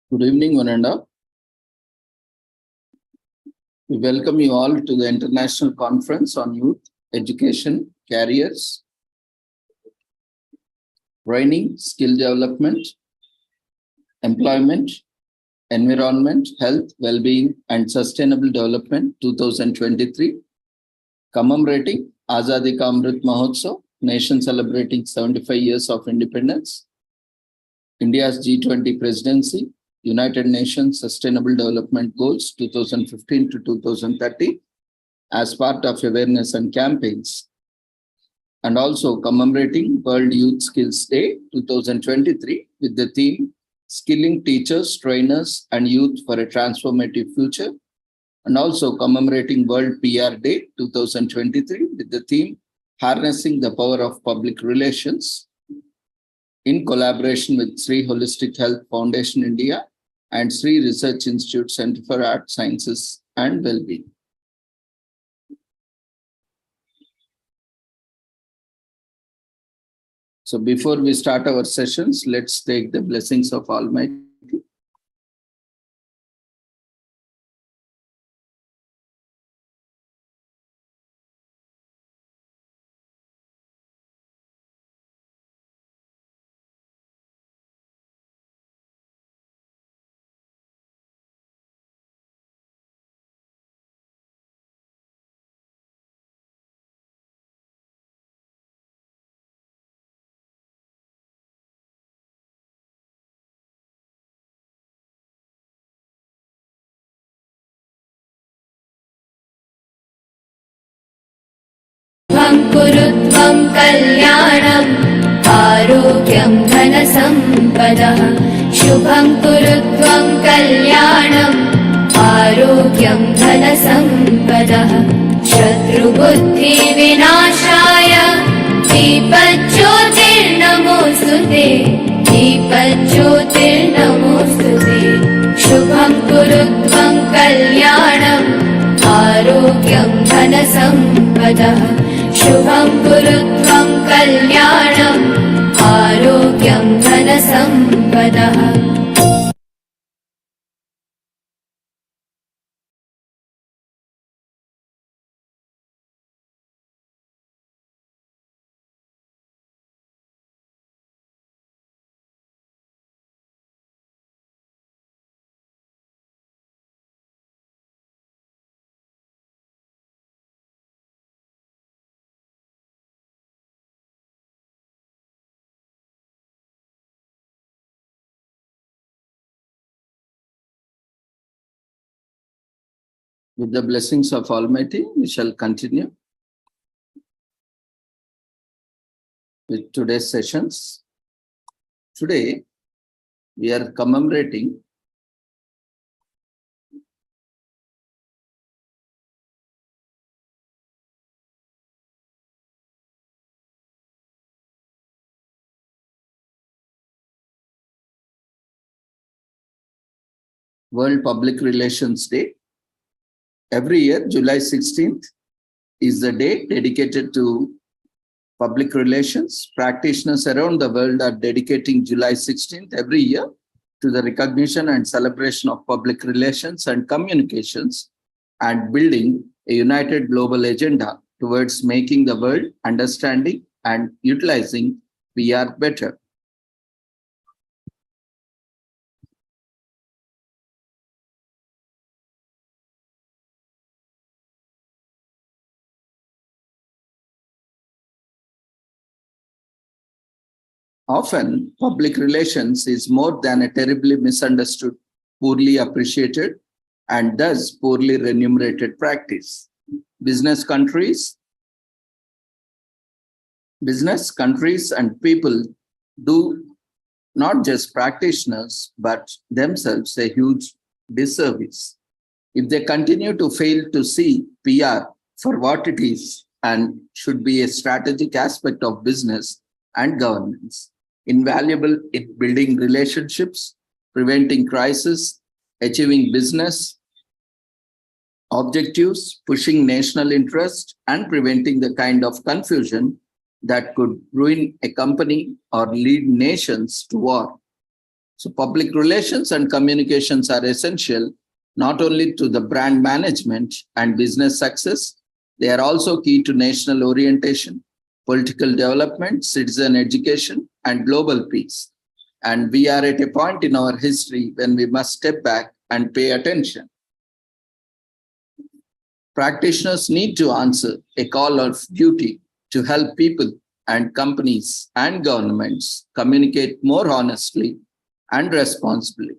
Good evening, one and all. We welcome you all to the International Conference on Youth, Education, Careers, Training, Skill Development, Employment, Environment, Health, Well-being and Sustainable Development 2023, commemorating Azadi Ka Amrit Mahotsav, nation celebrating 75 years of independence, India's G20 presidency, United Nations Sustainable Development Goals 2015 to 2030 as part of awareness and campaigns, and also commemorating World Youth Skills Day 2023 with the theme Skilling Teachers, Trainers and Youth for a Transformative Future, and also commemorating World PR Day 2023 with the theme Harnessing the Power of Public Relations, in collaboration with Sri Holistic Health Foundation India and Sri Research Institute Center for Art Sciences and Well-being. So before we start our sessions, let's take the blessings of Almighty. कुरुत्वं कल्याणम् आरोग्यं धनसम्पदः शुभं कुरुत्वं कल्याणम् आरोग्यं धनसम्पदः शत्रुबुद्धिविनाशाय दीपज्योतिर्नमोऽस्तुते दीपज्योतिर्नमोऽस्तुते शुभं कुरुत्वं कल्याणम् आरोग्यं धनसम्पदः शुभं कुरुत्वं कल्याणम् आरोग्यं धनसम्पदः. With the blessings of Almighty, we shall continue with today's sessions. Today, we are commemorating World Public Relations Day. Every year, July 16th is the day dedicated to public relations. Practitioners around the world are dedicating July 16th every year to the recognition and celebration of public relations and communications and building a united global agenda towards making the world understanding and utilizing PR better. Often, public relations is more than a terribly misunderstood, poorly appreciated, and thus poorly remunerated practice. Business, countries, and people do not just practitioners, but themselves a huge disservice if they continue to fail to see PR for what it is and should be a strategic aspect of business and governance. Invaluable in building relationships, preventing crisis, achieving business objectives, pushing national interest, and preventing the kind of confusion that could ruin a company or lead nations to war. So public relations and communications are essential not only to the brand management and business success, they are also key to national orientation, political development, citizen education, and global peace. And we are at a point in our history when we must step back and pay attention. Practitioners need to answer a call of duty to help people and companies and governments communicate more honestly and responsibly.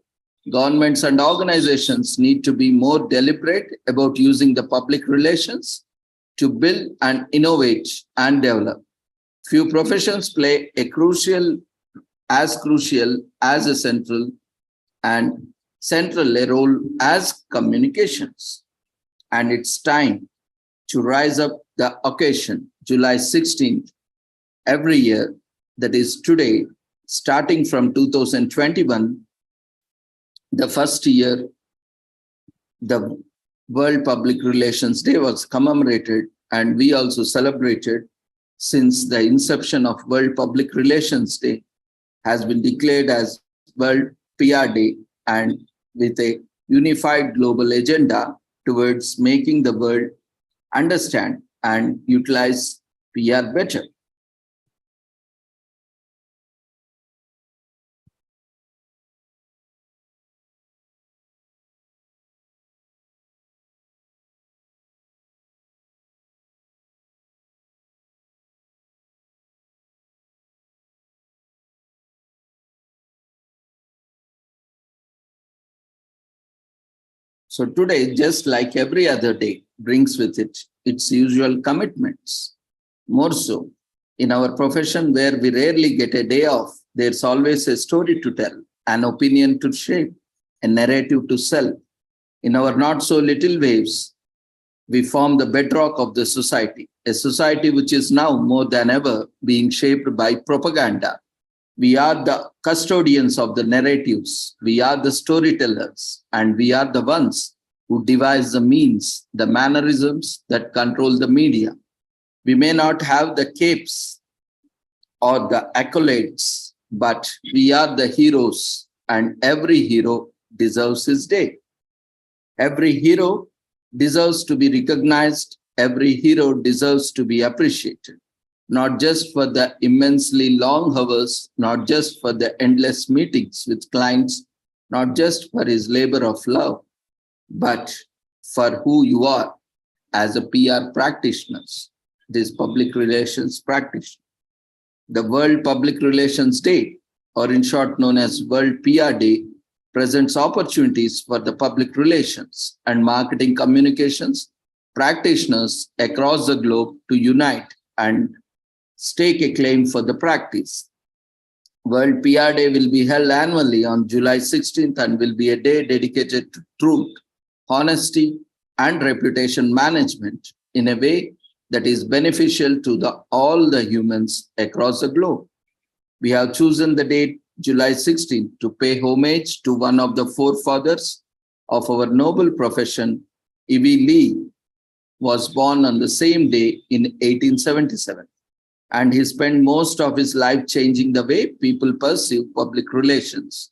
Governments and organizations need to be more deliberate about using the public relations to build and innovate and develop. Few professions play a crucial as a central a role as communications. And it's time to rise up the occasion, July 16th, every year, that is today, starting from 2021, the first year, the World Public Relations Day was commemorated, and we also celebrated since the inception of World Public Relations Day has been declared as World PR Day, and with a unified global agenda towards making the world understand and utilize PR better. So today, just like every other day, brings with it its usual commitments. More so, in our profession where we rarely get a day off, there's always a story to tell, an opinion to shape, a narrative to sell. In our not so little waves, we form the bedrock of the society, a society which is now more than ever being shaped by propaganda. We are the custodians of the narratives. We are the storytellers, and we are the ones who devise the means, the mannerisms that control the media. We may not have the capes or the accolades, but we are the heroes, and every hero deserves his day. Every hero deserves to be recognized. Every hero deserves to be appreciated. Not just for the immensely long hours, not just for the endless meetings with clients, not just for his labor of love, but for who you are as a PR practitioner, this public relations practitioner. The World Public Relations Day, or in short known as World PR Day, presents opportunities for the public relations and marketing communications practitioners across the globe to unite and stake a claim for the practice. World PR Day will be held annually on July 16th and will be a day dedicated to truth, honesty, and reputation management in a way that is beneficial to all the humans across the globe. We have chosen the date July 16th to pay homage to one of the forefathers of our noble profession. E.V. Lee was born on the same day in 1877. And he spent most of his life changing the way people perceive public relations.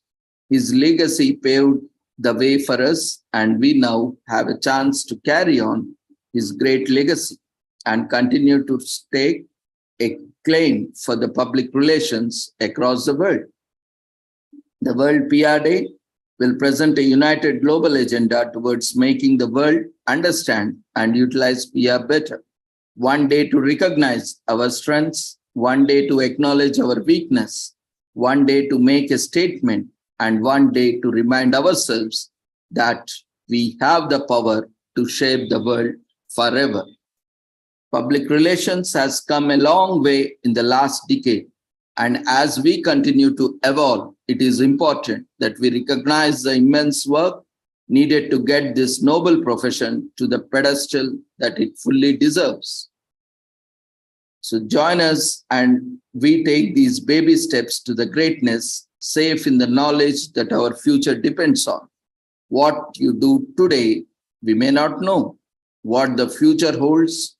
His legacy paved the way for us, and we now have a chance to carry on his great legacy and continue to stake a claim for the public relations across the world. The World PR Day will present a united global agenda towards making the world understand and utilize PR better. One day to recognize our strengths, one day to acknowledge our weakness, one day to make a statement, and one day to remind ourselves that we have the power to shape the world forever. Public relations has come a long way in the last decade, and as we continue to evolve, it is important that we recognize the immense work needed to get this noble profession to the pedestal that it fully deserves. So join us and we take these baby steps to the greatness, safe in the knowledge that our future depends on. What you do today, we may not know what the future holds,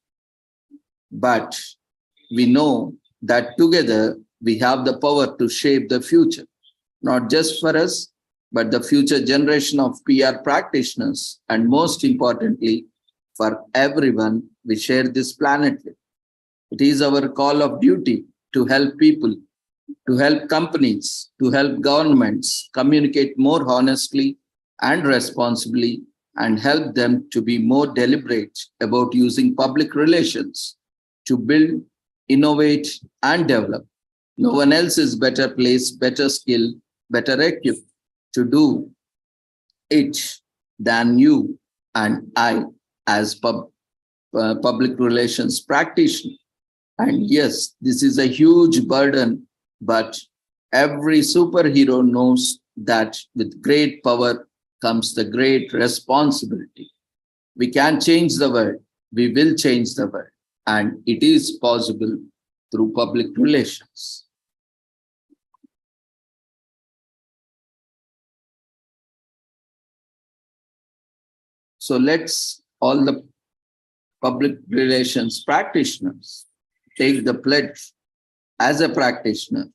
but we know that together we have the power to shape the future. not just for us, but the future generation of PR practitioners, and most importantly, for everyone we share this planet with. It is our call of duty to help people, to help companies, to help governments communicate more honestly and responsibly, and help them to be more deliberate about using public relations to build, innovate, and develop. No one else is better placed, better skilled, better equipped to do it than you and I as public relations practitioner. And yes, this is a huge burden, but every superhero knows that with great power comes the great responsibility. We can change the world, we will change the world, and it is possible through public relations. So let's all the public relations practitioners take the pledge. As a practitioner,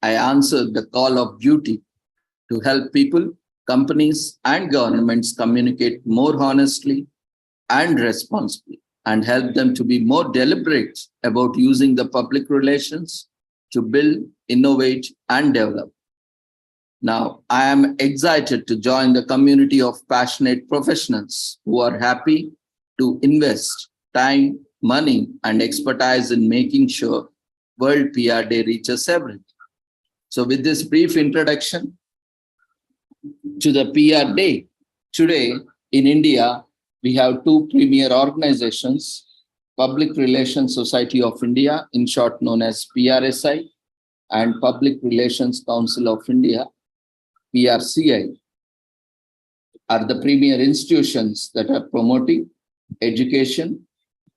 I answer the call of duty to help people, companies, and governments communicate more honestly and responsibly, and help them to be more deliberate about using the public relations to build, innovate, and develop. Now, I am excited to join the community of passionate professionals who are happy to invest time, money, and expertise in making sure World PR Day reaches everyone. So with this brief introduction to the PR Day, today in India, we have two premier organizations, Public Relations Society of India, in short known as PRSI, and Public Relations Council of India, PRCI, are the premier institutions that are promoting education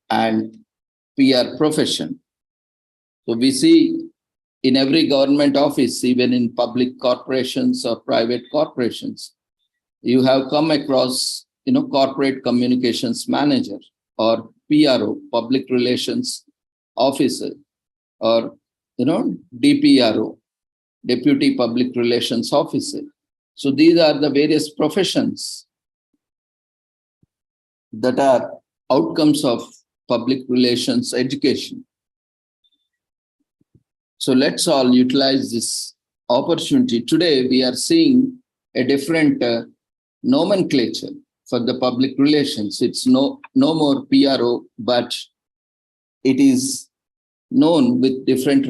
and PR profession. So we see in every government office, even in public corporations or private corporations, you have come across, corporate communications manager or PRO, public relations officer, or, DPRO, deputy public relations officer. So these are the various professions that are outcomes of public relations education. So let's all utilize this opportunity. Today, we are seeing a different nomenclature for the public relations. It's no more PRO, but it is known with different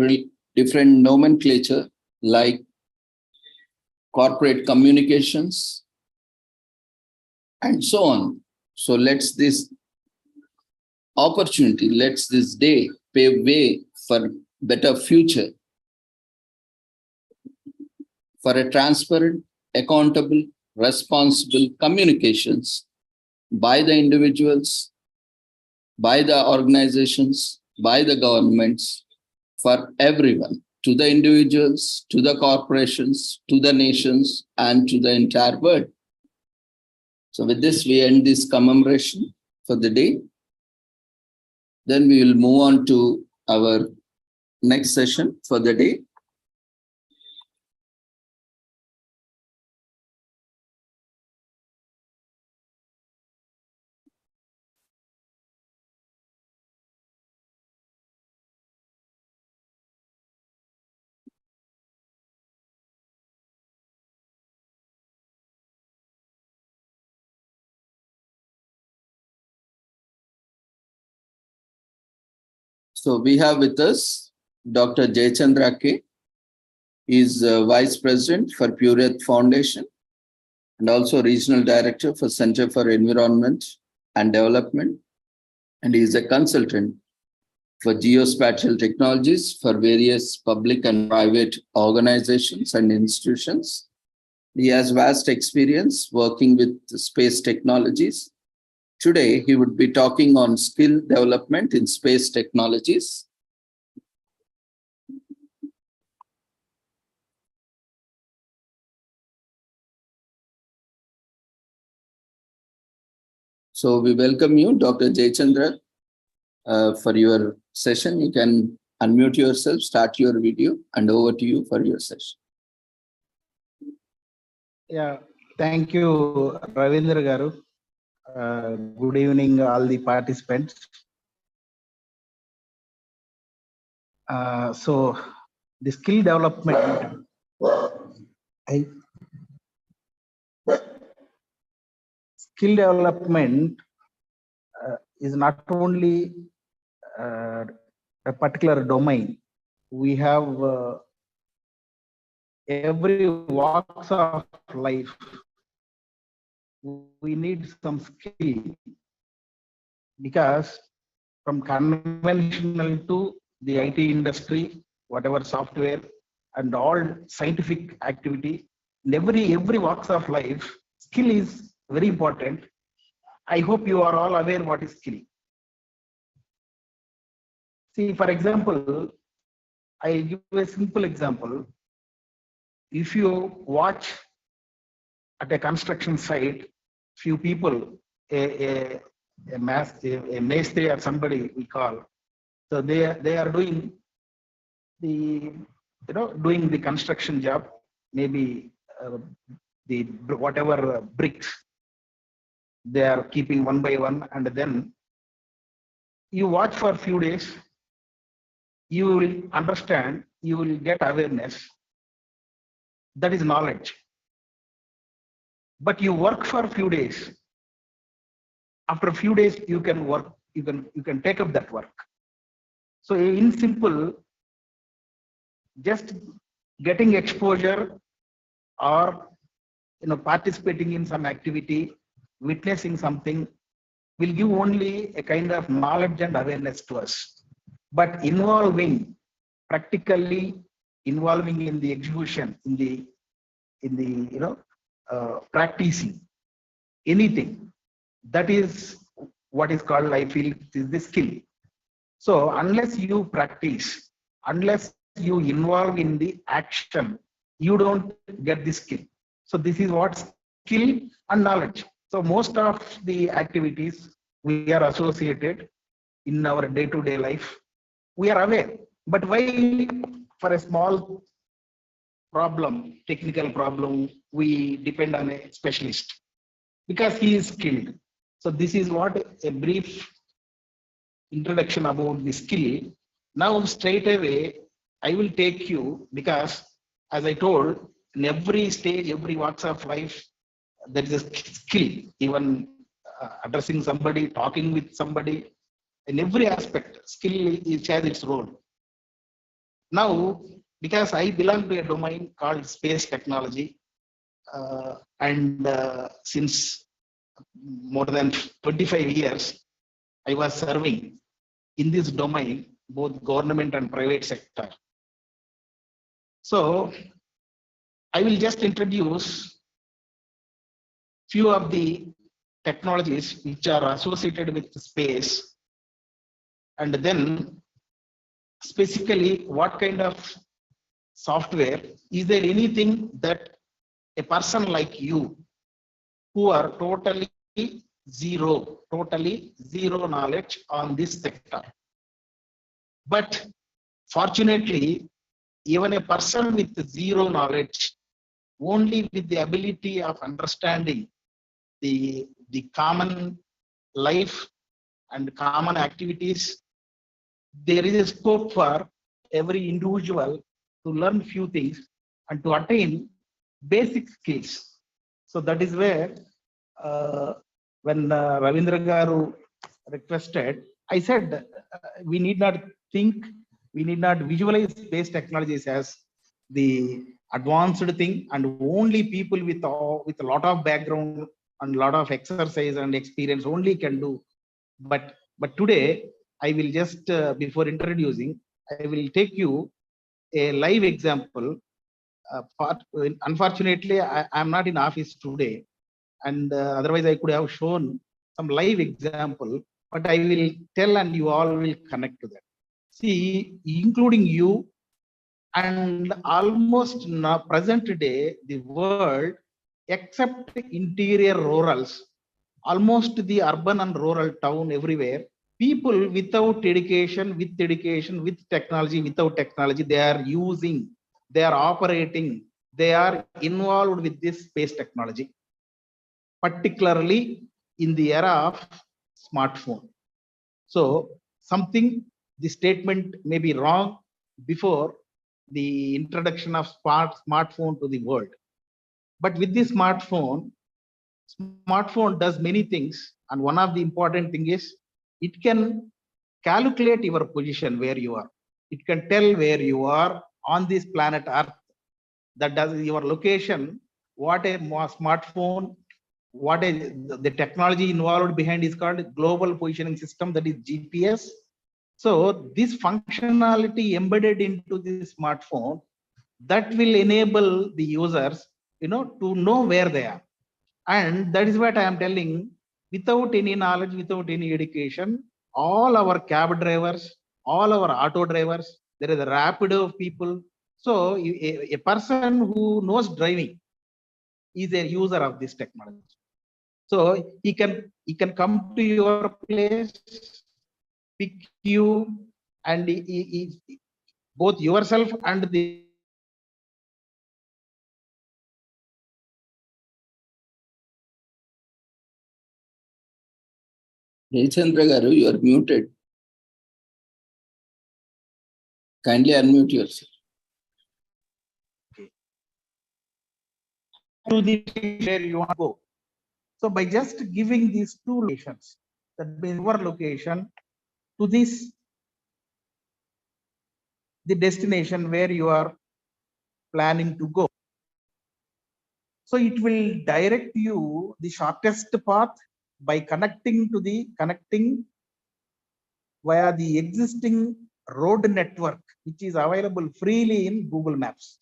nomenclature like corporate communications and so on. So let's this opportunity, let's this day pave way for better future, for a transparent, accountable, responsible communications by the individuals, by the organizations, by the governments, for everyone, to the individuals, to the corporations, to the nations, and to the entire world. So with this, we end this commemoration for the day. Then we will move on to our next session for the day. So we have with us Dr. Jayachandra K. He is Vice President for Pure Earth Foundation and also Regional Director for Center for Environment and Development. And he is a consultant for geospatial technologies for various public and private organizations and institutions. He has vast experience working with space technologies. Today, he would be talking on skill development in space technologies. So we welcome you, Dr. Jayachandra, for your session. You can unmute yourself, start your video, and over to you for your session. Yeah, thank you, Ravindra Garu. Good evening, all the participants. So, the skill development, skill development is not only a particular domain. We have every walks of life. We need some skill because from conventional to the IT industry, whatever software and all scientific activity, in every walks of life, skill is very important. I hope you are all aware what is skill. See, for example, I give a simple example. If you watch at a construction site, few people, a maestri or somebody we call, so they are doing the doing the construction job, maybe the whatever bricks they are keeping one by one, and then you watch for a few days, you will understand, you will get awareness. That is knowledge. But you work for a few days. After a few days, you can work, you can take up that work. So in simple, just getting exposure or participating in some activity, witnessing something will give only a kind of knowledge and awareness to us. But practically involving in the execution, in the practicing anything, that is what is called, I feel, is the skill. So unless you practice, unless you involve in the action, you don't get the skill. So this is what skill and knowledge. So most of the activities we are associated in our day-to-day life, we are aware. But why for a small problem, technical problem, we depend on a specialist? Because he is skilled. So this is what a brief introduction about the skill. Now straight away, I will take you, because as I told, in every stage, every walks of life, there is a skill, even addressing somebody, talking with somebody, in every aspect, skill has its role. Now, because I belong to a domain called space technology, and since more than 25 years, I was serving in this domain, both government and private sector. So I will just introduce few of the technologies which are associated with space, and then specifically what kind of software. Is there anything that a person like you, who are totally zero knowledge on this sector, but fortunately, even a person with zero knowledge, only with the ability of understanding the common life and common activities, there is a scope for every individual to learn few things and to attain basic skills. So that is where when Ravindra Garu requested, I said we need not think, we need not visualize space technologies as the advanced thing, and only people with a lot of background and a lot of exercise and experience only can do. But today I will just before introducing, I will take you a live example. Unfortunately, I am not in office today, and otherwise I could have shown some live example, but I will tell and you all will connect to that. See, including you, and almost now present day, the world, except interior rurals, almost the urban and rural town everywhere, people without education, with technology, without technology, they are using, they are operating they are involved with this space technology, particularly in the era of smartphone. So something, the statement may be wrong before the introduction of smartphone to the world. But with the smartphone does many things. And one of the important thing is it can calculate your position where you are. It can tell where you are on this planet Earth. That does your location, what a smartphone, what is the technology involved behind is called global positioning system, that is GPS. So this functionality embedded into the smartphone that will enable the users, to know where they are. And that is what I am telling, without any knowledge, without any education, all our cab drivers, all our auto drivers, there is a rapido of people. So a person who knows driving is a user of this technology. So he can come to your place, pick you, and both yourself and the Jayachandra garu, you are muted. Kindly unmute yourself. to the where you want to go. So by just giving these two locations, that means your location to this, the destination where you are planning to go. So it will direct you the shortest path by connecting via the existing road network, which is available freely in Google Maps.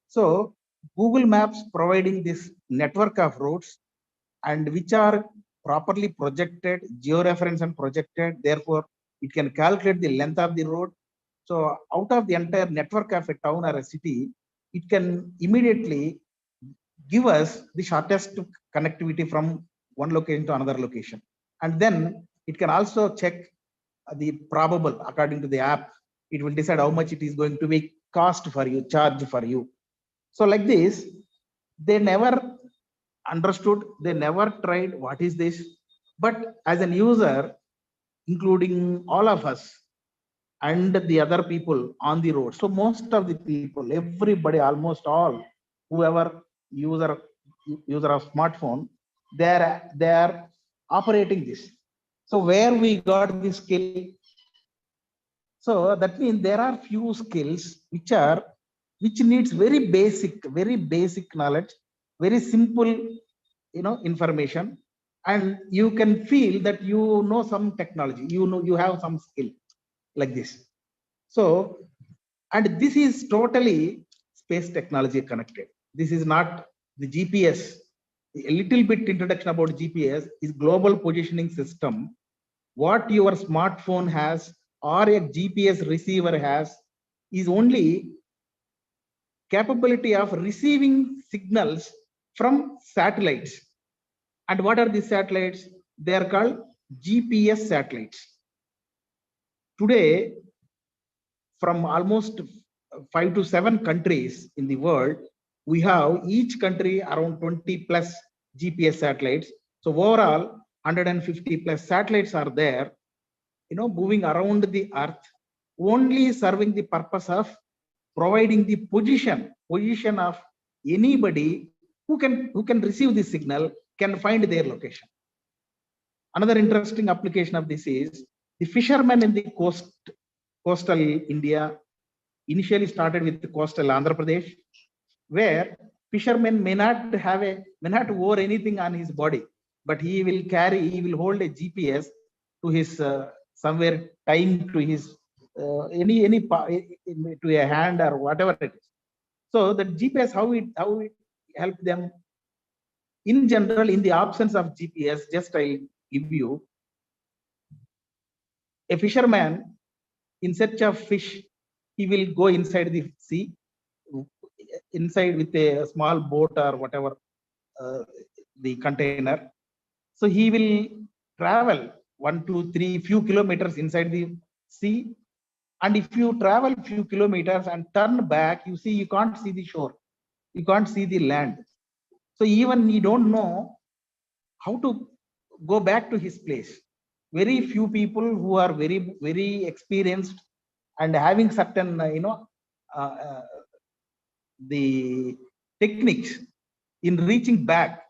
So Google Maps providing this network of roads, and which are properly projected, georeferenced and projected. Therefore, it can calculate the length of the road. So out of the entire network of a town or a city, it can immediately give us the shortest connectivity from one location to another location. And then it can also check the probable, according to the app, it will decide how much it is going to be cost for you, charge for you. So like this, they never understood, they never tried what is this. But as an user, including all of us and the other people on the road, so most of the people, everybody, almost all, whoever user of smartphone, they are operating this. So where we got this skill? So that means there are few skills which needs very basic knowledge, very simple, information, and you can feel that you know some technology, you have some skill like this. So, and this is totally space technology connected. This is not the GPS. A little bit introduction about GPS is global positioning system. What your smartphone has or a GPS receiver has is only capability of receiving signals from satellites. And what are these satellites? They are called GPS satellites. Today, from almost 5 to 7 countries in the world, we have each country around 20 plus GPS satellites. So overall, 150 plus satellites are there, moving around the earth, only serving the purpose of providing the position of anybody who can receive this signal, can find their location. Another interesting application of this is the fishermen in the coastal India initially started with the coastal Andhra Pradesh, where fishermen may not wear anything on his body, but he will hold a GPS to his somewhere tying to his to a hand or whatever it is. So the GPS, how it help them in general. In the absence of GPS, just I'll give you a fisherman in search of fish. He will go inside the sea, inside with a small boat or whatever, the container. So he will travel 1, 2, 3 few kilometers inside the sea. And if you travel few kilometers and turn back, you can't see the shore. You can't see the land. So even he don't know how to go back to his place. Very few people who are very, very experienced and having certain, the techniques in reaching back,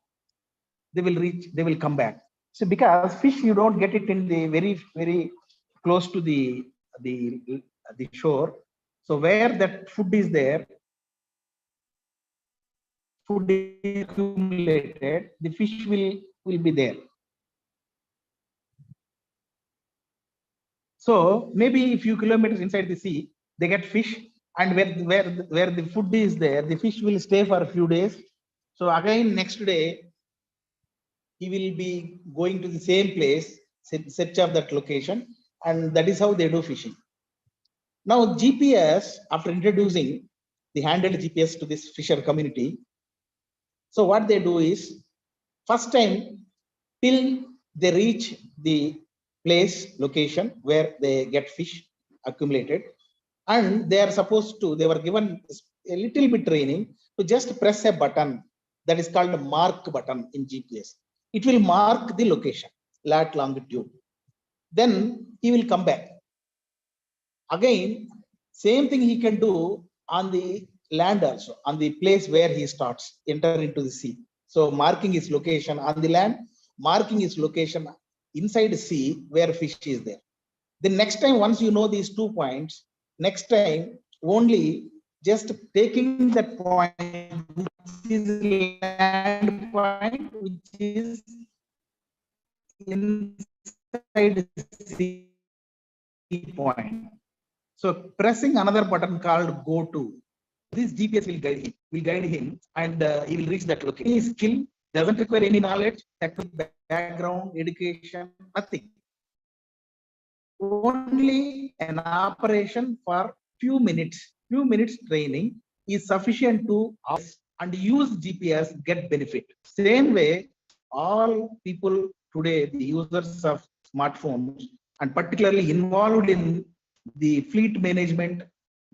they will come back. So because fish, you don't get it in the very, very close to the shore. So where that food is there, food is accumulated, the fish will be there. So maybe a few kilometers inside the sea, they get fish, and where the food is there, the fish will stay for a few days. So again, next day, he will be going to the same place, search of that location, and that is how they do fishing. Now, GPS, after introducing the handheld GPS to this fisher community, so what they do is, first time, till they reach the place, location where they get fish accumulated, and they are supposed to, they were given a little bit training to just press a button that is called a mark button in GPS. It will mark the location, lat, longitude. Then he will come back. Again, same thing he can do on the land also, on the place where he starts, enter into the sea. So marking his location on the land, marking his location inside the sea where fish is there. The next time, once you know these 2 points, next time only just taking that point, which is land point, which is inside the sea point. So pressing another button called go to, this GPS will guide him, and he will reach that location. His skill doesn't require any knowledge, technical background, education, nothing. Only an operation for few minutes training is sufficient to and use GPS, get benefit. Same way, all people today, the users of smartphones, and particularly involved in the fleet management,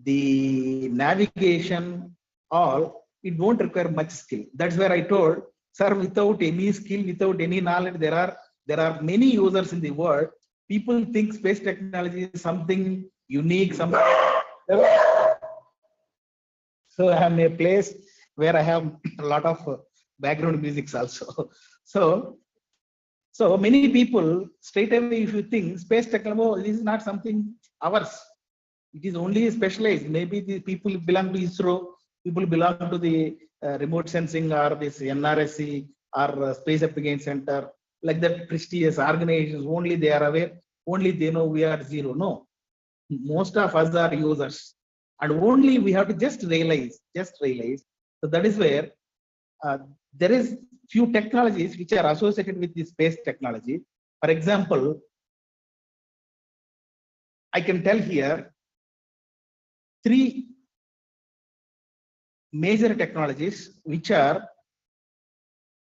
the navigation, all, it won't require much skill. That's where I told, sir, without any skill, without any knowledge, there are many users in the world. People think space technology is something unique, something. So I am a place where I have a lot of background music also. So many people straight away, if you think space technology, this is not something ours. It is only specialized. Maybe the people belong to ISRO, people belong to the remote sensing or this NRSC or Space Application Center, like that prestigious organizations. Only they are aware. Only they know we are zero. No, most of us are users, and only we have to just realize. So that is where there is few technologies which are associated with the space technology. For example, I can tell here 3 major technologies which are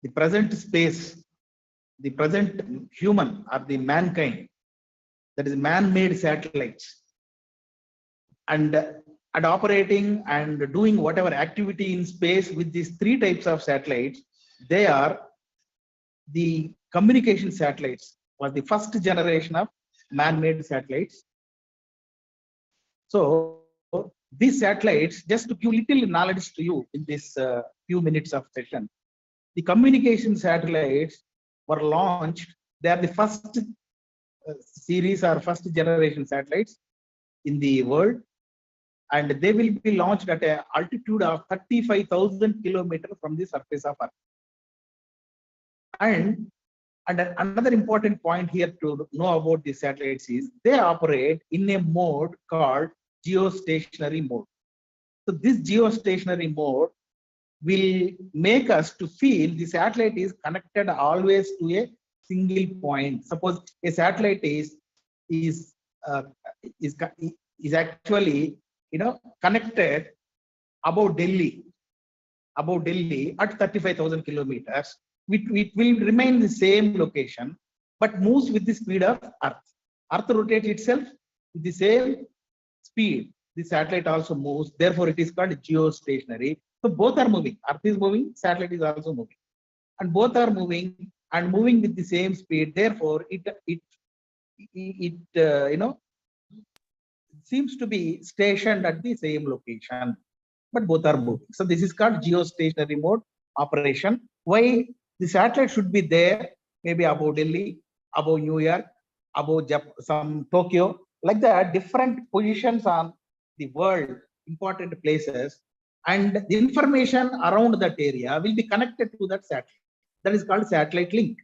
the present space, the present human or the mankind, that is man-made satellites, and operating and doing whatever activity in space with these 3 types of satellites. They are the communication satellites, was the first generation of man-made satellites. So these satellites, just to give little knowledge to you in this few minutes of session, the communication satellites were launched. They are the first series or first generation satellites in the world, and they will be launched at an altitude of 35,000 kilometers from the surface of Earth. And another important point here to know about the satellites is they operate in a mode called geostationary mode. So this geostationary mode will make us to feel the satellite is connected always to a single point. Suppose a satellite is actually connected above Delhi at 35,000 kilometers. It will remain the same location, but moves with the speed of Earth. Earth rotates itself with the same speed. The satellite also moves. Therefore, it is called geostationary. So both are moving. Earth is moving, satellite is also moving, and both are moving and moving with the same speed. Therefore, it seems to be stationed at the same location, but both are moving. So this is called geostationary mode operation. Why the satellite should be there, maybe above Delhi, above New York, above some Tokyo, like that, different positions on the world, important places, and the information around that area will be connected to that satellite. That is called satellite link.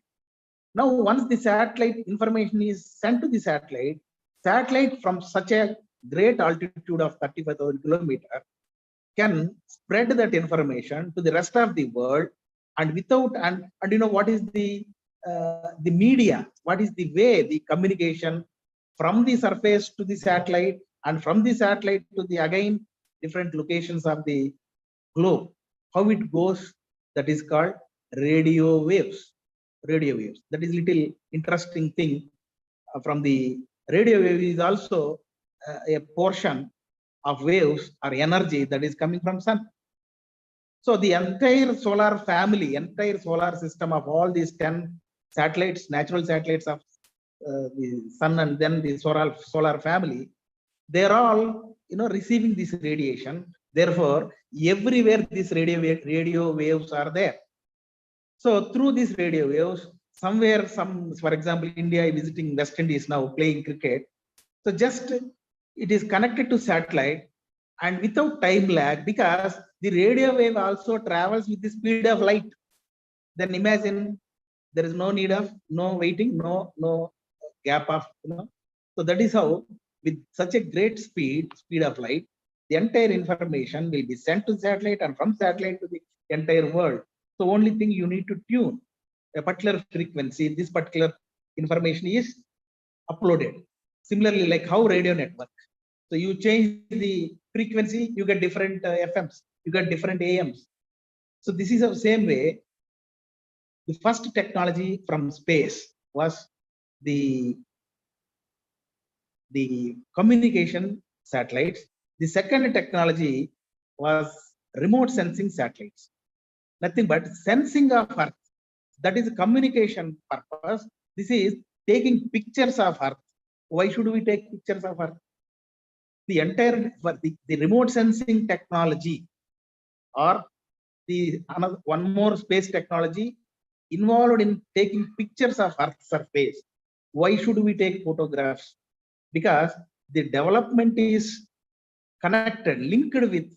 Now, once the satellite information is sent to the satellite from such a great altitude of 35,000 kilometers can spread that information to the rest of the world, and without and what is the media, what is the way the communication from the surface to the satellite, and from the satellite to the again different locations of the globe, how it goes, that is called radio waves. That is little interesting thing. From the radio wave is also a portion of waves or energy that is coming from sun. So the entire solar family, entire solar system of all these 10 satellites, natural satellites of the sun, and then the solar family, they're all receiving this radiation. Therefore, everywhere these radio waves are there. So through these radio waves, somewhere, for example, India is visiting West Indies now, playing cricket. So just it is connected to satellite and without time lag, because the radio wave also travels with the speed of light. Then imagine there is no need of waiting, no gap of So that is how, with such a great speed of light, the entire information will be sent to satellite, and from satellite to the entire world. So only thing you need to tune a particular frequency, this particular information is uploaded. Similarly, like how radio network. So you change the frequency, you get different FMs, you get different AMs. So this is the same way. The first technology from space was the communication satellites. The second technology was remote sensing satellites. Nothing but sensing of Earth. That is communication purpose. This is taking pictures of Earth. Why should we take pictures of Earth? The entire the remote sensing technology, or the one more space technology involved in taking pictures of Earth's surface. Why should we take photographs? Because the development is connected, linked with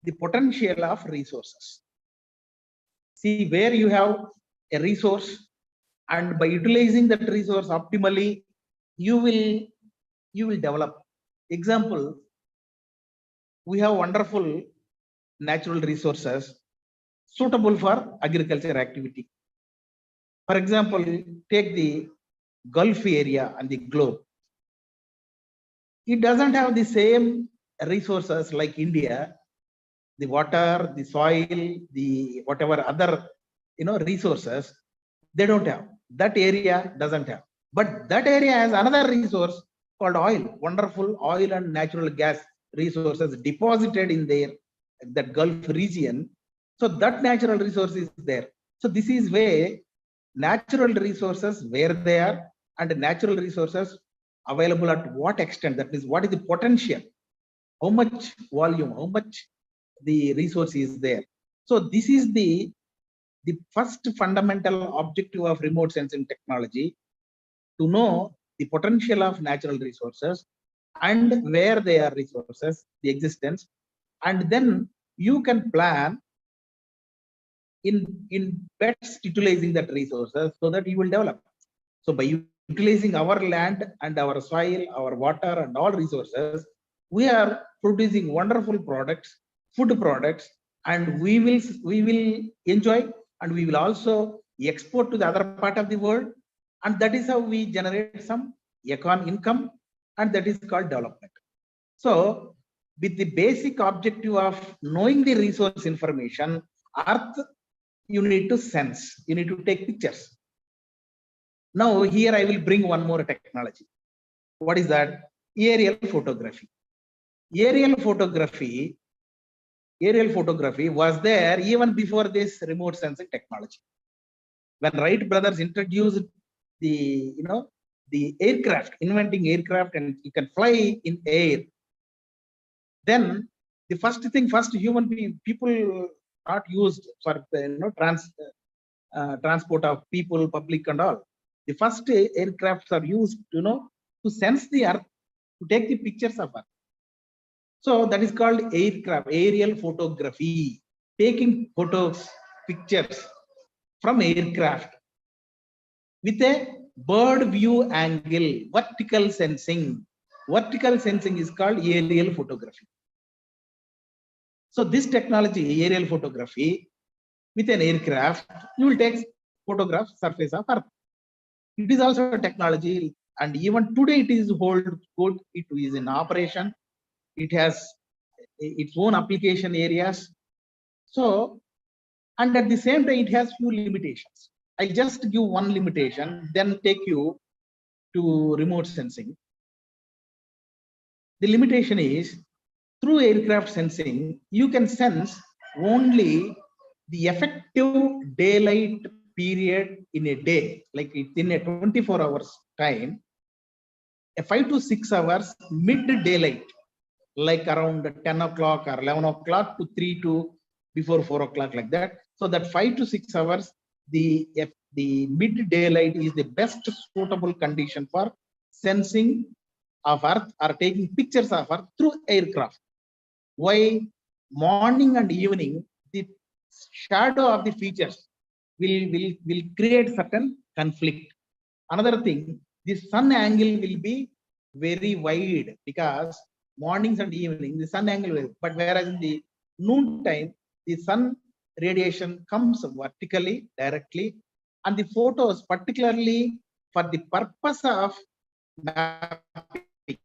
the potential of resources. See, where you have a resource, and by utilizing that resource optimally, you will develop. Example, we have wonderful natural resources suitable for agriculture activity. For example, take the Gulf area and the globe. It doesn't have the same resources like India, the water, the soil, the whatever other resources, they don't have. That area doesn't have. But that area has another resource called oil, wonderful oil and natural gas resources deposited in that Gulf region. So that natural resource is there. So this is where natural resources, where they are, and natural resources available at what extent, that means what is the potential, how much volume, how much the resource is there. So this is the first fundamental objective of remote sensing technology, to know the potential of natural resources and where they are resources, the existence, and then you can plan in best utilizing that resources so that you will develop. So by utilizing our land and our soil, our water and all resources, we are producing wonderful products, food products, and we will enjoy, and we will also export to the other part of the world. And that is how we generate some income, and that is called development. So with the basic objective of knowing the resource information, Earth, you need to sense, you need to take pictures. Now here I will bring one more technology. What is that? Aerial photography. Aerial photography aerial photography was there even before this remote sensing technology. When Wright brothers introduced the, the aircraft, inventing aircraft, and you can fly in air, then the first human people not used for the, transport of people, public and all. The first aircrafts are used, to sense the earth, to take the pictures of earth. So that is called aircraft, aerial photography, taking photos, pictures from aircraft with a bird view angle, vertical sensing. Vertical sensing is called aerial photography. So this technology, aerial photography, with an aircraft, you will take photograph surface of earth. It is also a technology, and even today it is hold good. It is in operation. It has its own application areas. So, and at the same time, it has few limitations. I'll just give one limitation, then take you to remote sensing. The limitation is, through aircraft sensing, you can sense only the effective daylight period in a day, like it's in a 24 hours time, a 5 to 6 hours mid daylight, like around 10 o'clock or 11 o'clock to 3 to before 4 o'clock, like that. So that 5 to 6 hours, the mid daylight is the best suitable condition for sensing of earth or taking pictures of earth through aircraft. Why? Morning and evening, the shadow of the features will create certain conflict. Another thing, the sun angle will be very wide, because mornings and evening the sun angle will, but whereas in the noon time the sun radiation comes vertically directly, and the photos, particularly for the purpose of mapping,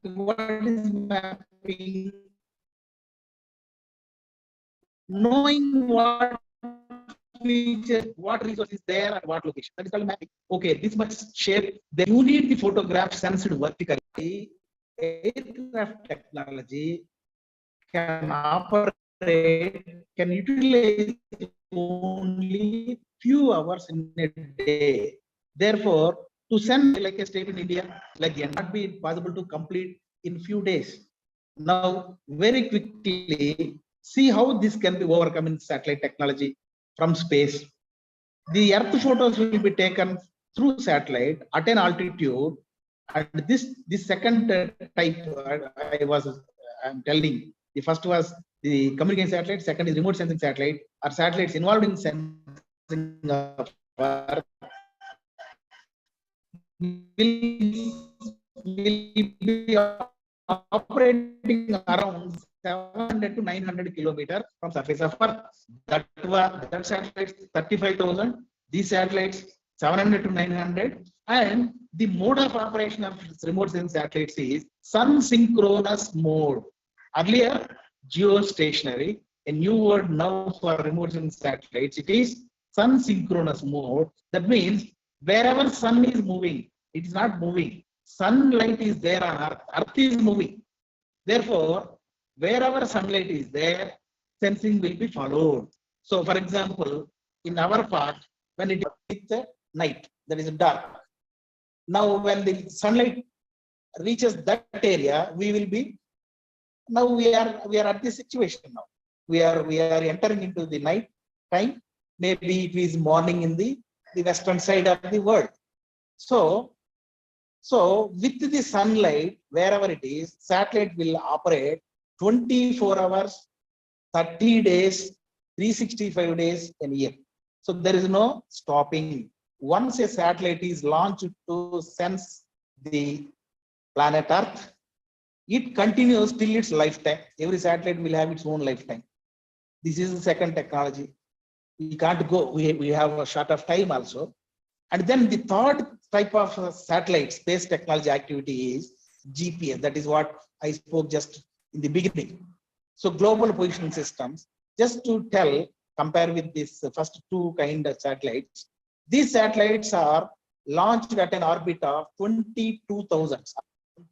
what is mapping? Knowing what feature, what resource is there at what location. That is called mapping. Okay, this much shape. Then you need the photograph sensed vertically. Aircraft technology can operate, can utilize only few hours in a day. Therefore, to send like a state in India, like not be possible to complete in few days. Now, very quickly, see how this can be overcome in satellite technology from space. The earth photos will be taken through satellite at an altitude, and this second type I'm telling, the first was the communication satellite, second is remote sensing satellite, or satellites involved in sensing of earth, will be operating around 700 to 900 kilometers from surface of Earth. That satellites 35,000. These satellites 700 to 900, and the mode of operation of remote sensing satellites is sun synchronous mode. Earlier, geostationary. A new word now for remote sensing satellites. It is sun synchronous mode. That means wherever sun is moving, it is not moving. Sunlight is there on Earth. Earth is moving. Therefore, wherever sunlight is there, sensing will be followed. So, for example, in our part, when it is night, that is dark. Now, when the sunlight reaches that area, we will be. Now we are at this situation. Now we are entering into the night time. Maybe it is morning in the western side of the world. So with the sunlight, wherever it is, satellite will operate 24 hours, 30 days, 365 days in a year. So there is no stopping. Once a satellite is launched to sense the planet Earth, it continues till its lifetime. Every satellite will have its own lifetime. This is the second technology. We can't go. We have a short of time also. And then the third type of satellite space technology activity is GPS. That is what I spoke just in the beginning. So global positioning systems, just to tell, compare with this first two kind of satellites. These satellites are launched at an orbit of 22,000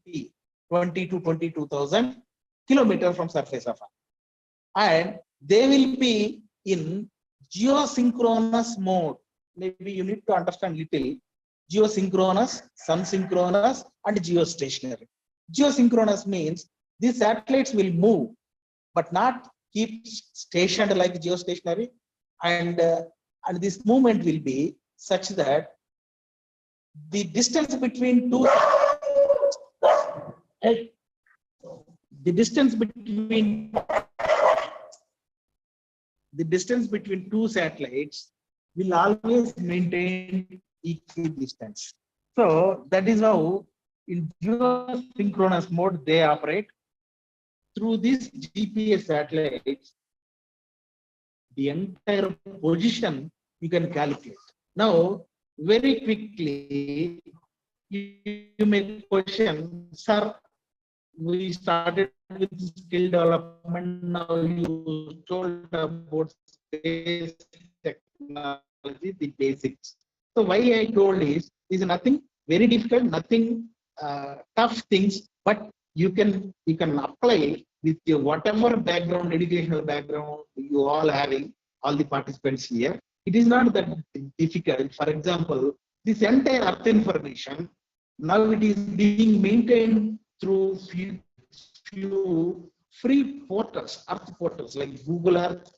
to 22,000 kilometers from surface of Earth. And they will be in geosynchronous mode. Maybe you need to understand little. Geosynchronous, sun synchronous, and geostationary. Geosynchronous means these satellites will move, but not keep stationed like geostationary. And this movement will be such that the distance between two satellites will always maintain equidistance. So that is how in geosynchronous mode they operate. Through these GPS satellites, the entire position you can calculate. Now, very quickly, you may question, sir, we started with skill development, now you told about space technology, the basics. So why I told is nothing very difficult, nothing tough things, but you can apply with your whatever background, educational background you all having, all the participants here. It is not that difficult. For example, this entire Earth information, now it is being maintained through few free portals, Earth portals like Google Earth,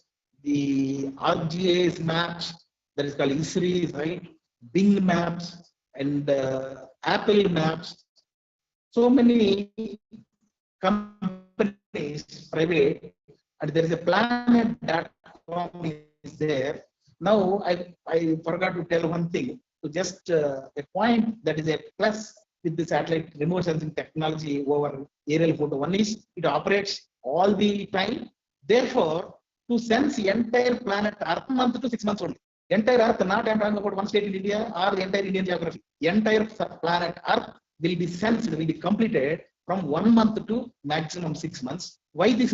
the ArcGIS maps, that is called ISRI, right? Bing maps and Apple maps. So many companies, private, and there is a planet.com is there. Now I forgot to tell one thing. So just a point that is a plus with the satellite remote sensing technology over aerial photo. One is it operates all the time. Therefore, to sense the entire planet Earth month to 6 months only. Entire Earth, not I'm talking about one state in India or the entire Indian geography. Entire planet Earth will be sensed, will be completed from 1 month to maximum 6 months. Why this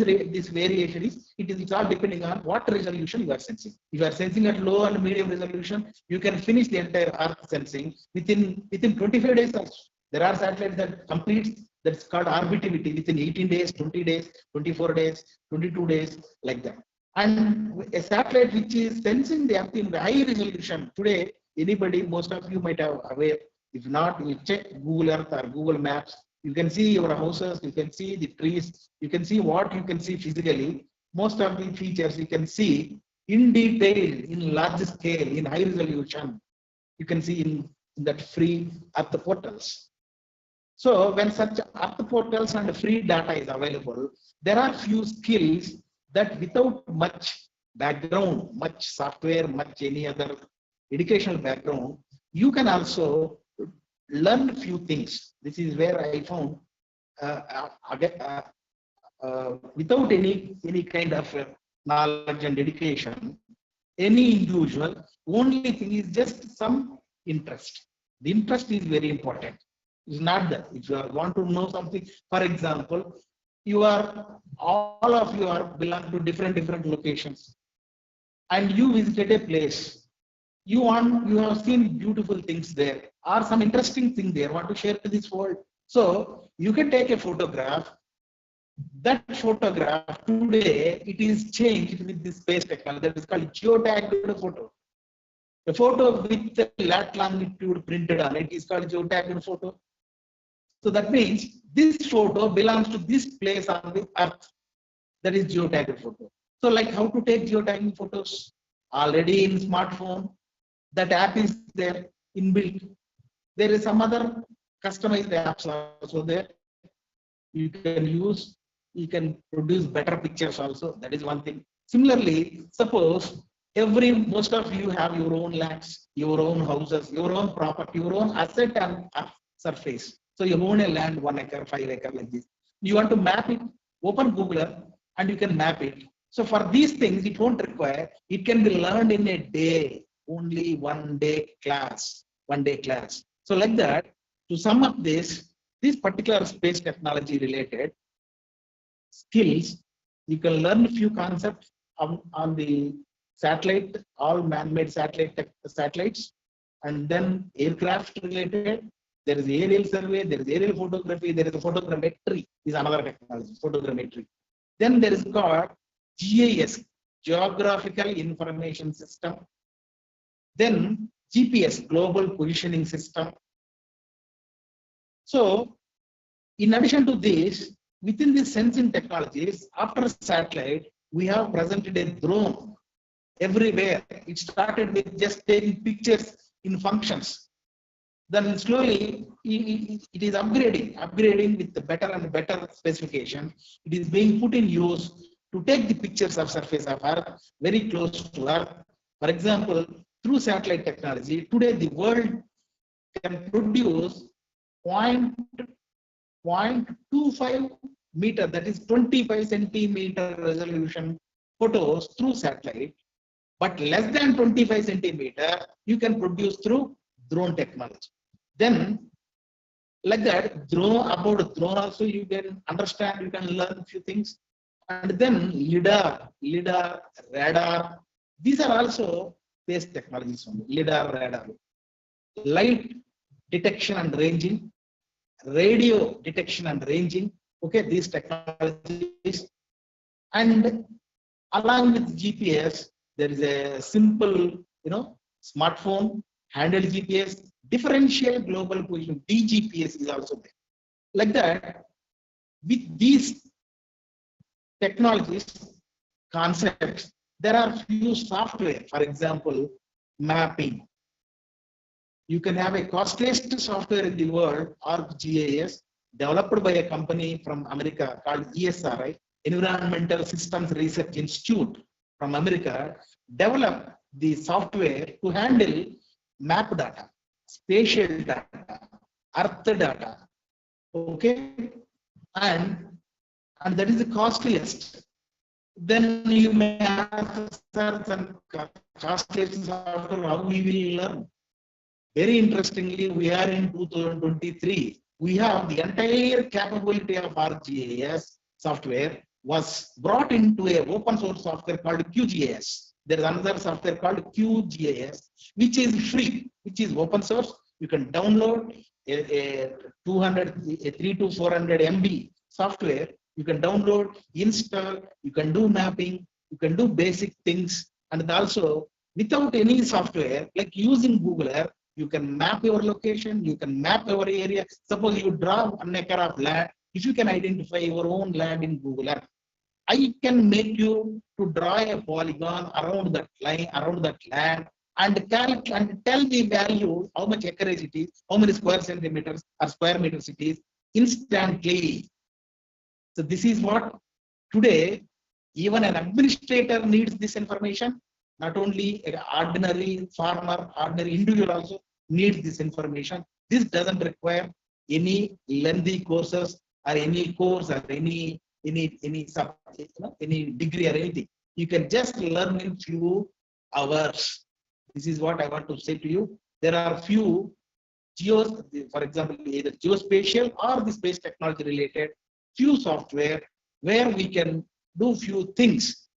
variation is? It's all depending on what resolution you are sensing. If you are sensing at low and medium resolution, you can finish the entire Earth sensing within 25 days also. There are satellites that complete, that's called orbitivity, within 18 days, 20 days, 24 days, 22 days, like that. And a satellite which is sensing the Earth in high resolution, today, anybody, most of you might have aware, if not, you check Google Earth or Google Maps, you can see your houses, you can see the trees, you can see what you can see physically. Most of the features you can see in detail, in large scale, in high resolution. You can see in that free Earth portals. So when such Earth portals and free data is available, there are few skills that without much background, much software, much any other educational background, you can also learn few things. This is where I found without any kind of knowledge and dedication, any individual, only thing is just some interest. The interest is very important. It's not that if you want to know something, for example, all of you are belong to different locations, and you visited a place. You have seen beautiful things there, or some interesting thing there, want to share to this world. So you can take a photograph. That photograph today, it is changed with this space technology that is called geotagged photo. A photo with the lat longitude printed on it is called geotagged photo. So that means this photo belongs to this place on the Earth. That is geotagged photo. So like how to take geotagging photos? Already in smartphone, that app is there inbuilt. There is some other customized apps also there. You can use, you can produce better pictures also. That is one thing. Similarly, suppose most of you have your own lands, your own houses, your own property, your own asset and surface. So you own a land, 1 acre, 5 acre, like this. You want to map it, open Google Earth, and you can map it. So for these things, it won't require, it can be learned in a day, only 1 day class, 1 day class. So like that, to sum up this particular space technology related skills, you can learn a few concepts on the satellite, all man-made satellites. and then aircraft related. There is aerial survey, there is aerial photography, there is a photogrammetry, is another technology, photogrammetry. Then there is called GIS, Geographical Information System. Then GPS, Global Positioning System. So, in addition to this, within these sensing technologies, after satellite, we have presented a drone everywhere. It started with just taking pictures in functions. Then slowly it is upgrading with the better and better specification. It is being put in use to take the pictures of surface of Earth very close to Earth. For example, through satellite technology, today the world can produce 0.25 meter, that is 25 centimeter resolution photos through satellite, but less than 25 centimeter you can produce through drone technology. Then, like that, about drone also you can understand, you can learn a few things. And then LIDAR, radar, these are also space technologies. LIDAR, radar, light detection and ranging, radio detection and ranging. Okay, these technologies. And along with GPS, there is a simple, smartphone, handheld GPS, differential global position, DGPS is also there. Like that, with these technologies, concepts, there are few software, for example, mapping. You can have a costliest software in the world, ArcGIS, developed by a company from America called ESRI, Environmental Systems Research Institute from America, developed the software to handle map data, spatial data, earth data, okay, and that is the costliest. Then you may ask certain costliest software, how we will learn. Very interestingly, we are in 2023. We have the entire capability of ArcGIS software was brought into a open source software called QGIS. There is another software called QGIS, which is free, which is open source. You can download a 3 to 400 MB software. You can download, install, you can do mapping, you can do basic things. And also, without any software, like using Google Earth, you can map your location, you can map your area. Suppose you draw an acre of land, if you can identify your own land in Google Earth, I can make you to draw a polygon around that line, around that land, and tell the value, how much acreage it is, how many square centimeters or square meters it is, instantly. So this is what today, even an administrator needs this information. Not only an ordinary farmer, ordinary individual also needs this information. This doesn't require any lengthy courses or any course or any degree or anything. You can just learn in few hours. This is what I want to say to you. There are few for example, either geospatial or the space technology related, few software where we can do few things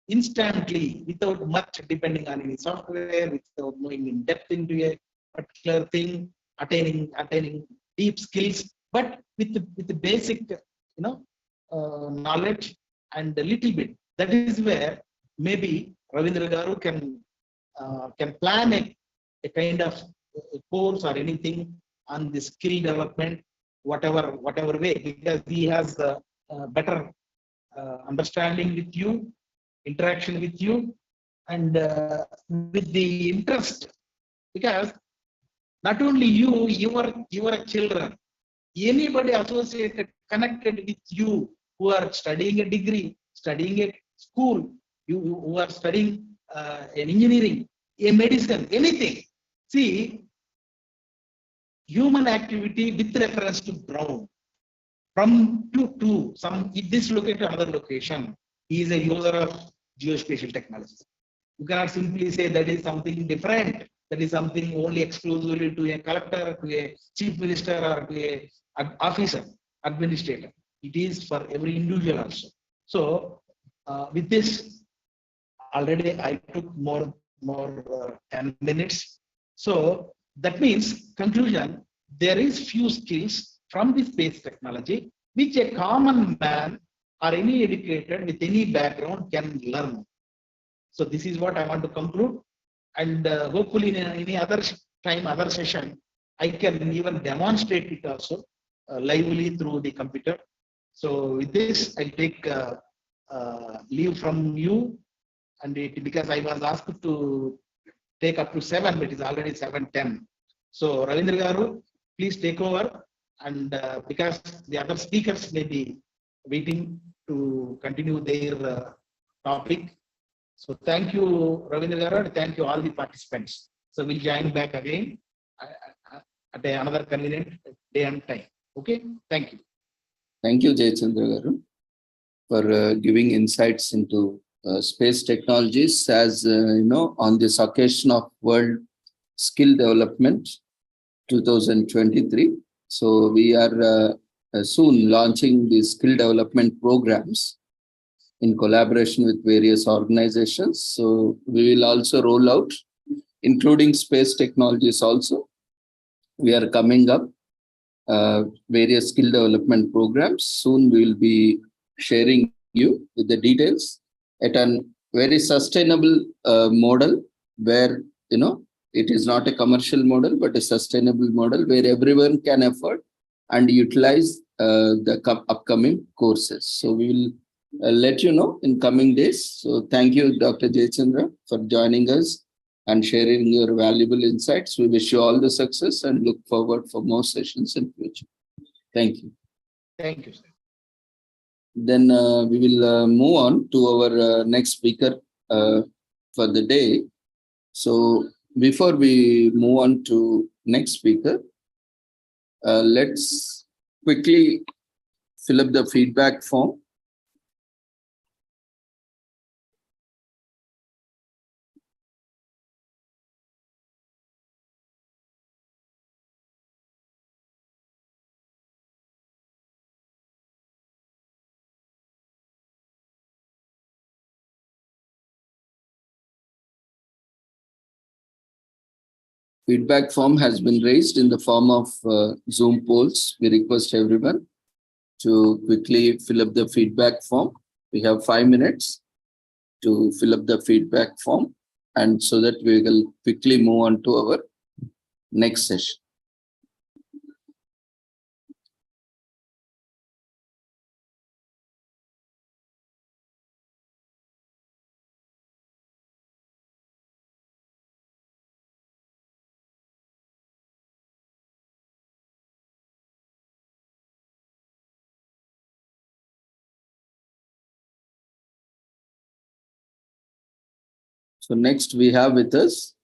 instantly without much depending on any software, without knowing in depth into a particular thing, attaining deep skills, but with the basic knowledge and a little bit. That is where maybe Ravindra Garu can plan a kind of a course or anything on the skill development, whatever way, because he has a better understanding with you, interaction with you, and with the interest, because not only you, your children, anybody associated, connected with you, who are studying a degree, studying a school, you who are studying an engineering, a medicine, anything. See, human activity with reference to ground, from to some this location to another location, he is a user of geospatial technologies. You cannot simply say that is something different, that is something only exclusively to a collector, to a chief minister, or to a officer, administrator. It is for every individual also. So with this, already I took more 10 minutes. So That means, conclusion, there is few skills from the space technology which a common man or any educated with any background can learn. So this is what I want to conclude, and hopefully in any other time, other session, I can even demonstrate it also lively through the computer. So with this, I'll take leave from you, and because I was asked to take up to 7, but it is already 7:10. So Ravindra Garu, please take over, and because the other speakers may be waiting to continue their topic. So thank you, Ravindra Garu, and thank you all the participants. So we'll join back again at another convenient day and time. Okay, thank you. Thank you, Jayachandra Garu, for giving insights into space technologies. As on this occasion of World Skill Development 2023. So we are soon launching the skill development programs in collaboration with various organizations. So we will also roll out, including space technologies also. We are coming up various skill development programs. Soon we will be sharing you with the details at a very sustainable model where, it is not a commercial model, but a sustainable model where everyone can afford and utilize the upcoming courses. So we will let you know in coming days. So thank you, Dr. Jayachandra, for joining us and sharing your valuable insights. We wish you all the success and look forward for more sessions in future. Thank you. Thank you, sir. Then we will move on to our next speaker for the day. So before we move on to next speaker, let's quickly fill up the feedback form. Feedback form has been raised in the form of Zoom polls. We request everyone to quickly fill up the feedback form. We have 5 minutes to fill up the feedback form, and so that we will quickly move on to our next session. So next we have with us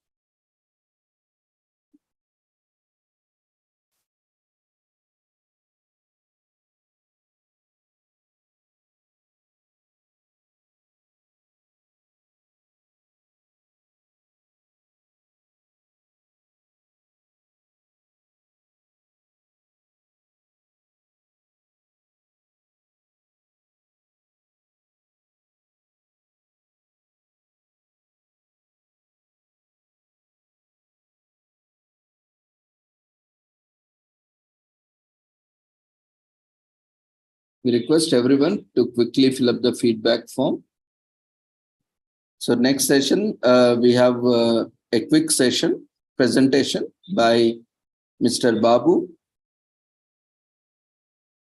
we request everyone to quickly fill up the feedback form. So next session, we have a quick session presentation by Mr. Babu.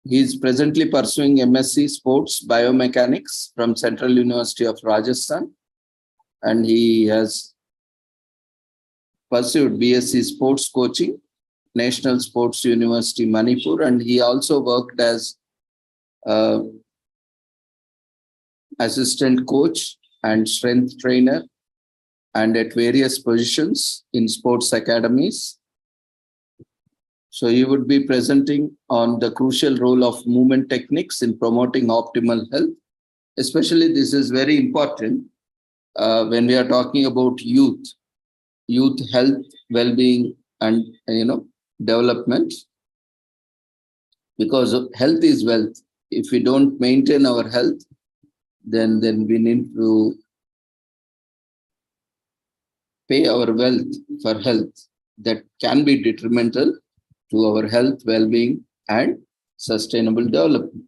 He is presently pursuing MSc Sports Biomechanics from Central University of Rajasthan, and he has pursued BSc Sports Coaching, National Sports University, Manipur, and he also worked as assistant coach and strength trainer and at various positions in sports academies. So he would be presenting on the crucial role of movement techniques in promoting optimal health. Especially this is very important when we are talking about youth health, well-being, and development, because health is wealth. If we don't maintain our health, then we need to pay our wealth for health. that can be detrimental to our health, well-being, and sustainable development.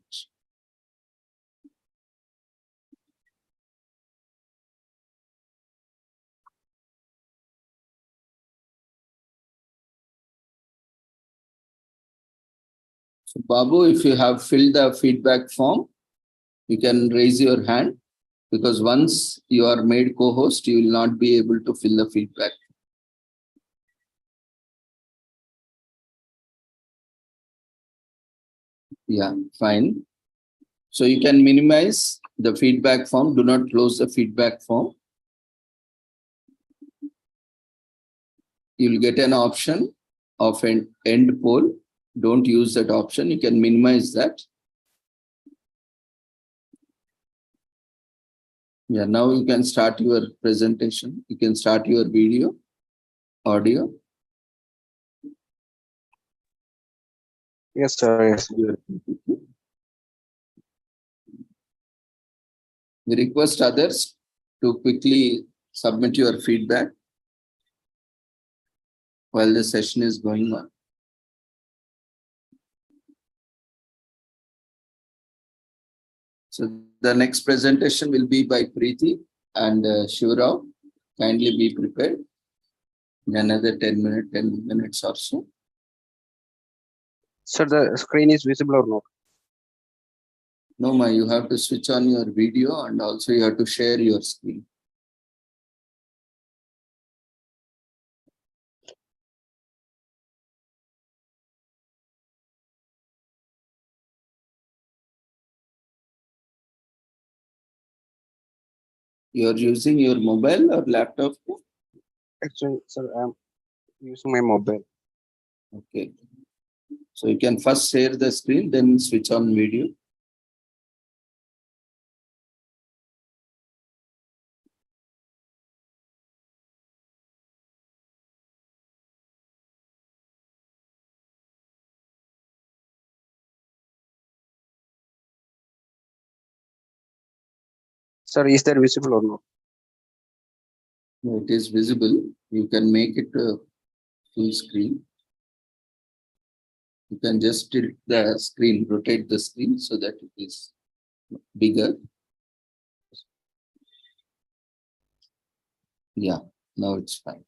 So, Babu, if you have filled the feedback form, you can raise your hand, because once you are made co-host, you will not be able to fill the feedback. Yeah, fine. So you can minimize the feedback form. Do not close the feedback form. You'll get an option of an end poll. Don't use that option. You can minimize that. Yeah, now you can start your presentation. You can start your video, audio. Yes, sir. Yes. We request others to quickly submit your feedback while the session is going on. So the next presentation will be by Preeti and Shivrao. Kindly be prepared in another 10 minutes or so. Sir, the screen is visible or not? No, Ma, you have to switch on your video and also you have to share your screen. You are using your mobile or laptop? Actually, sir, I'm using my mobile. Okay. So you can first share the screen, then switch on video. Sir, is that visible or not? It is visible. You can make it full screen. You can just tilt the screen, rotate the screen so that it is bigger. Yeah, now it's fine.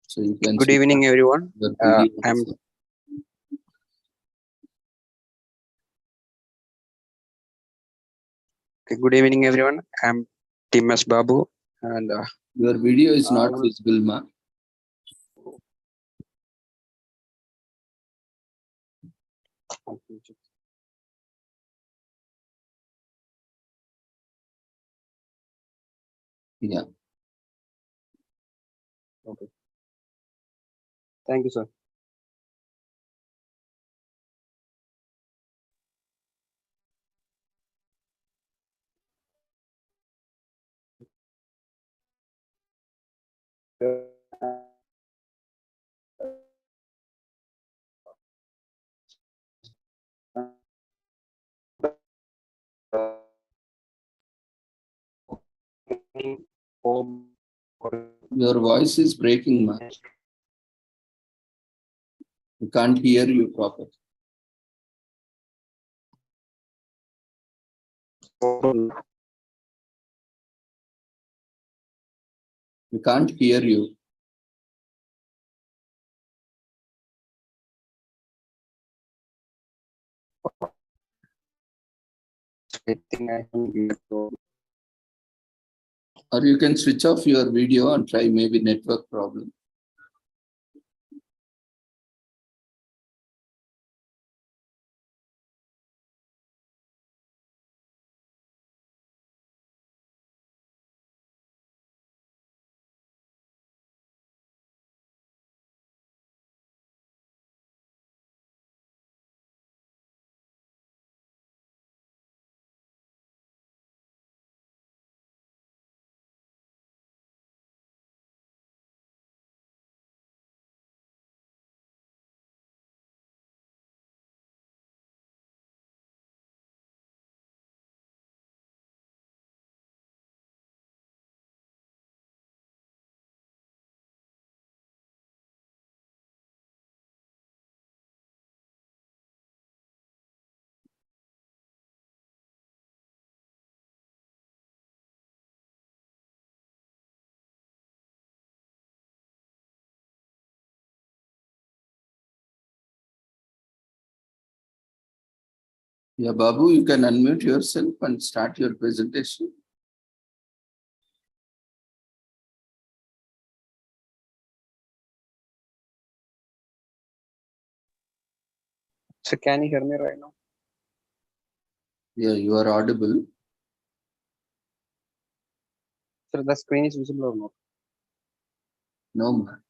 So you can. Good evening, everyone. I'm okay, good evening, everyone. I'm Timas Babu, and your video is not visible, Ma. Yeah. Okay. Thank you, sir. Your voice is breaking, Ma. We can't hear you properly. We can't hear you. I think I have. Or you can switch off your video and try maybe network problem. Yeah, Babu, you can unmute yourself and start your presentation. So can you hear me right now? Yeah, you are audible. So the screen is visible or not? No, man.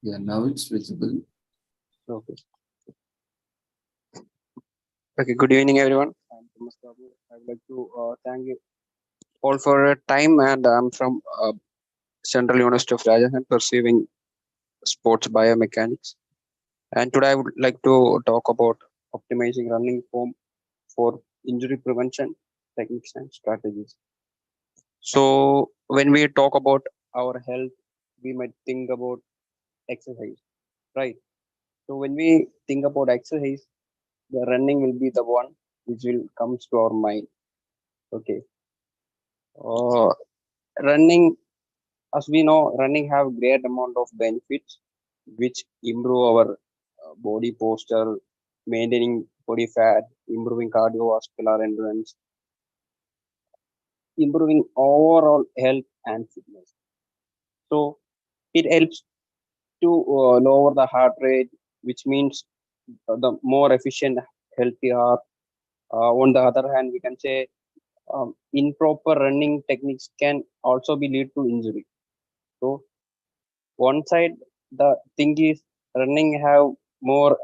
Yeah, now it's visible. Okay. Okay. Good evening, everyone. I'm Thomas Babu. I would like to thank you all for your time, and I'm from Central University of Rajasthan, pursuing sports biomechanics. And today I would like to talk about optimizing running form for injury prevention techniques and strategies. So when we talk about our health, we might think about exercise, right? So when we think about exercise, the running will be the one which will comes to our mind. Okay. Uh, Running, as we know, running have great amount of benefits which improve our body posture, maintaining body fat, improving cardiovascular endurance, improving overall health and fitness. So it helps to lower the heart rate, which means the more efficient, healthy heart. On the other hand, we can say improper running techniques can also be lead to injury. So one side, the thing is running have more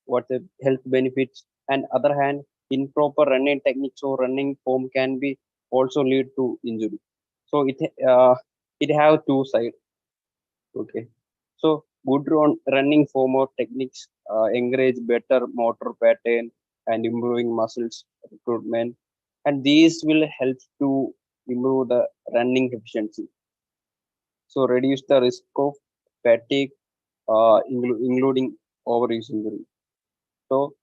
what the health benefits, and other hand, improper running techniques or running form can be also lead to injury. So it have two sides. Okay. So good running form or techniques encourage better motor pattern and improving muscles recruitment, and these will help to improve the running efficiency. So reduce the risk of fatigue, including overuse injury. So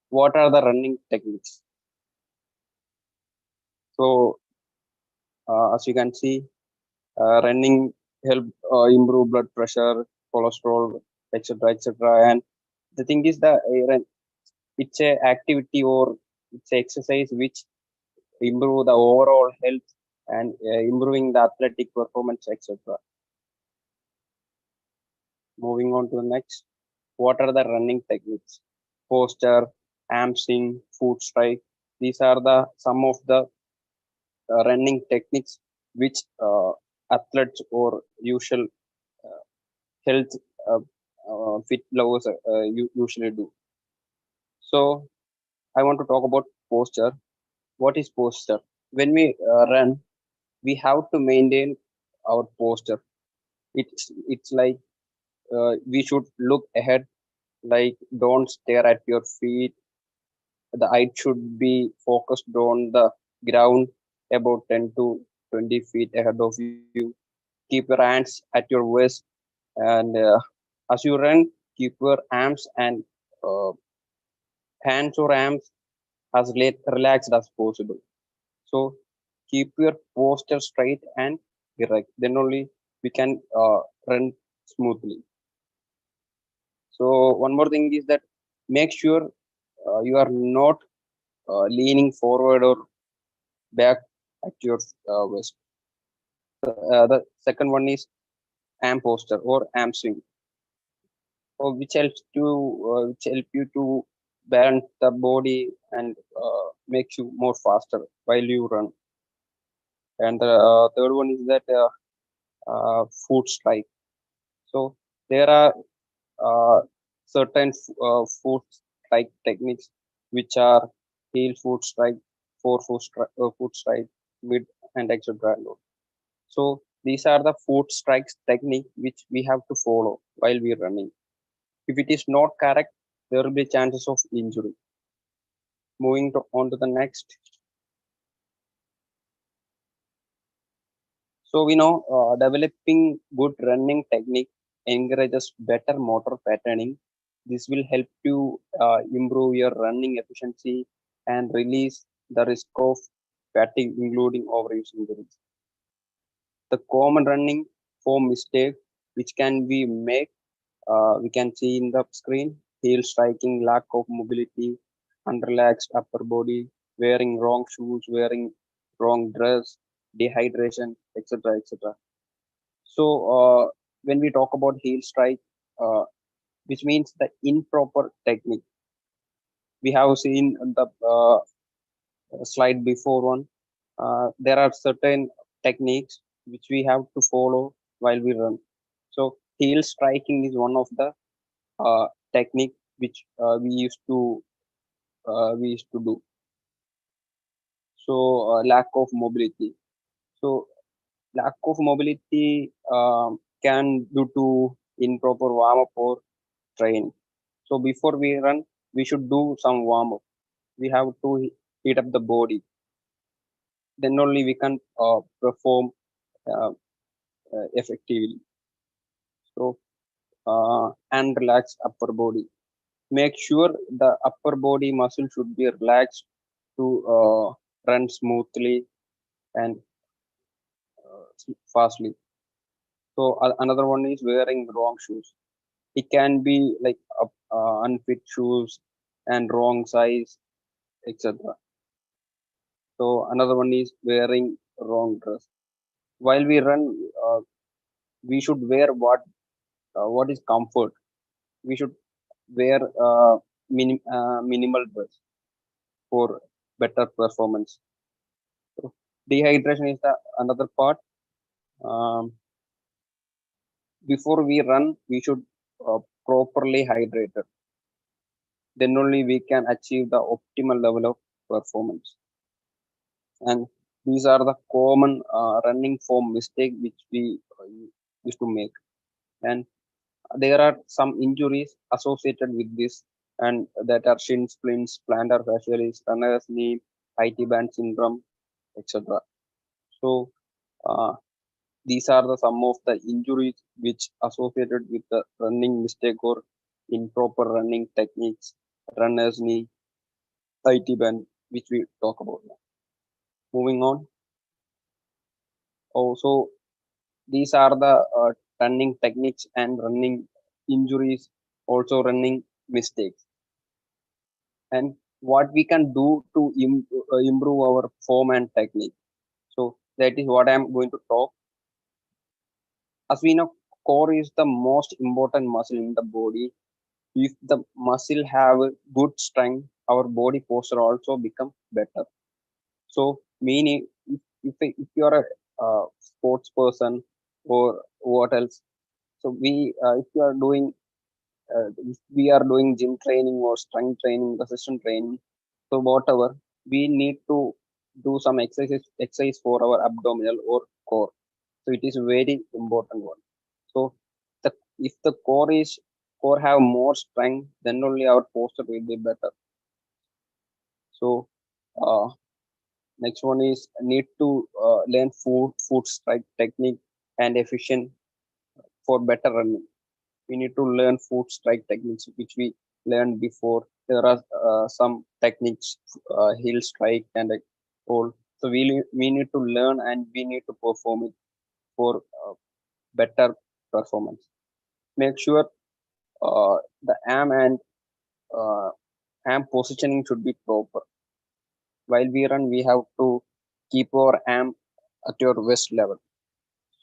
what are the running techniques? So as you can see, running help improve blood pressure, cholesterol, etc., etc. And the thing is that it's a activity or it's a exercise which improve the overall health and improving the athletic performance, etc. Moving on to the next, what are the running techniques? Posture, hamstring, foot strike. These are the some of the running techniques which athletes or usual health fit lovers usually do. So I want to talk about posture. What is posture? When we run, we have to maintain our posture. It's like we should look ahead, like don't stare at your feet. The eye should be focused on the ground about 10 to 20 feet ahead of you. Keep your hands at your waist, and as you run, keep your arms and uh, hands or arms as relaxed as possible. So keep your posture straight and erect. Then only we can run smoothly. So one more thing is that make sure you are not leaning forward or back at your waist. The second one is arm posture or arm swing, which help you to balance the body and makes you more faster while you run. And the third one is that foot strike. So there are certain foot strike techniques which are heel foot strike, foot strike, mid and etc. So these are the foot strikes technique which we have to follow while we are running. If it is not correct, there will be chances of injury. Moving on to the next. So we know developing good running technique encourages better motor patterning. This will help you improve your running efficiency and release the risk of fatigue, including overuse injuries. The common running form mistake which can be made, we can see in the screen: heel striking, lack of mobility, unrelaxed upper body, wearing wrong shoes, wearing wrong dress, dehydration, etc., etc. So when we talk about heel strike, uh, which means the improper technique, we have seen the slide before one. There are certain techniques which we have to follow while we run. So heel striking is one of the technique which we used to do. So lack of mobility. So lack of mobility can due to improper warm up or training. So before we run, we should do some warm up. We have to heat up the body. Then only we can perform uh, effectively. So and relax upper body. Make sure the upper body muscle should be relaxed to run smoothly and fastly. So another one is wearing wrong shoes. It can be like unfit shoes and wrong size, etc. So another one is wearing wrong dress. While we run, we should wear what is comfort. We should wear minimal dress for better performance. So dehydration is the another part. Um, Before we run, we should properly hydrate. Then only we can achieve the optimal level of performance. And these are the common running form mistake which we used to make. And there are some injuries associated with this, and that are shin splints, plantar fasciitis, runner's knee, IT band syndrome, etc. So uh, these are the some of the injuries which associated with the running mistake or improper running techniques, runner's knee, IT band, which we talk about now. Moving on. Also, these are the running techniques and running injuries, also running mistakes, and what we can do to improve our form and technique. So that is what I am going to talk. As we know, core is the most important muscle in the body. If the muscle have a good strength, our body posture also become better. So meaning if you are a sports person or what else, so we if you are doing if we are doing gym training or strength training, resistance training, so whatever, we need to do some exercise for our abdominal or core. So it is very important one. So the if the core have more strength, then only our posture will be better. So uh, next one is need to learn foot strike technique and efficient for better running. We need to learn foot strike techniques which we learned before. There are some techniques, heel strike and all. So we need to learn and we need to perform it for better performance. Make sure the arm and uh, arm positioning should be proper. While we run, we have to keep our arm at your waist level.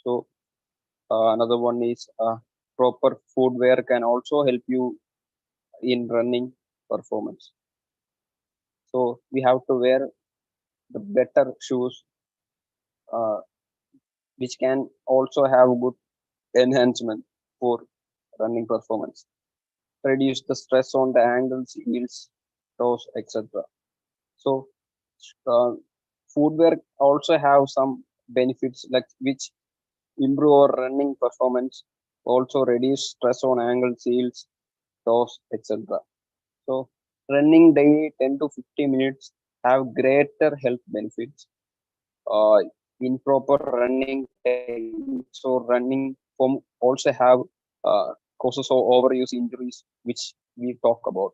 So another one is proper footwear can also help you in running performance. So we have to wear the better shoes, uh, which can also have good enhancement for running performance. Reduce the stress on the ankles, heels, toes, etc. So uh, footwear also have some benefits like which improve our running performance, also reduce stress on ankles, heels, toes, etc. So running daily 10 to 50 minutes have greater health benefits. improper running techniques or running form also have causes of overuse injuries, which we talk about.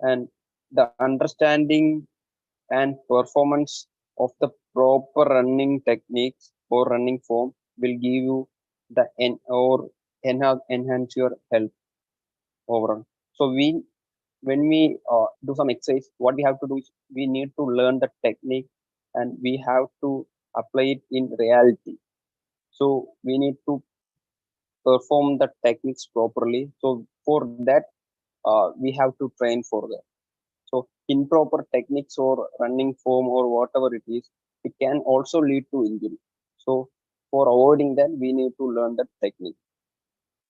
And the understanding and performance of the proper running techniques or running form will give you the enhance your health overall. So when we do some exercise, what we have to do is we need to learn the technique and we have to apply it in reality. So we need to perform the techniques properly. So for that, we have to train for that. So improper techniques or running form or whatever it is, it can also lead to injury. So for avoiding that, we need to learn the technique.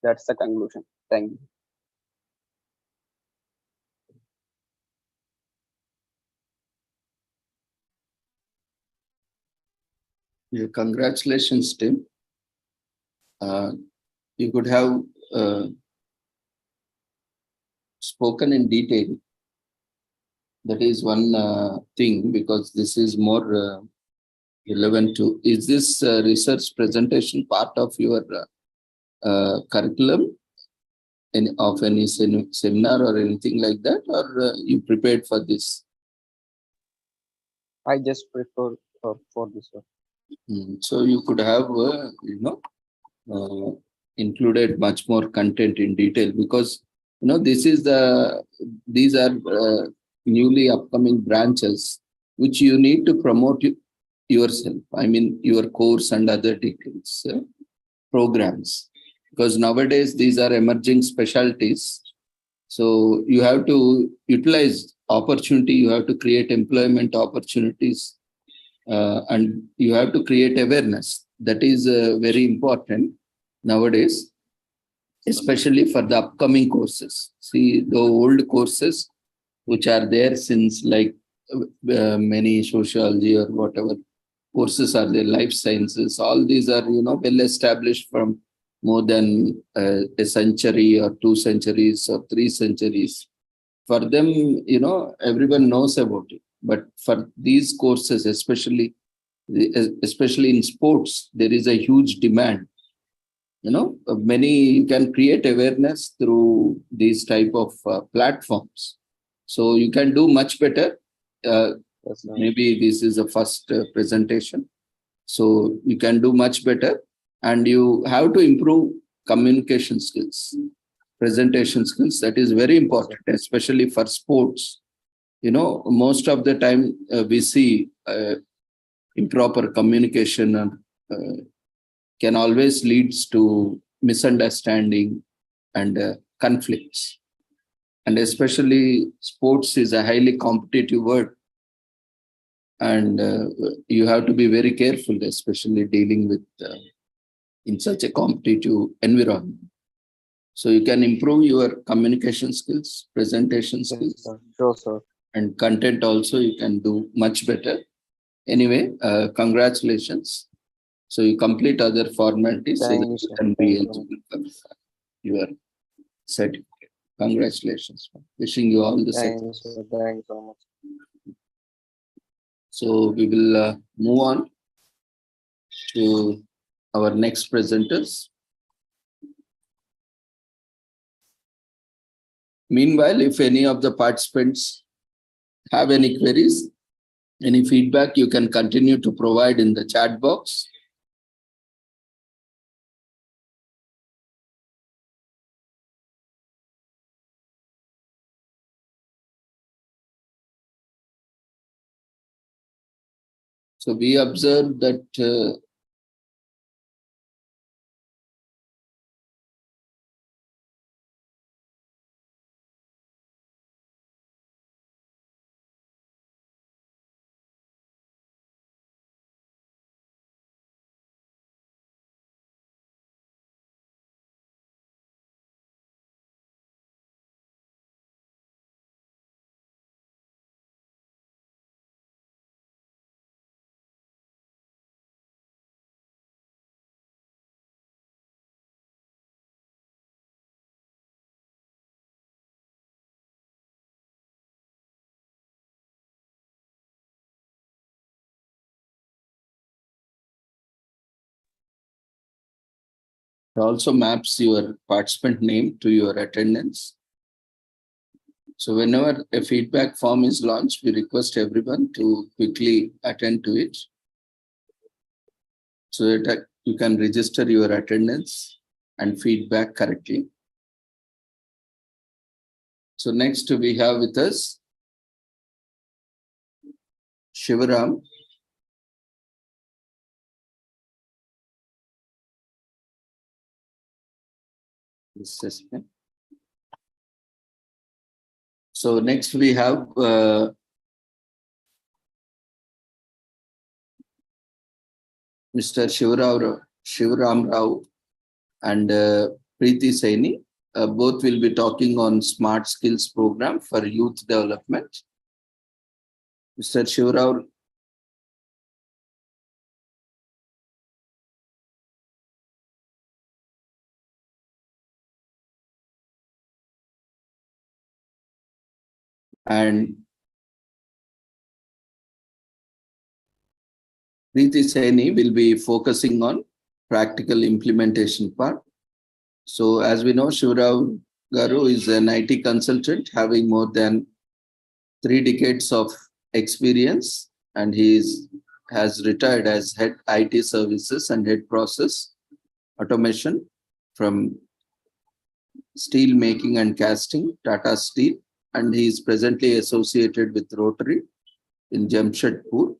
That's the conclusion. Thank you. Yeah, congratulations, Tim. You could have spoken in detail. That is one thing, because this is more relevant to. Is this research presentation part of your curriculum of any seminar or anything like that, or you prepared for this? I just prefer for this one. So you could have, included much more content in detail, because these are newly upcoming branches which you need to promote yourself. I mean, your course and other details, programs, because nowadays these are emerging specialties. So you have to utilize opportunity. You have to create employment opportunities. And you have to create awareness. That is very important nowadays, especially for the upcoming courses. See, the old courses which are there since like many sociology or whatever courses are there, life sciences, all these are, well established from more than a century or 2 centuries or 3 centuries. For them, everyone knows about it. But for these courses, especially in sports, there is a huge demand. Many, you can create awareness through these type of platforms. So you can do much better. Maybe this is a first presentation. So you can do much better, and you have to improve communication skills, presentation skills. That is very important, especially for sports. Most of the time we see improper communication and can always leads to misunderstanding and conflicts. And especially sports is a highly competitive world, and you have to be very careful, especially dealing with in such a competitive environment. So you can improve your communication skills, presentation skills. Yes, sir. Sure, sir. And content also you can do much better. Anyway, congratulations. So you complete other formalities so that you can be eligible for your certificate. Congratulations. Wishing you all the success. Thank you so much. So we will move on to our next presenters. Meanwhile, if any of the participants have any queries, any feedback, you can continue to provide in the chat box. So we observed that It also maps your participant name to your attendance. So whenever a feedback form is launched, we request everyone to quickly attend to it so that you can register your attendance and feedback correctly. So next we have with us Shivaram. So next we have Mr. Shivaram Rao and Preeti Saini. Both will be talking on Smart Skills program for youth development. Mr. Shivaram. And Preeti Saini will be focusing on practical implementation part. So as we know, Shivaram Garu is an IT consultant having more than 3 decades of experience, and he has retired as head IT services and head process automation from steel making and casting, Tata Steel, and he is presently associated with Rotary in Jamshedpur.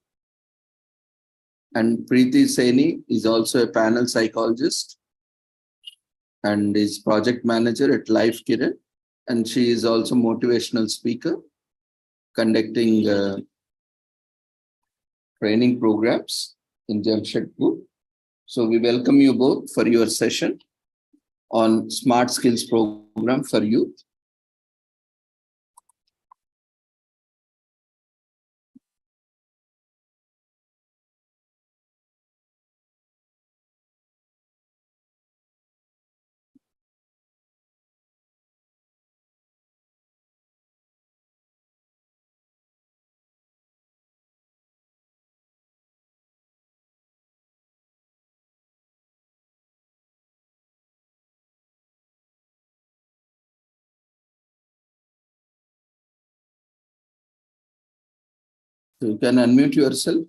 And Preeti Saini is also a panel psychologist and is project manager at Life Kiran, and she is also motivational speaker conducting training programs in Jamshedpur. So we welcome you both for your session on Smart Skills program for youth. So you can unmute yourself,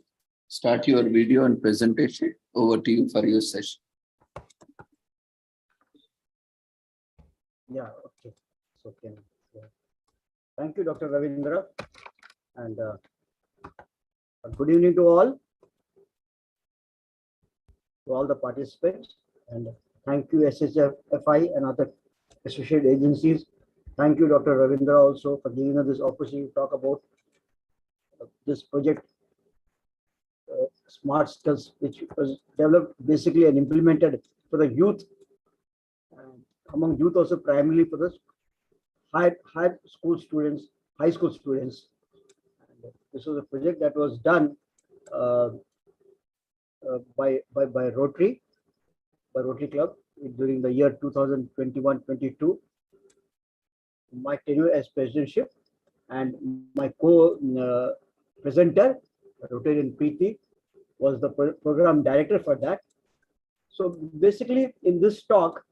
start your video and presentation. Over to you for your session. Yeah, okay. So thank you, Dr. Ravindra, and good evening to all the participants, and thank you SHFI and other associated agencies. Thank you, Dr. Ravindra, also for giving us this opportunity to talk about this project, Smart Skills, which was developed basically and implemented for the youth, and among youth also primarily for the high school students. And this was a project that was done by Rotary Club during the year 2021-22. My tenure as presidentship and my co-presenter, Rotarian Preeti, was the program director for that. So basically, in this talk,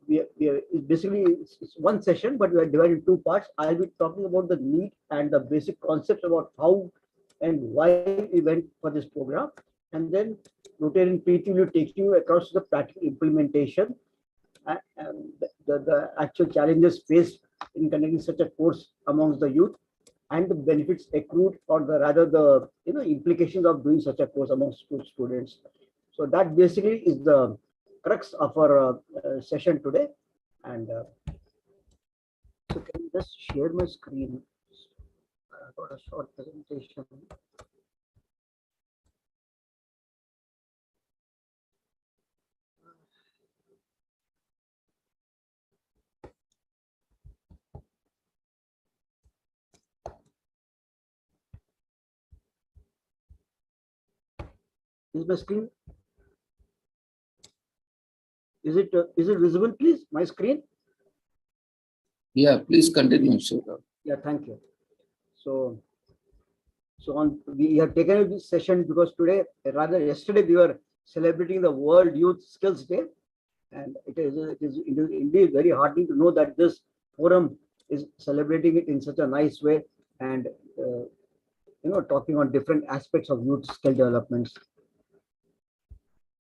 it's one session, but we are divided in 2 parts. I'll be talking about the need and the basic concepts about how and why we went for this program, and then Rotarian Preeti will take you across the practical implementation and the actual challenges faced in conducting such a course amongst the youth, and the benefits accrued, or rather the implications of doing such a course amongst school students. So that basically is the crux of our session today. And so can you just share my screen? I got a short presentation. Is my screen? Is it visible, please? My screen? Yeah, please continue, sir. Yeah, thank you. So we have taken this session because today, rather yesterday, we were celebrating the World Youth Skills Day, And it is indeed very heartening to know that this forum is celebrating it in such a nice way, and talking on different aspects of youth skill developments.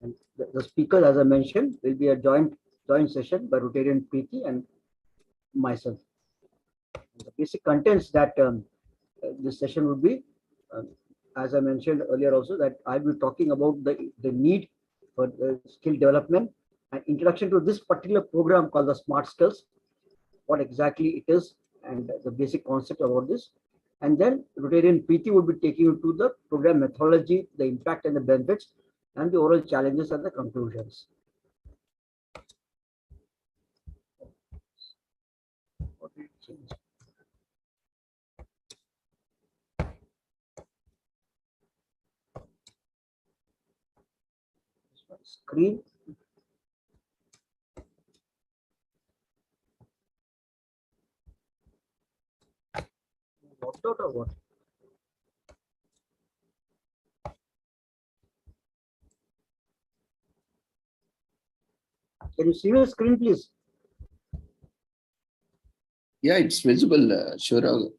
And the speaker, as I mentioned, will be a joint session by Rotarian Preeti and myself. The basic contents that this session would be, as I mentioned earlier also, that I'll be talking about the need for skill development and introduction to this particular program called the Smart Skills, what exactly it is, and the basic concept about this. And then Rotarian Preeti would be taking you to the program methodology, the impact and the benefits, and the overall challenges and the conclusions. What did it change? Screen. Locked out or what? Can you see the screen, please? Yeah, it's visible. Sure.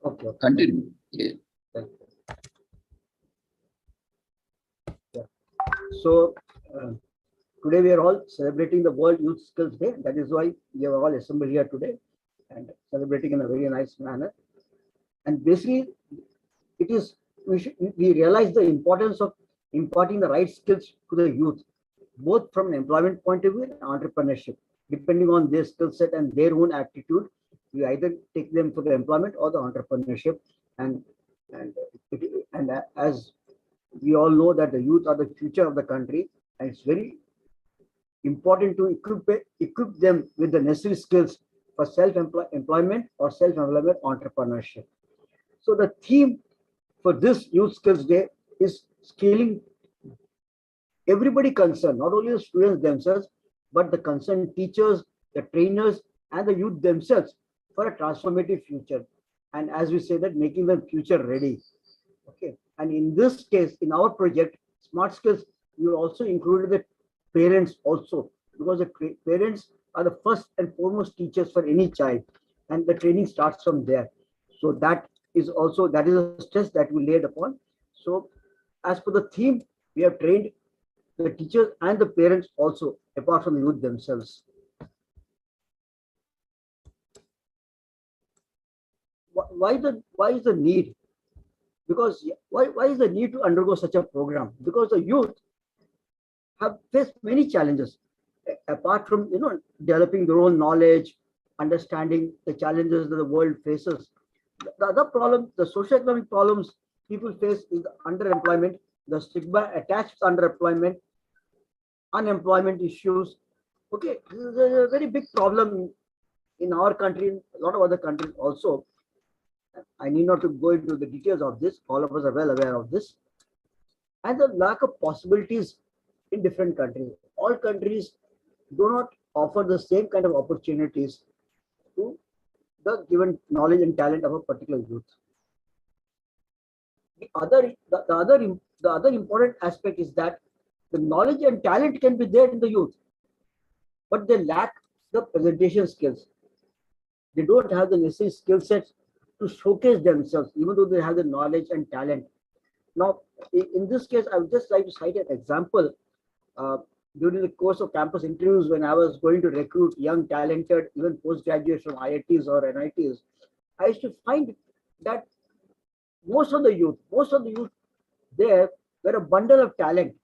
Okay. Continue. Yeah. So today we are all celebrating the World Youth Skills Day. That is why we are all assembled here today and celebrating in a very nice manner. And basically, it is we realize the importance of imparting the right skills to the youth, both from an employment point of view and entrepreneurship. Depending on their skill set and their own aptitude, we either take them for the employment or the entrepreneurship. And as we all know that the youth are the future of the country, and it's very important to equip them with the necessary skills for self-employment or self-employment entrepreneurship. So the theme for this Youth Skills Day is scaling everybody concerned, not only the students themselves, but the concerned teachers, the trainers, and the youth themselves for a transformative future. And as we say that, making them future ready. Okay. And in this case, in our project, Smart Skills, we also included the parents also, because the parents are the first and foremost teachers for any child, and the training starts from there. So that is a stress that we laid upon. So as per the theme, we have trained the teachers and the parents also, apart from the youth themselves. Why is the need? Because why is the need to undergo such a program? Because the youth have faced many challenges, apart from developing their own knowledge, understanding the challenges that the world faces. The other problem, the socioeconomic problems people face is the underemployment, the stigma attached to underemployment, unemployment issues. Okay, this is a very big problem in our country, in a lot of other countries also. I need not to go into the details of this. All of us are well aware of this. And the lack of possibilities in different countries. All countries do not offer the same kind of opportunities to the given knowledge and talent of a particular youth. The other important aspect is that the knowledge and talent can be there in the youth, but they lack the presentation skills. They don't have the necessary skill sets to showcase themselves, even though they have the knowledge and talent. Now, in this case, I would just like to cite an example. During the course of campus interviews, when I was going to recruit young, talented, even postgraduates from IITs or NITs, I used to find that most of the youth there were a bundle of talent.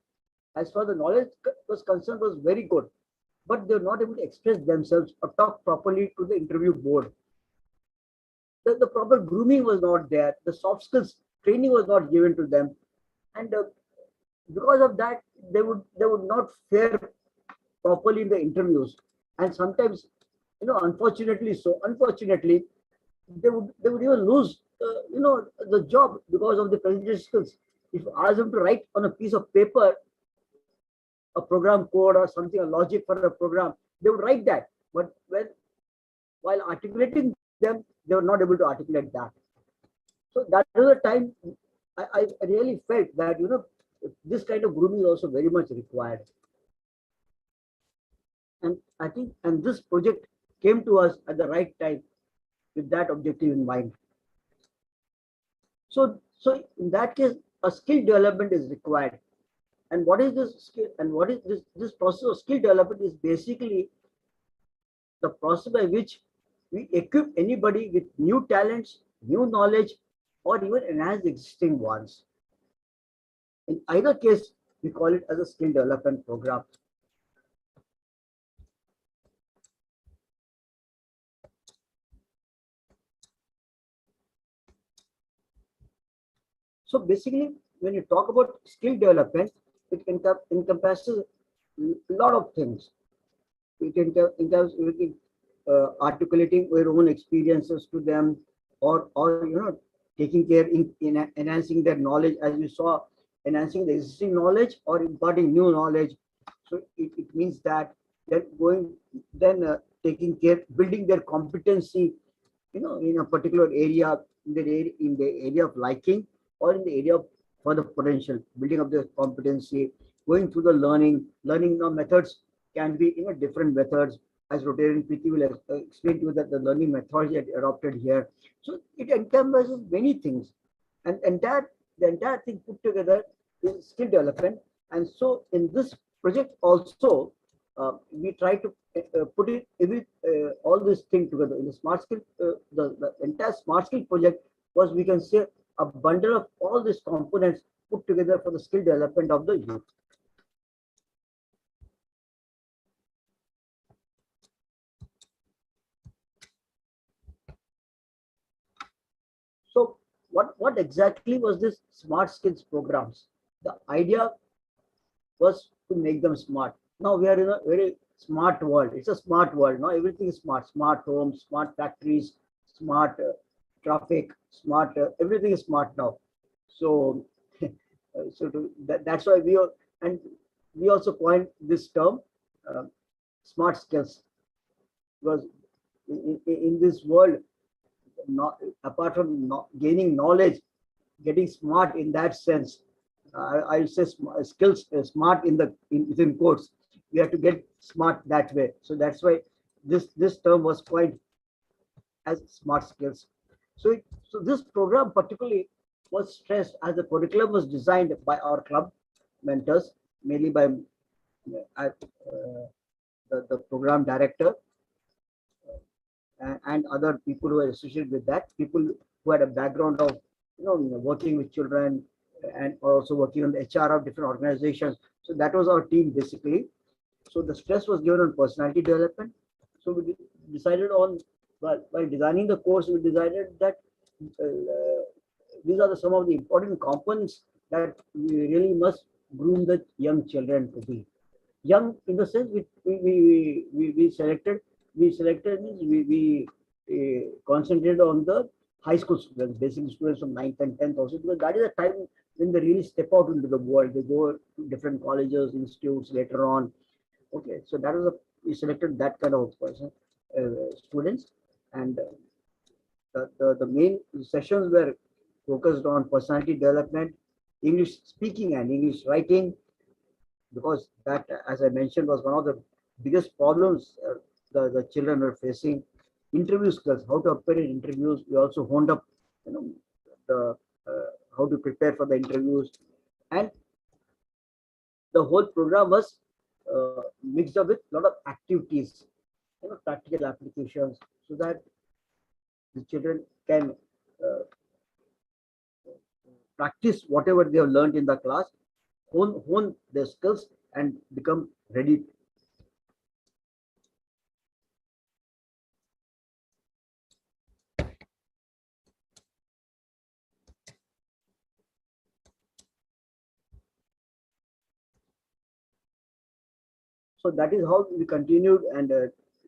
As far as the knowledge was concerned, was very good, but they were not able to express themselves or talk properly to the interview board. The proper grooming was not there. The soft skills training was not given to them, and because of that, they would not fare properly in the interviews. And sometimes, unfortunately, they would even lose, the job because of the presentation skills. If you ask them to write on a piece of paper a program code or something, a logic for a program, they would write that. But while articulating them, they were not able to articulate that. So that was a time I really felt that this kind of grooming is also very much required. And I think, and this project came to us at the right time with that objective in mind. So in that case, a skill development is required. And what is this skill? And what is this process of skill development is basically the process by which we equip anybody with new talents, new knowledge, or even enhance existing ones. In either case, we call it as a skill development program. So basically, when you talk about skill development, it encompasses a lot of things. It encompasses articulating your own experiences to them, or taking care in enhancing their knowledge, as you saw, enhancing the existing knowledge or imparting new knowledge. So it means that they're taking care, building their competency, in a particular area, in the area of liking, or in the area of further potential, building up their competency, going through the learning methods can be different methods, as Rotarian Preeti will explain to you that the learning methodology adopted here. So it encompasses many things, and the entire thing put together is skill development. And so in this project also, we try to put it all this thing together in the smart skill. The entire smart skill project was, we can say, a bundle of all these components put together for the skill development of the youth. So what exactly was this smart skills programs? The idea was to make them smart. Now we are in a very smart world. It's a smart world. Now everything is smart. Smart homes, smart factories, smart traffic, smart everything is smart now. So that's why we also coined this term, smart skills, because in this world, apart from gaining knowledge, getting smart in that sense, I say skills, smart within quotes. We have to get smart that way. So that's why this term was coined as smart skills. So this program particularly was stressed as the curriculum was designed by our club mentors, mainly by the program director, and other people who are associated with that, people who had a background of working with children and also working on the HR of different organizations. So that was our team basically. So the stress was given on personality development. So we decided on, by designing the course, we decided that these are some of the important components that we really must groom the young children to be. Young in the sense we selected means we concentrated on the high school students, basic students from 9th and 10th also, because that is a time when they really step out into the world. They go to different colleges, institutes later on. Okay, so that was we selected that kind of person, students, and the main sessions were focused on personality development, English speaking and English writing, because that, as I mentioned, was one of the biggest problems the children were facing. Interview skills, how to appear in interviews. We also honed up, the how to prepare for the interviews, and the whole program was mixed up with a lot of activities, practical applications, so that the children can practice whatever they have learned in the class, hone their skills, and become ready. So that is how we continued and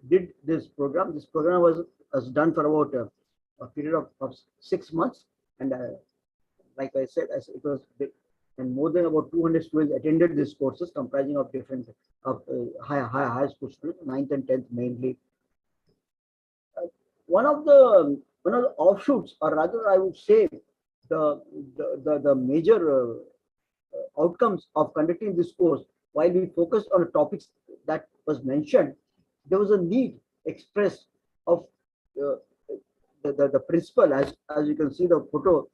did this program. This program was done for about a period of 6 months, and like I said, as it was big, and more than about 200 students attended these courses, comprising of different high school students, 9th and 10th mainly. One of the offshoots, or rather, I would say, the major outcomes of conducting this course, while we focused on the topics that was mentioned, there was a need expressed of the principal, as you can see the photo,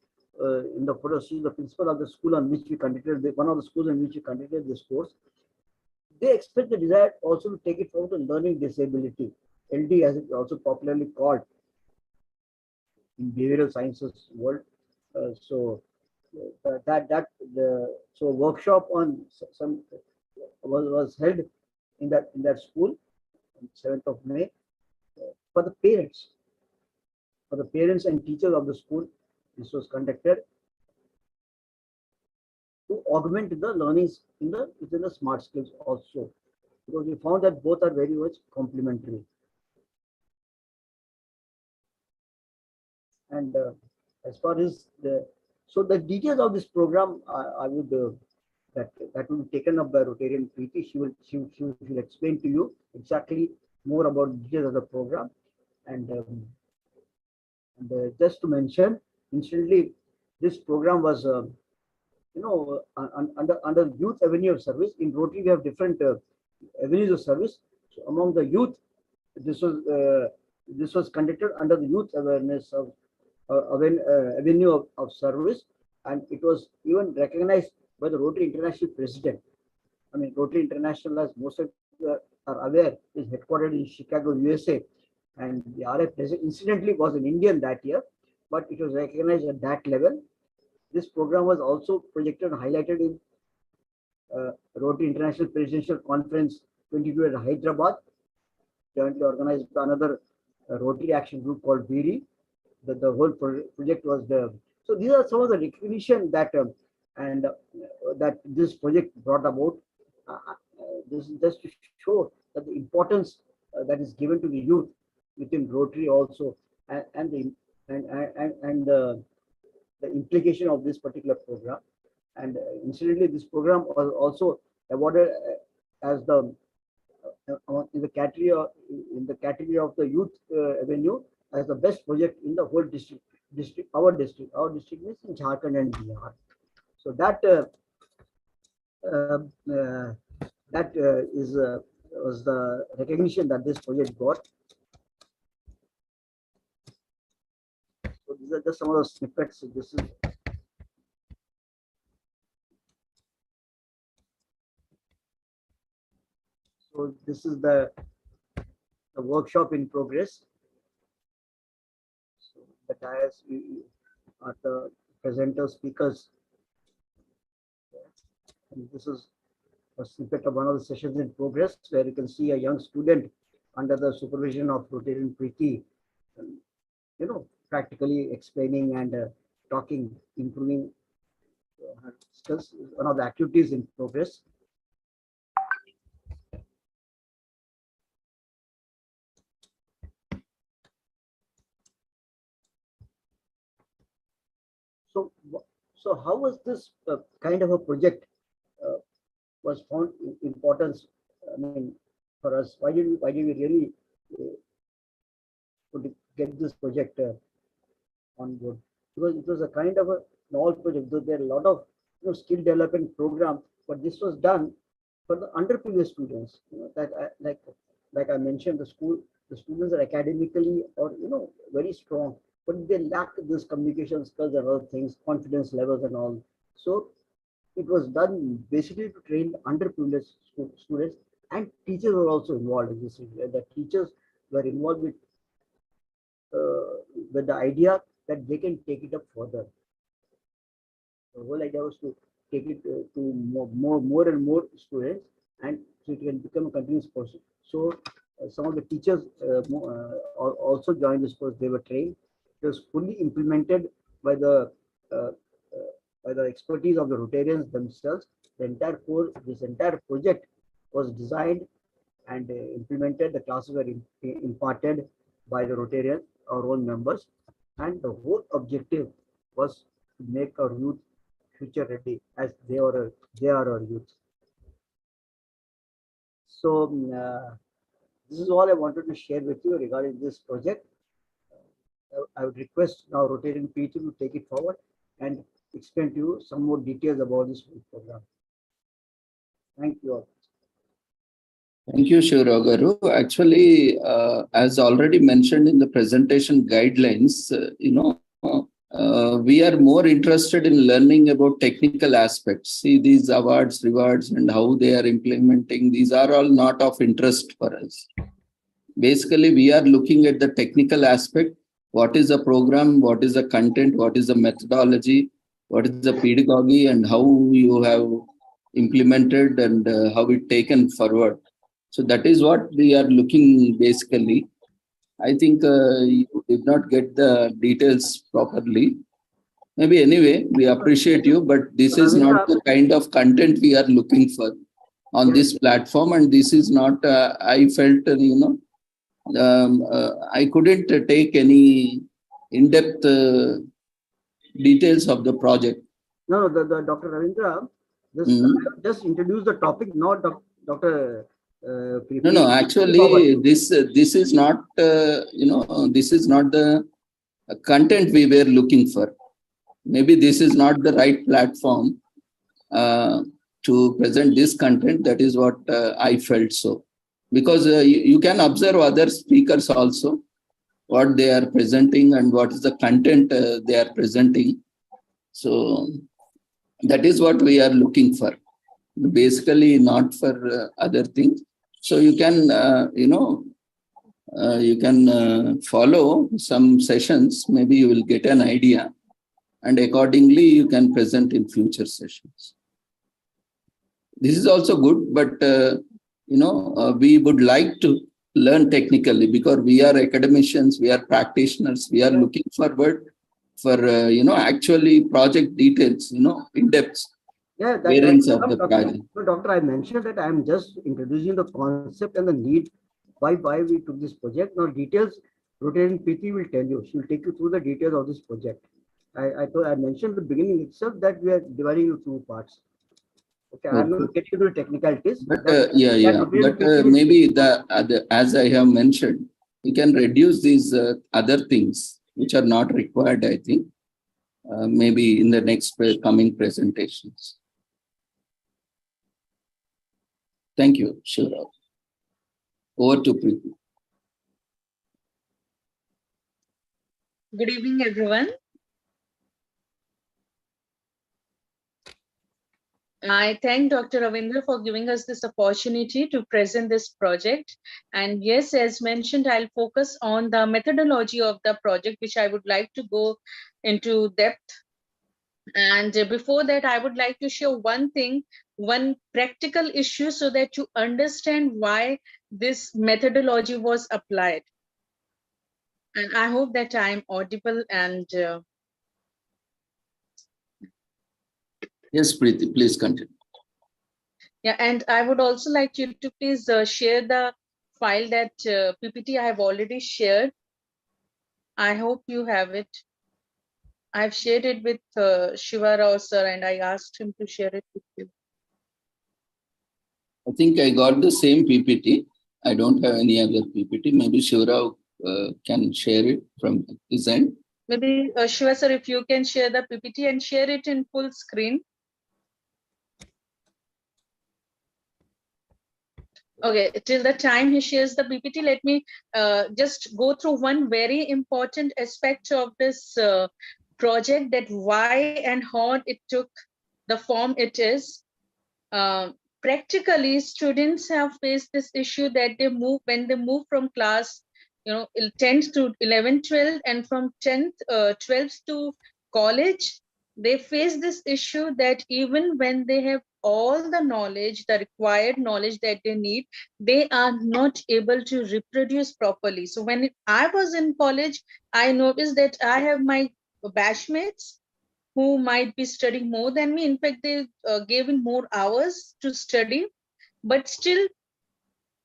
in the photo, see the principal of the school on which we conducted, one of the schools in which we conducted this course. They expressed the desire also to take it forward to learning disability, LD as it's also popularly called in behavioral sciences world. So workshop on some was held in that school on 7th of May for the parents and teachers of the school. This was conducted to augment the learnings within the smart skills also, because we found that both are very much complementary. And as far as the details of this program, I would that will be taken up by Rotarian Preeti. She will explain to you exactly more about the details of the program. And just to mention, incidentally, this program was under Youth Avenue of Service. In Rotary, we have different avenues of service. So among the youth, this was conducted under the Youth Awareness of Avenue of Service, and it was even recognized by the Rotary International President. I mean, Rotary International, as most of you are aware, is headquartered in Chicago, USA, and the RF president incidentally was an Indian that year, but it was recognized at that level. This program was also projected and highlighted in Rotary International Presidential Conference 22 at Hyderabad, jointly organized by another Rotary Action Group called BIRI. The whole project was the. So these are some of the recognition that that this project brought about. This is just to show that the importance that is given to the youth within Rotary also, and the implication of this particular program. And incidentally, this program was also awarded as the in the category of the Youth Avenue as the best project in the whole district. Our district is in Jharkhand and Bihar. So that was the recognition that this project got. So these are just some of the snippets. This is the workshop in progress. So the dais are the presenter speakers. And this is a snippet of one of the sessions in progress, where you can see a young student under the supervision of Rotarian Preeti, practically explaining and talking, improving her skills. One of the activities in progress. So how was this kind of a project was found importance? I mean, for us, why did we really get this project on board? Because it was a kind of a small project. There are a lot of skill development program, but this was done for the underprivileged students. Like I mentioned, the students are academically or very strong, but they lack this communication skills and other things, confidence levels and all. So it was done basically to train underprivileged students, and teachers were also involved in this. The teachers were involved with the idea that they can take it up further. The whole idea was to take it to more and more students, and so it can become a continuous process. So some of the teachers also joined this course. They were trained. It was fully implemented by the expertise of the Rotarians themselves. This entire project was designed and implemented. The classes were imparted by the Rotarians, our own members, and the whole objective was to make our youth future ready, as they are our youth. So this is all I wanted to share with you regarding this project. I would request now Rotarian Preeti to take it forward and explain to you some more details about this program. Thank you all. Thank you, Shivra Garu. Actually, as already mentioned in the presentation guidelines, we are more interested in learning about technical aspects. See, these awards, rewards, and how they are implementing, these are all not of interest for us. Basically, we are looking at the technical aspect. What is the program? What is the content? What is the methodology? What is the pedagogy? And how you have implemented and how it taken forward. So that is what we are looking basically. I think you did not get the details properly. Maybe anyway, we appreciate you, but this is not the kind of content we are looking for on this platform. And this is not, I felt, I couldn't take any in-depth details of the project. No, the Dr. Ravindra, just introduce the topic, not Dr. No, actually, this is not, this is not the content we were looking for. Maybe this is not the right platform to present this content. That is what I felt so. Because you can observe other speakers also, what they are presenting and what is the content they are presenting. So that is what we are looking for. Basically, not for other things. So you can, you can follow some sessions. Maybe you will get an idea, and accordingly you can present in future sessions. This is also good, but we would like to learn technically because we are academicians, we are practitioners, we are looking forward for actually project details, in depth. Yeah, variants of the project. Doctor, I mentioned that I am just introducing the concept and the need why we took this project. Now details, rotating PT will tell you. She will take you through the details of this project. I mentioned at the beginning itself that we are dividing into two parts. Okay, I'm not getting into the technicalities. But maybe as I have mentioned, you can reduce these other things which are not required, I think, maybe in the next coming presentations. Thank you, Shivra. Over to Preeti. Good evening, everyone. I thank Dr. Ravindra for giving us this opportunity to present this project. And yes, as mentioned, I'll focus on the methodology of the project, which I would like to go into depth. And before that, I would like to share one practical issue so that you understand why this methodology was applied. And I hope that I'm audible and... Yes, Preeti, please continue. Yeah, and I would also like you to please share the file that PPT I have already shared. I hope you have it. I've shared it with Shiva Rao sir, and I asked him to share it with you. I think I got the same PPT. I don't have any other PPT. Maybe Shiva Rao can share it from his end. Maybe Shiva sir, if you can share the PPT and share it in full screen. Okay, till the time he shares the PPT, let me just go through one very important aspect of this project, that why and how it took the form it is. Practically, students have faced this issue that when they move from class 10th to 11th, 12th, and from 12th to college, they face this issue that even when they have all the knowledge, the required knowledge that they need, they are not able to reproduce properly. So when I was in college, I noticed that I have my batchmates who might be studying more than me. In fact, they gave in more hours to study, but still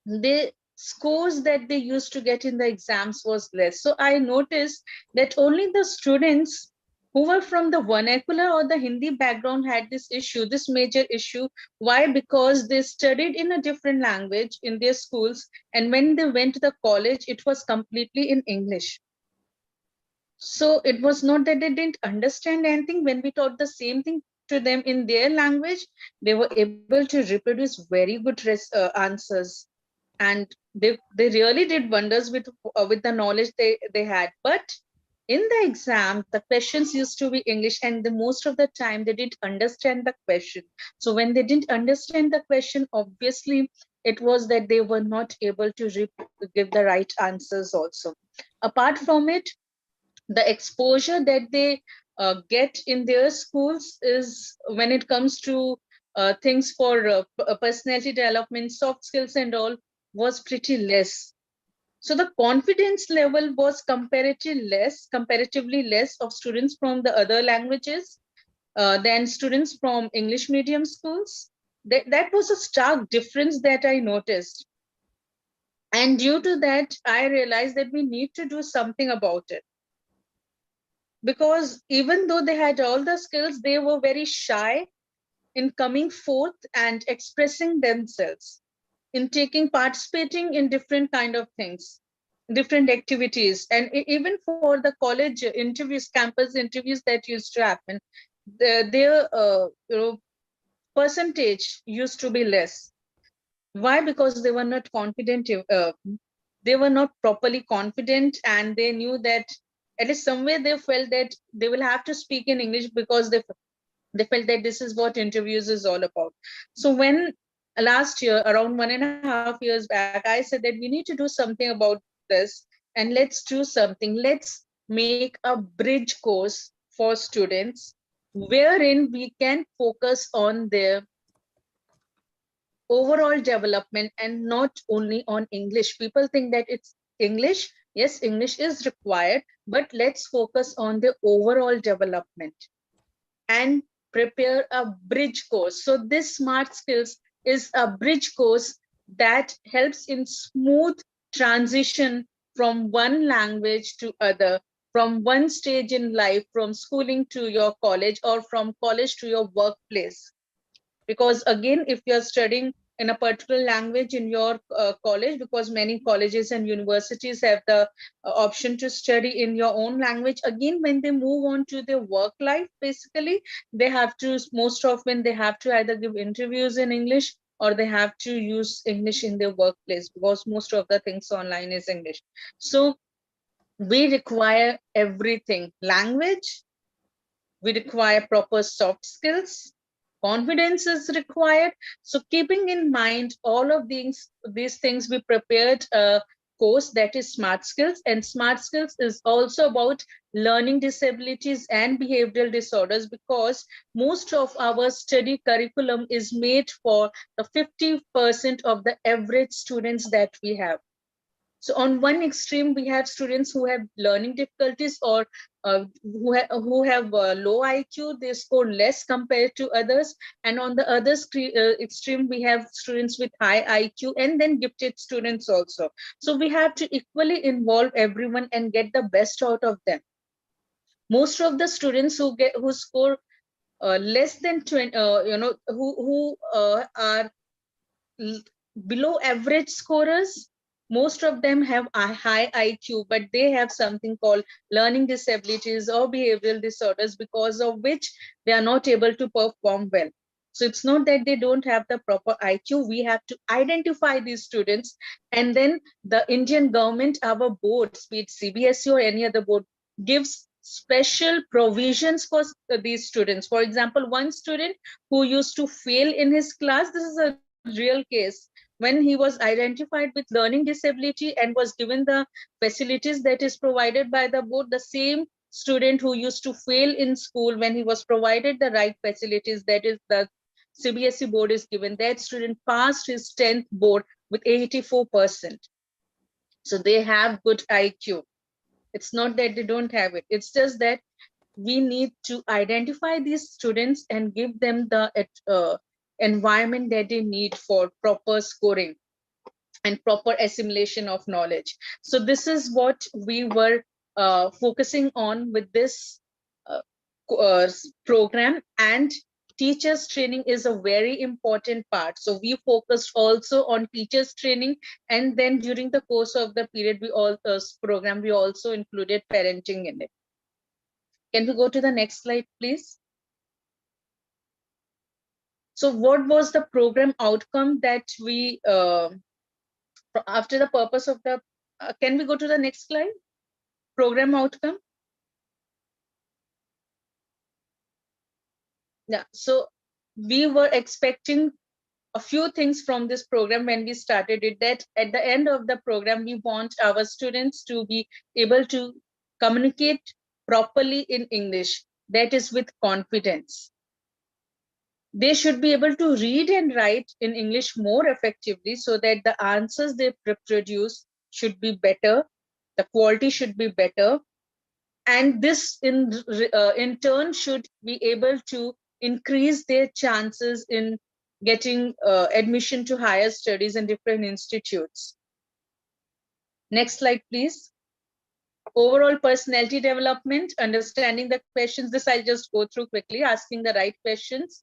the scores that they used to get in the exams was less. So I noticed that only the students who were from the vernacular or the Hindi background had this issue, this major issue. Why? Because they studied in a different language in their schools, and when they went to the college, it was completely in English. So it was not that they didn't understand anything. When we taught the same thing to them in their language, they were able to reproduce very good answers. and they really did wonders with the knowledge they had. But in the exam, the questions used to be English, and the most of the time they didn't understand the question. So when they didn't understand the question, obviously it was that they were not able to give the right answers also. Apart from it, the exposure that they get in their schools is, when it comes to things for personality development, soft skills and all, was pretty less. So the confidence level was comparatively less of students from the other languages than students from English medium schools. That was a stark difference that I noticed. And due to that, I realized that we need to do something about it. Because even though they had all the skills, they were very shy in coming forth and expressing themselves, in participating in different kind of things, different activities. And even for the college interviews, campus interviews that used to happen, their percentage used to be less. Why? Because they were not confident, they were not properly confident, and they knew that at least somewhere they felt that they will have to speak in English, because they felt that this is what interviews is all about. So when last year, around 1.5 years back, I said that we need to do something about this, and let's do something. Let's make a bridge course for students wherein we can focus on their overall development and not only on English. People think that it's English. Yes, English is required, but let's focus on the overall development and prepare a bridge course. So this Smart Skills is a bridge course that helps in smooth transition from one language to other, from one stage in life, from schooling to your college, or from college to your workplace. Because again, if you're studying in a particular language in your college, because many colleges and universities have the option to study in your own language, again when they move on to their work life, basically they have to, most often they have to either give interviews in English, or they have to use English in their workplace, because most of the things online is English. So we require everything: language, we require proper soft skills, confidence is required. So keeping in mind all of these things, we prepared a course that is Smart Skills. And Smart Skills is also about learning disabilities and behavioral disorders, because most of our study curriculum is made for the 50% of the average students that we have. So on one extreme, we have students who have learning difficulties, or who have low IQ, they score less compared to others. And on the other extreme, we have students with high IQ, and then gifted students also. So we have to equally involve everyone and get the best out of them. Most of the students who score less than 20, who are below average scorers, most of them have a high IQ, but they have something called learning disabilities or behavioral disorders, because of which they are not able to perform well. So it's not that they don't have the proper IQ. We have to identify these students, and then the Indian government, our boards, be it CBSE or any other board, gives special provisions for these students. For example, one student who used to fail in his class, this is a real case. When he was identified with learning disability and was given the facilities that is provided by the board, the same student who used to fail in school, when he was provided the right facilities that is the CBSE board is given, that student passed his 10th board with 84%. So they have good IQ. It's not that they don't have it. It's just that we need to identify these students and give them the environment that they need for proper scoring and proper assimilation of knowledge. So this is what we were focusing on with this program. And teachers training is a very important part. So we focused also on teachers training, and then during the course of the period, program, we also included parenting in it. Can we go to the next slide, please? So what was the program outcome that we after the purpose of the, can we go to the next slide? Program outcome. Yeah, so we were expecting a few things from this program when we started it, that at the end of the program, we want our students to be able to communicate properly in English, that is with confidence. They should be able to read and write in English more effectively so that the answers they produce should be better, the quality should be better, and this in turn should be able to increase their chances in getting admission to higher studies in different institutes. Next slide, please. Overall personality development, understanding the questions. This I'll just go through quickly, asking the right questions.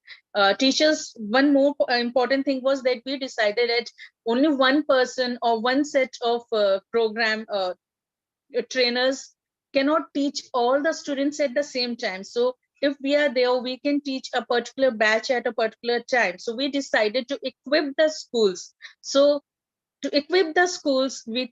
Teachers, one more important thing was that we decided that only one person or one set of program trainers cannot teach all the students at the same time. So if we are there, we can teach a particular batch at a particular time. So we decided to equip the schools. So to equip the schools, we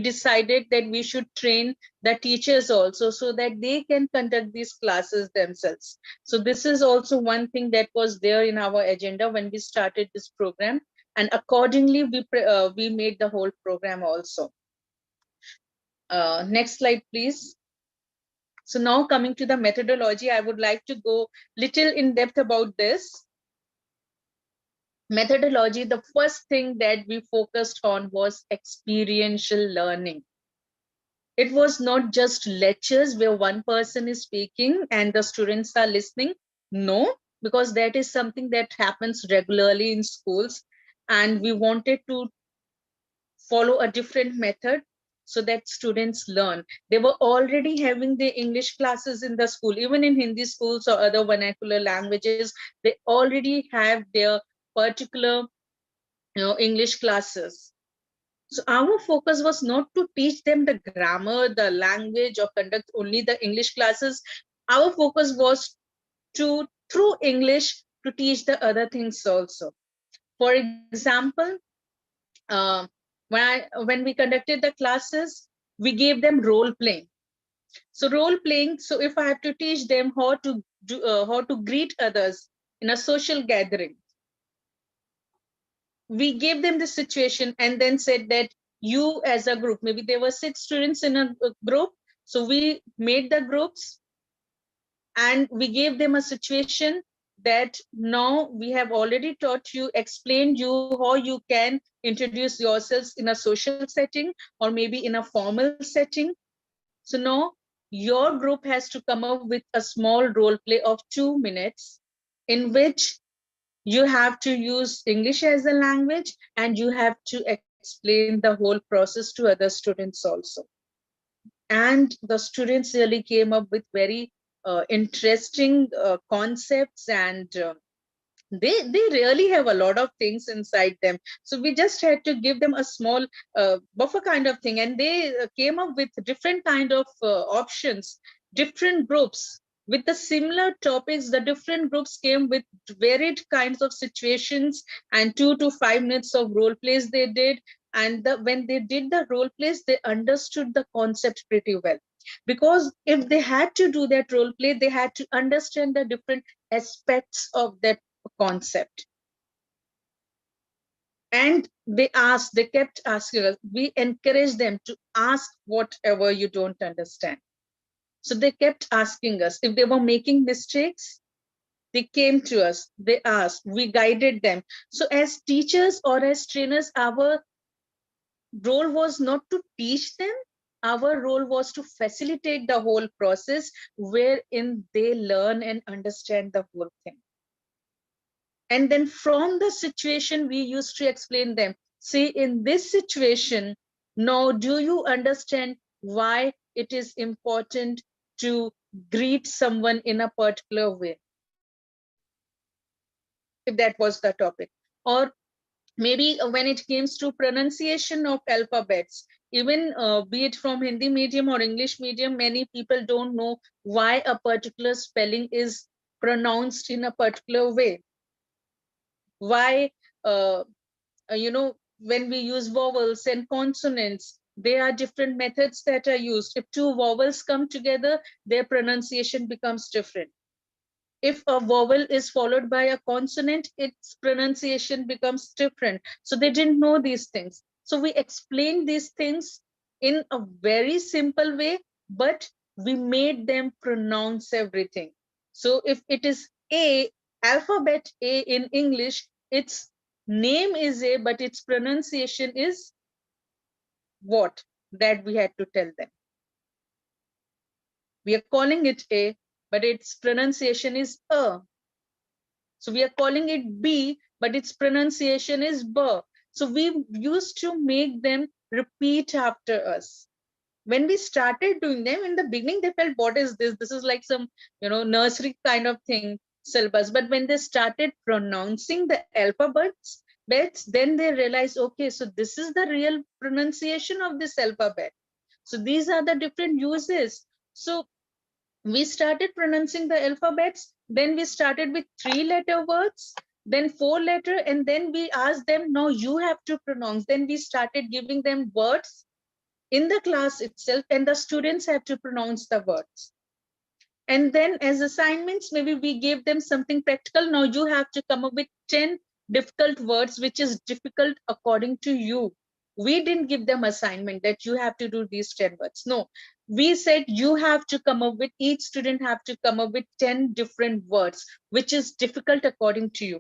decided that we should train the teachers also so that they can conduct these classes themselves. So this is also one thing that was there in our agenda when we started this program. And accordingly, we made the whole program also. Next slide, please. So now coming to the methodology, I would like to go little in depth about this. Methodology, the first thing that we focused on was experiential learning. It was not just lectures where one person is speaking and the students are listening. No, because that is something that happens regularly in schools. And we wanted to follow a different method so that students learn. They were already having the English classes in the school, even in Hindi schools or other vernacular languages, they already have their particular English classes. So our focus was not to teach them the grammar, the language, or conduct only the English classes. Our focus was to, through English, to teach the other things also. For example, when we conducted the classes, we gave them role playing. So role playing, so if I have to teach them how to greet others in a social gathering, we gave them the situation and then said that you as a group, maybe there were 6 students in a group, so we made the groups and we gave them a situation that now we have already taught you, explained you how you can introduce yourselves in a social setting or maybe in a formal setting. So now your group has to come up with a small role play of 2 minutes in which you have to use English as a language and you have to explain the whole process to other students also. And the students really came up with very interesting concepts, and they really have a lot of things inside them. So we just had to give them a small buffer kind of thing, and they came up with different kind of options, different groups with the similar topics. The different groups came with varied kinds of situations, and 2 to 5 minutes of role plays they did. And when they did the role plays, they understood the concept pretty well, because if they had to do that role play, they had to understand the different aspects of that concept. And they kept asking us, we encourage them to ask whatever you don't understand. So they kept asking us if they were making mistakes. They came to us, they asked, we guided them. So as teachers or as trainers, our role was not to teach them. Our role was to facilitate the whole process wherein they learn and understand the whole thing. And then from the situation, we used to explain them, see, in this situation, now do you understand why it is important to greet someone in a particular way? If that was the topic. Or maybe when it comes to pronunciation of alphabets, even be it from Hindi medium or English medium, many people don't know why a particular spelling is pronounced in a particular way. Why, when we use vowels and consonants, there are different methods that are used. If two vowels come together, their pronunciation becomes different. If a vowel is followed by a consonant, its pronunciation becomes different. So they didn't know these things. So we explained these things in a very simple way, but we made them pronounce everything. So if it is A, alphabet A in English, its name is A, but its pronunciation is what? That we had to tell them. We are calling it A, but its pronunciation is A. So we are calling it B, but its pronunciation is B. So we used to make them repeat after us. When we started doing them in the beginning, they felt, what is this? This is like some, nursery kind of thing, syllabus. But when they started pronouncing the alphabets, then they realized, okay, so this is the real pronunciation of this alphabet. So these are the different uses. So we started pronouncing the alphabets, then we started with 3-letter words, then 4-letter, and then we asked them, now you have to pronounce. Then we started giving them words in the class itself, and the students have to pronounce the words. And then as assignments, maybe we gave them something practical. Now you have to come up with 10 difficult words, which is difficult according to you. We didn't give them assignment that you have to do these 10 words. No, we said you have to come up with, each student have to come up with 10 different words, which is difficult according to you.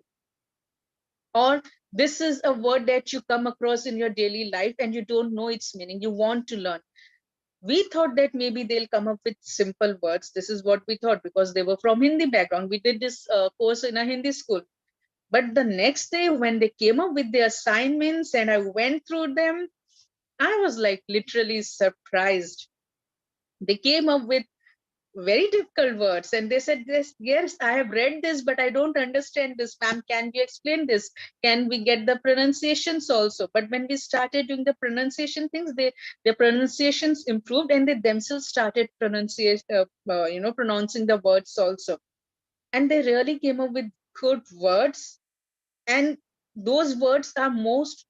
Or this is a word that you come across in your daily life and you don't know its meaning, you want to learn. We thought that maybe they'll come up with simple words. This is what we thought, because they were from Hindi background. We did this course in a Hindi school. But the next day when they came up with the assignments and I went through them, I was like literally surprised. They came up with very difficult words and they said this, yes, I have read this, but I don't understand this, ma'am. Can you explain this? Can we get the pronunciations also? But when we started doing the pronunciation things, their pronunciations improved and they themselves started pronouncing the words also. And they really came up with good words. And those words are most,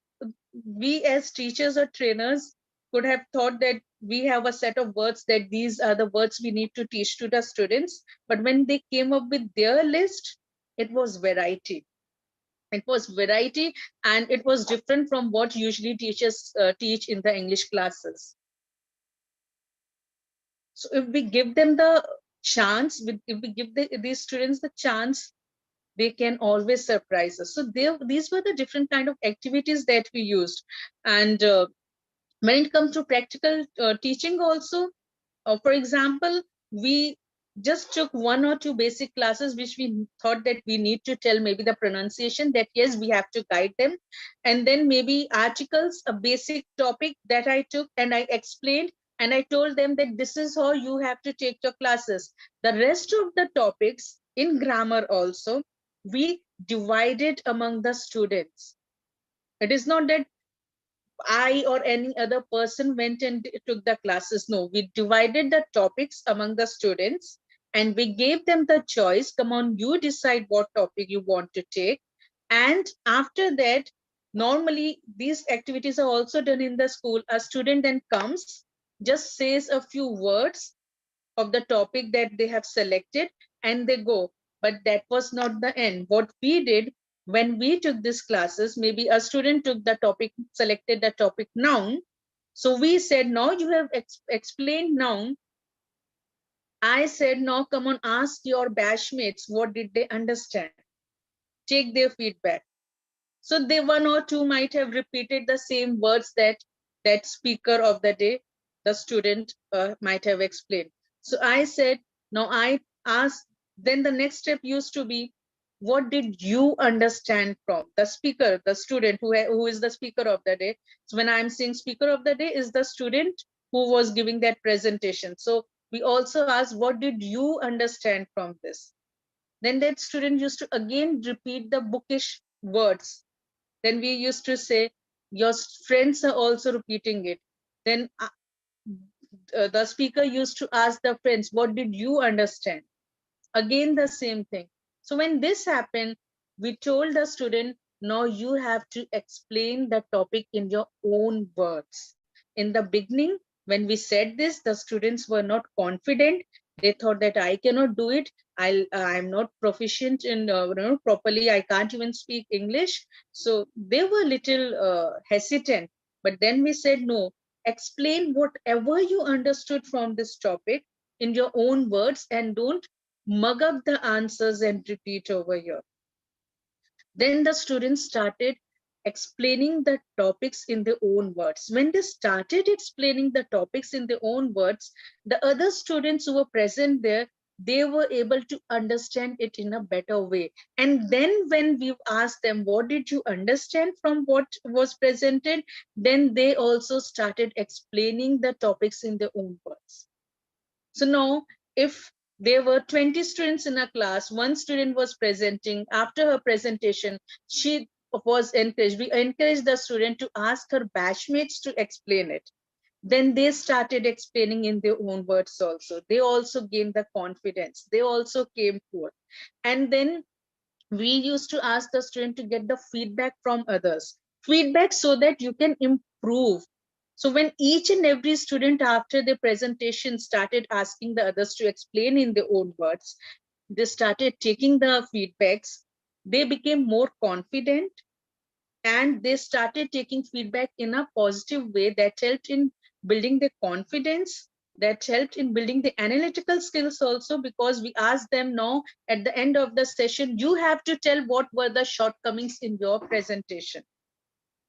we as teachers or trainers could have thought that we have a set of words, that these are the words we need to teach to the students. But when they came up with their list, it was variety. It was variety, and it was different from what usually teachers teach in the English classes. So if we give them the chance, if we give these students the chance, they can always surprise us. So these were the different kind of activities that we used. And when it comes to practical teaching also, for example, we just took 1 or 2 basic classes, which we thought that we need to tell maybe the pronunciation, that yes, we have to guide them. And then maybe articles, a basic topic that I took and I explained, and I told them that this is how you have to take your classes. The rest of the topics in grammar also, we divided among the students. It is not that I or any other person went and took the classes. No, we divided the topics among the students and we gave them the choice. Come on, you decide what topic you want to take. And after that, normally these activities are also done in the school. A student then comes, just says a few words of the topic that they have selected and they go. But that was not the end. What we did, when we took these classes, maybe a student took the topic, selected the topic noun. So we said, now you have explained noun. I said, now come on, ask your batchmates, what did they understand? Take their feedback. So they 1 or 2 might have repeated the same words that speaker of the day, the student might have explained. So I said, now I asked, then the next step used to be, what did you understand from the speaker, the student who is the speaker of the day? So when I'm saying speaker of the day is the student who was giving that presentation. So we also asked, what did you understand from this? Then that student used to again repeat the bookish words. Then we used to say, your friends are also repeating it. Then the speaker used to ask the friends, what did you understand? Again, the same thing. So when this happened, we told the student, Now you have to explain the topic in your own words. In the beginning, when we said this, the students were not confident. They thought that I cannot do it. I'm not proficient in properly. I can't even speak English. So they were little hesitant. But then we said, no, explain whatever you understood from this topic in your own words and don't mug up the answers and repeat over here. Then the students started explaining the topics in their own words. When they started explaining the topics in their own words, the other students who were present there, they were able to understand it in a better way. And then when we asked them, what did you understand from what was presented? Then they also started explaining the topics in their own words. So now, if there were 20 students in a class, one student was presenting. After her presentation, she was encouraged. We encouraged the student to ask her batchmates to explain it. Then they started explaining in their own words also. They also gained the confidence. They also came forth. And then we used to ask the student to get the feedback from others. Feedback so that you can improve. So when each and every student after the presentation started asking the others to explain in their own words, they started taking the feedbacks, they became more confident and they started taking feedback in a positive way that helped in building their confidence, that helped in building the analytical skills also, because we asked them now at the end of the session, you have to tell what were the shortcomings in your presentation.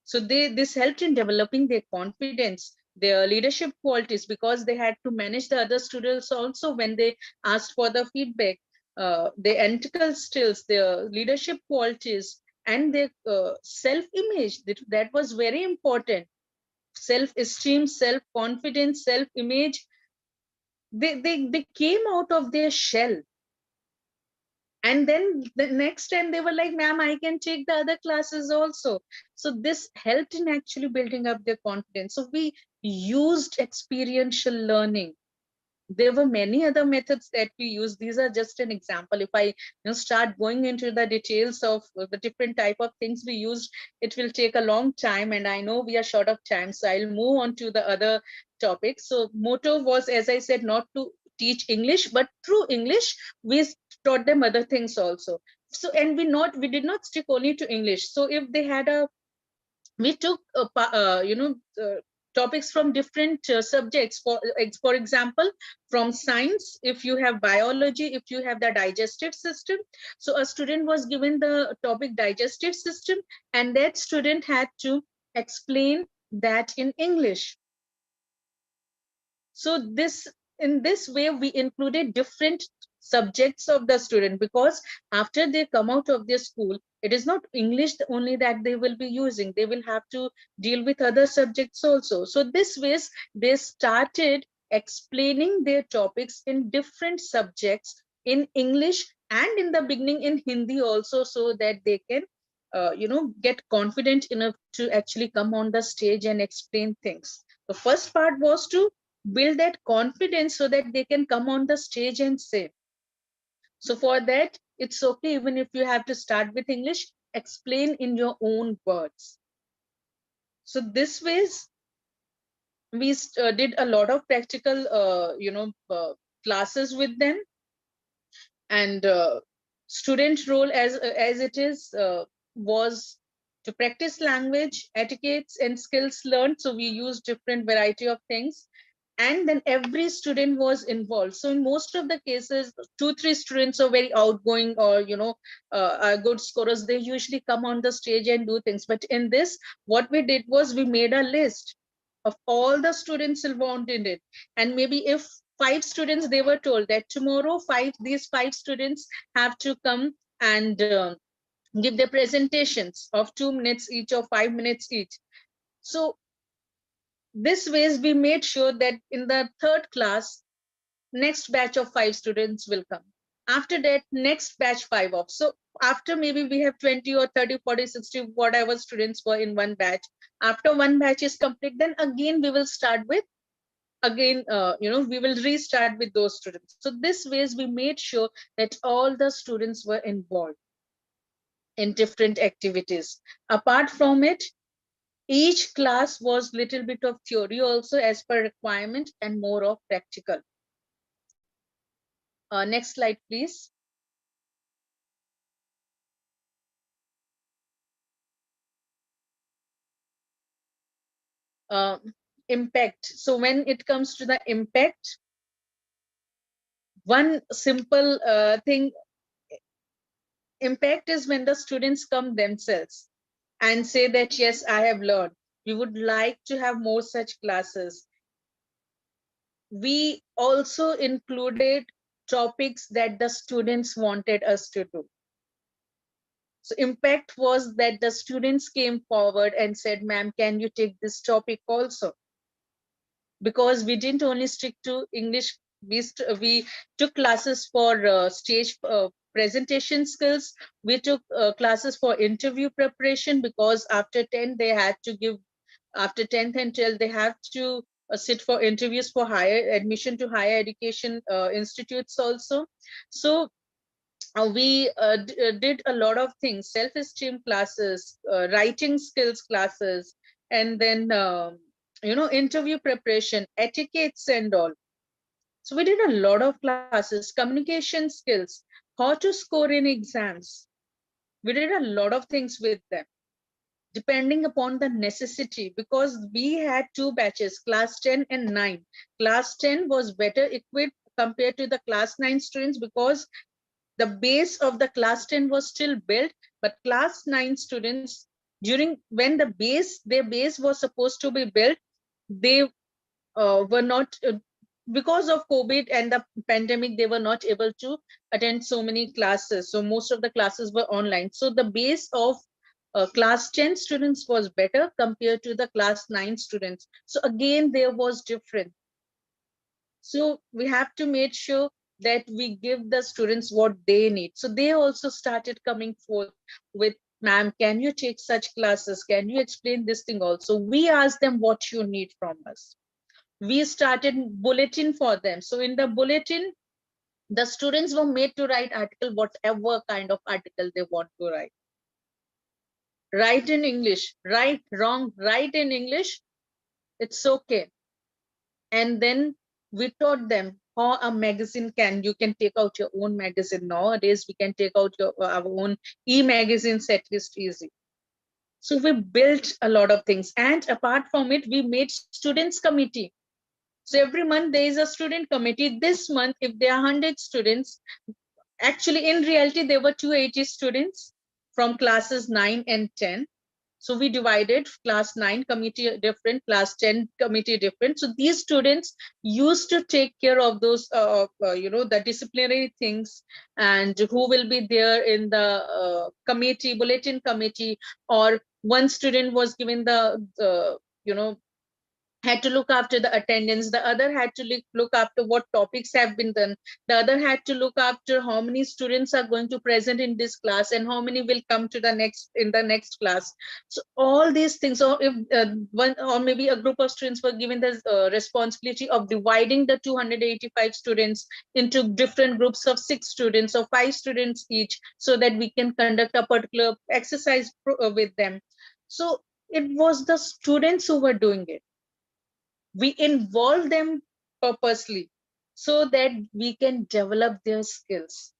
So this helped in developing their confidence, their leadership qualities, because they had to manage the other students also when they asked for the feedback, their analytical skills, their leadership qualities, and their self-image. That was very important. Self-esteem, self-confidence, self-image. They came out of their shell. And then the next time they were like, ma'am, I can take the other classes also. So this helped in actually building up their confidence. So we used experiential learning. There were many other methods that we use. These are just an example. If I start going into the details of the different type of things we used, it will take a long time, and I know we are short of time, so I'll move on to the other topics. So motto was, as I said, not to teach English, but through English we taught them other things also. So, and we did not stick only to English. So if they had we took topics from different subjects. For example, from science, if you have biology, if you have the digestive system, so a student was given the topic digestive system, and that student had to explain that in English. So in this way we included different subjects of the student, because after they come out of their school, it is not English only that they will be using. They will have to deal with other subjects also. So this ways they started explaining their topics in different subjects in English and in the beginning in Hindi also, so that they can get confident enough to actually come on the stage and explain things. The first part was to build that confidence so that they can come on the stage and say. So for that, it's okay even if you have to start with English, explain in your own words. So this ways, we did a lot of practical, classes with them, and student role as it is was to practice language, etiquettes, and skills learned. So we used different variety of things. And then every student was involved. So in most of the cases, 2-3 students are very outgoing or are good scorers. They usually come on the stage and do things. But in this, what we did was we made a list of all the students involved in it. And maybe if 5 students, they were told that tomorrow these 5 students have to come and give their presentations of 2 minutes each or 5 minutes each. So this ways we made sure that in the 3rd class, next batch of 5 students will come. After that, next batch 5 of. So after maybe we have 20 or 30, 40, 60, whatever students were in one batch. After one batch is complete, then again we will start with, we will restart with those students. So this ways we made sure that all the students were involved. in different activities. Apart from it, each class was little bit of theory also as per requirement and more of practical. Next slide, please. Impact. So when it comes to the impact, one simple thing, impact is when the students come themselves and say that, yes, I have learned. We would like to have more such classes. We also included topics that the students wanted us to do. So impact was that the students came forward and said, ma'am, can you take this topic also? Because we didn't only stick to English, we took classes for stage presentation skills. We took classes for interview preparation, because after 10 they had to give, after 10th and 12th they have to sit for interviews for higher admission to higher education institutes also. So we did a lot of things, self-esteem classes, writing skills classes, and then interview preparation, etiquettes and all. So we did a lot of classes, communication skills, how to score in exams. We did a lot of things with them, depending upon the necessity, because we had two batches, class 10 and 9. Class 10 was better equipped compared to the class 9 students, because the base of the class 10 was still built, but class 9 students, during when their base was supposed to be built, they were not, because of COVID and the pandemic, they were not able to attend so many classes. So most of the classes were online. So the base of class 10 students was better compared to the class 9 students. So again, there was difference. So we have to make sure that we give the students what they need. So they also started coming forth with, ma'am, can you take such classes? Can you explain this thing also? We asked them what you need from us. We started bulletin for them. So in the bulletin, the students were made to write article, whatever kind of article they want to write. Write in English, right, wrong, write in English, it's okay. And then we taught them how a magazine you can take out your own magazine. Nowadays we can take out our own e-magazines at least easy. So we built a lot of things, and apart from it, we made students committee. So every month there is a student committee. This month, if there are 100 students, actually in reality there were 280 students from classes 9 and 10. So we divided class 9 committee different, class 10 committee different. So these students used to take care of those, the disciplinary things, and who will be there in the committee, bulletin committee, or one student was given the, had to look after the attendance, the other had to look after what topics have been done, the other had to look after how many students are going to present in this class and how many will come to the next class. So all these things, or if one or maybe a group of students were given the responsibility of dividing the 285 students into different groups of 6 students or 5 students each, so that we can conduct a particular exercise with them. So it was the students who were doing it. We involve them purposely so that we can develop their skills.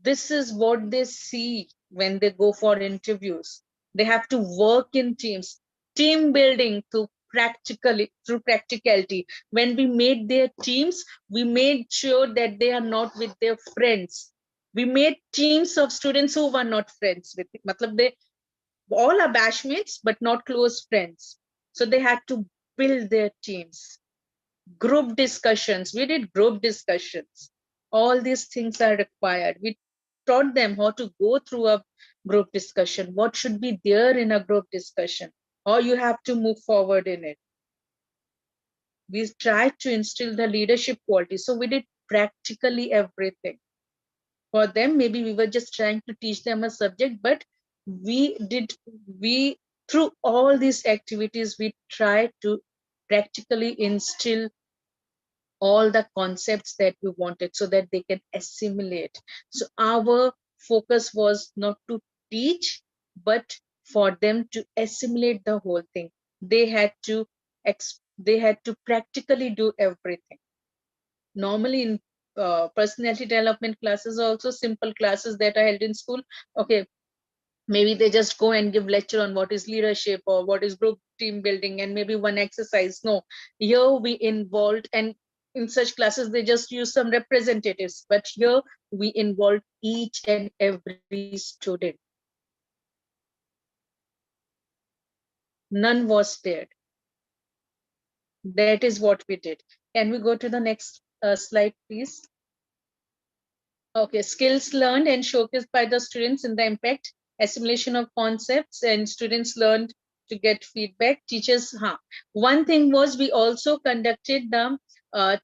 This is what they see when they go for interviews. They have to work in teams, team building through practicality. When we made their teams, we made sure that they are not with their friends. We made teams of students who were not friends with, they all are batchmates, but not close friends. So they had to build their teams. Group discussions, we did group discussions. All these things are required. We taught them how to go through a group discussion, what should be there in a group discussion, how you have to move forward in it. We tried to instill the leadership quality. So we did practically everything. For them, maybe we were just trying to teach them a subject, but we through all these activities, we tried to practically instill all the concepts that we wanted so that they can assimilate. So our focus was not to teach, but for them to assimilate the whole thing. They had to practically do everything. Normally in personality development classes, also simple classes that are held in school, okay, maybe they just go and give lecture on what is leadership or what is group team building and maybe one exercise. No, here we involved, and in such classes they just use some representatives, but here we involved each and every student. None was spared. That is what we did. Can we go to the next slide, please? Okay, skills learned and showcased by the students in the impact, assimilation of concepts, and students learned to get feedback. Teachers, one thing was we also conducted the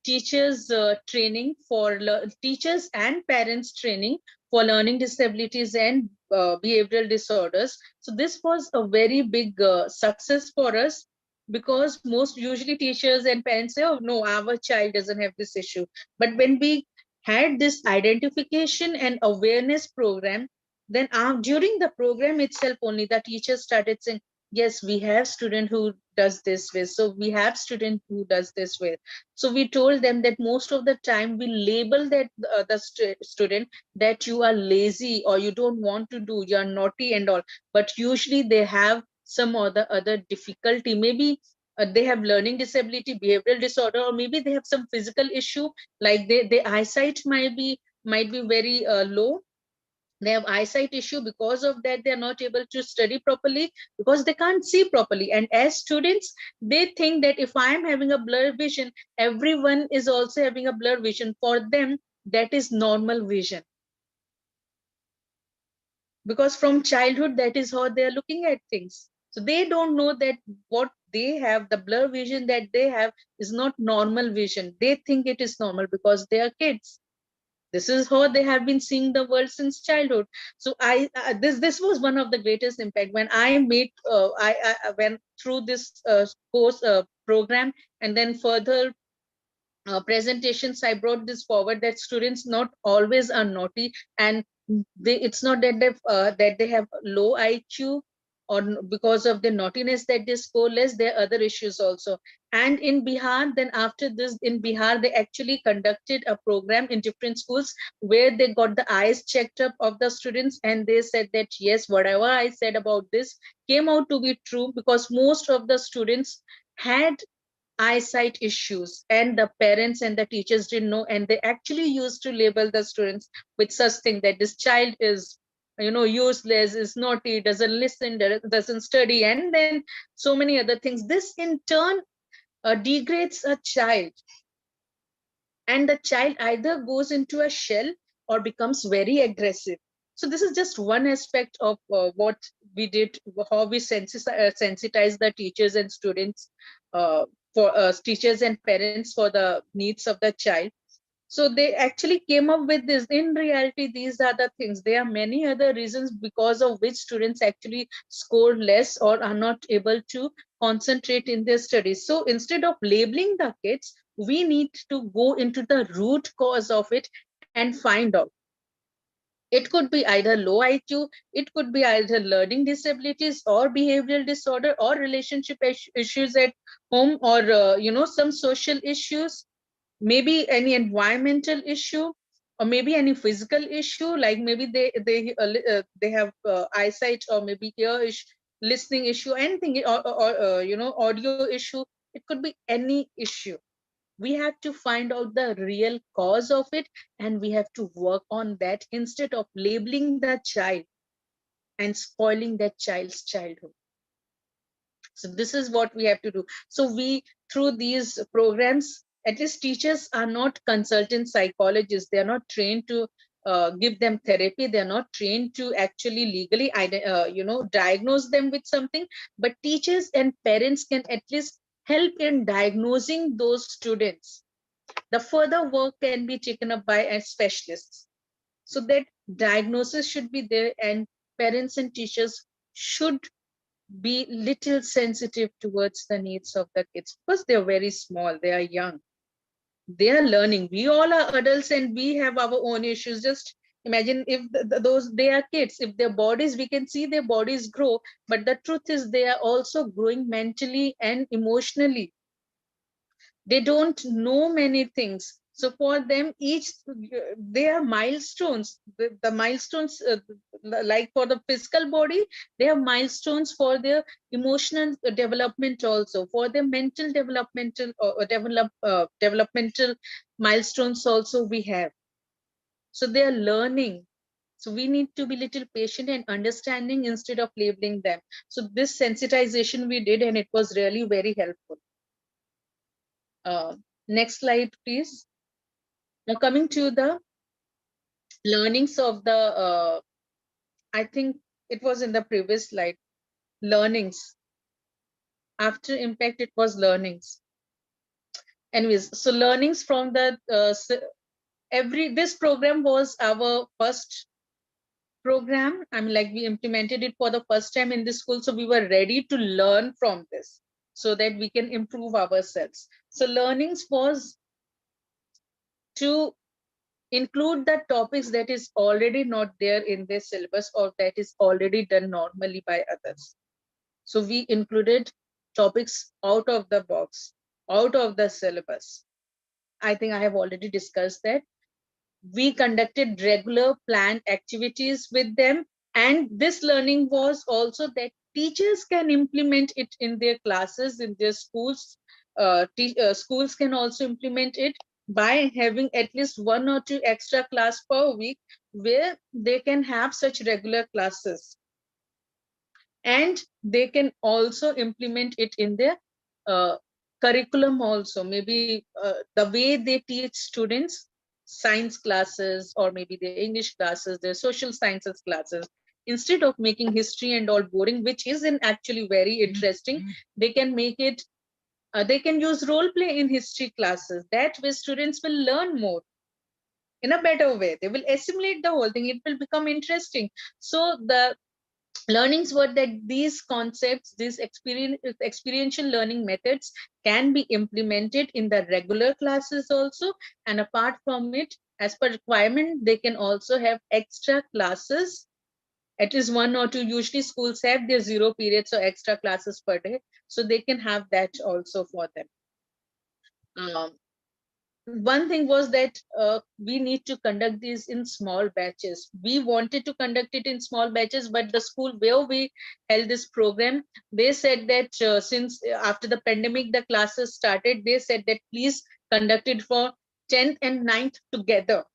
teachers training for teachers and parents training for learning disabilities and behavioral disorders. So this was a very big success for us, because most usually teachers and parents say, oh no, our child doesn't have this issue. But when we had this identification and awareness program, then during the program itself only the teachers started saying, yes, we have student who does this way, so we have student who does this way. So we told them that most of the time we label that student that you are lazy or you don't want to do, you're naughty and all, but usually they have some other difficulty. Maybe they have learning disability, behavioral disorder, or maybe they have some physical issue, like their eyesight might be very low. They have eyesight issue, because of that they are not able to study properly because they can't see properly. And as students, they think that if I am having a blurred vision, everyone is also having a blurred vision. For them, that is normal vision, because from childhood that is how they are looking at things. So they don't know that what they have, the blur vision that they have, is not normal vision. They think it is normal because they are kids. This is how they have been seeing the world since childhood. So this was one of the greatest impact when I made I went through this course program, and then further presentations, I brought this forward that students not always are naughty, and it's not that they have low IQ or because of the naughtiness that they score less. There are other issues also. And in Bihar, then after this, in Bihar, they actually conducted a program in different schools where they got the eyes checked up of the students, and they said that yes, whatever I said about this came out to be true, because most of the students had eyesight issues, and the parents and the teachers didn't know, and they actually used to label the students with such thing that this child is, useless, is naughty, doesn't listen, doesn't study, and then so many other things. This in turn degrades a child, and the child either goes into a shell or becomes very aggressive. So this is just one aspect of what we did, how we sensitize the teachers and students, for teachers and parents for the needs of the child. So they actually came up with this. In reality, these are the things. There are many other reasons because of which students actually score less or are not able to concentrate in their studies. So instead of labeling the kids, we need to go into the root cause of it and find out. It could be either low IQ, it could be either learning disabilities or behavioral disorder or relationship issues at home, or some social issues, maybe any environmental issue, or maybe any physical issue, like maybe they have eyesight, or maybe listening issue, anything, or audio issue. It could be any issue. We have to find out the real cause of it, and we have to work on that instead of labeling the child and spoiling that child's childhood. So this is what we have to do. So we, through these programs, at least teachers are not consultant psychologists. They are not trained to give them therapy. They are not trained to actually legally diagnose them with something. But teachers and parents can at least help in diagnosing those students. The further work can be taken up by specialists. So that diagnosis should be there, and parents and teachers should be little sensitive towards the needs of the kids, because they're very small, they are young, they are learning. We all are adults and we have our own issues. Just Imagine if they are kids, if their bodies, we can see their bodies grow, but the truth is they are also growing mentally and emotionally. They don't know many things. So for them, each, they are milestones. The milestones, like for the physical body, they have milestones for their emotional development also, for their mental developmental milestones also we have. So they are learning. So we need to be little patient and understanding instead of labeling them. So this sensitization we did, and it was really very helpful. Next slide, please. Now coming to the learnings of the, I think it was in the previous slide, learnings. After impact, it was learnings. Anyways, so learnings from the, this program was our first program. I mean, like we implemented it for the first time in the school. So we were ready to learn from this so that we can improve ourselves. So learnings was to include the topics that is already not there in their syllabus or that is already done normally by others. So we included topics out of the box, out of the syllabus. I think I have already discussed that. We conducted regular planned activities with them. And this learning was also that teachers can implement it in their classes, in their schools. Schools can also implement it by having at least 1 or 2 extra class per week where they can have such regular classes. And they can also implement it in their curriculum also. Maybe the way they teach students science classes, or maybe their English classes, their social sciences classes, instead of making history and all boring, which is in actually very interesting, they can make it, they can use role play in history classes. That way students will learn more in a better way. They will assimilate the whole thing. It will become interesting. So the learnings were that these concepts, these experiential learning methods can be implemented in the regular classes also. And apart from it, as per requirement, they can also have extra classes. At least 1 or 2, usually schools have their 0 periods or extra classes per day. So they can have that also for them. One thing was that we need to conduct these in small batches. We wanted to conduct it in small batches, but the school where we held this program, they said that since after the pandemic, the classes started, they said that please conduct it for 10th and 9th together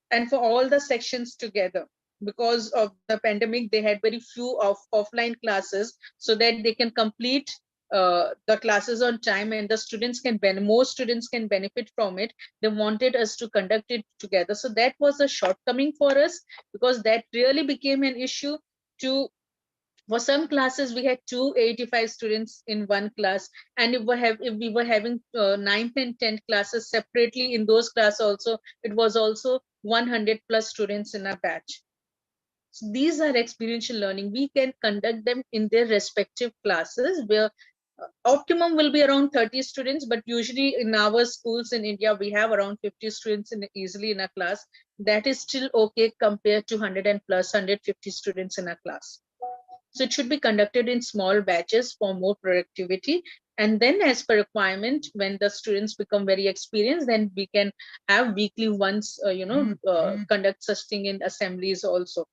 and for all the sections together. Because of the pandemic, they had very few offline classes so that they can complete the classes on time and the students can more students can benefit from it. They wanted us to conduct it together. So that was a shortcoming for us, because that really became an issue. For some classes we had 285 students in one class, and if we were having 9th and 10th classes separately, in those classes also it was also 100 plus students in a batch. So these are experiential learning. We can conduct them in their respective classes, where optimum will be around 30 students, but usually in our schools in India, we have around 50 students easily in a class. That is still okay compared to 100 and plus 150 students in a class. So it should be conducted in small batches for more productivity. And then as per requirement, when the students become very experienced, then we can have weekly once, conduct such thing in assemblies also.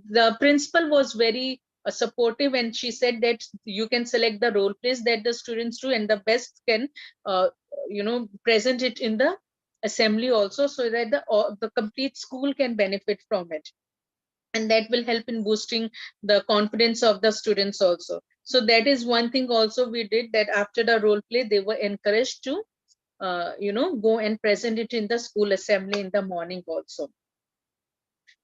The principal was very supportive, and she said that you can select the role plays that the students do, and the best can, present it in the assembly also, so that the complete school can benefit from it. And that will help in boosting the confidence of the students also. So that is one thing also we did, that after the role play, they were encouraged to, go and present it in the school assembly in the morning also.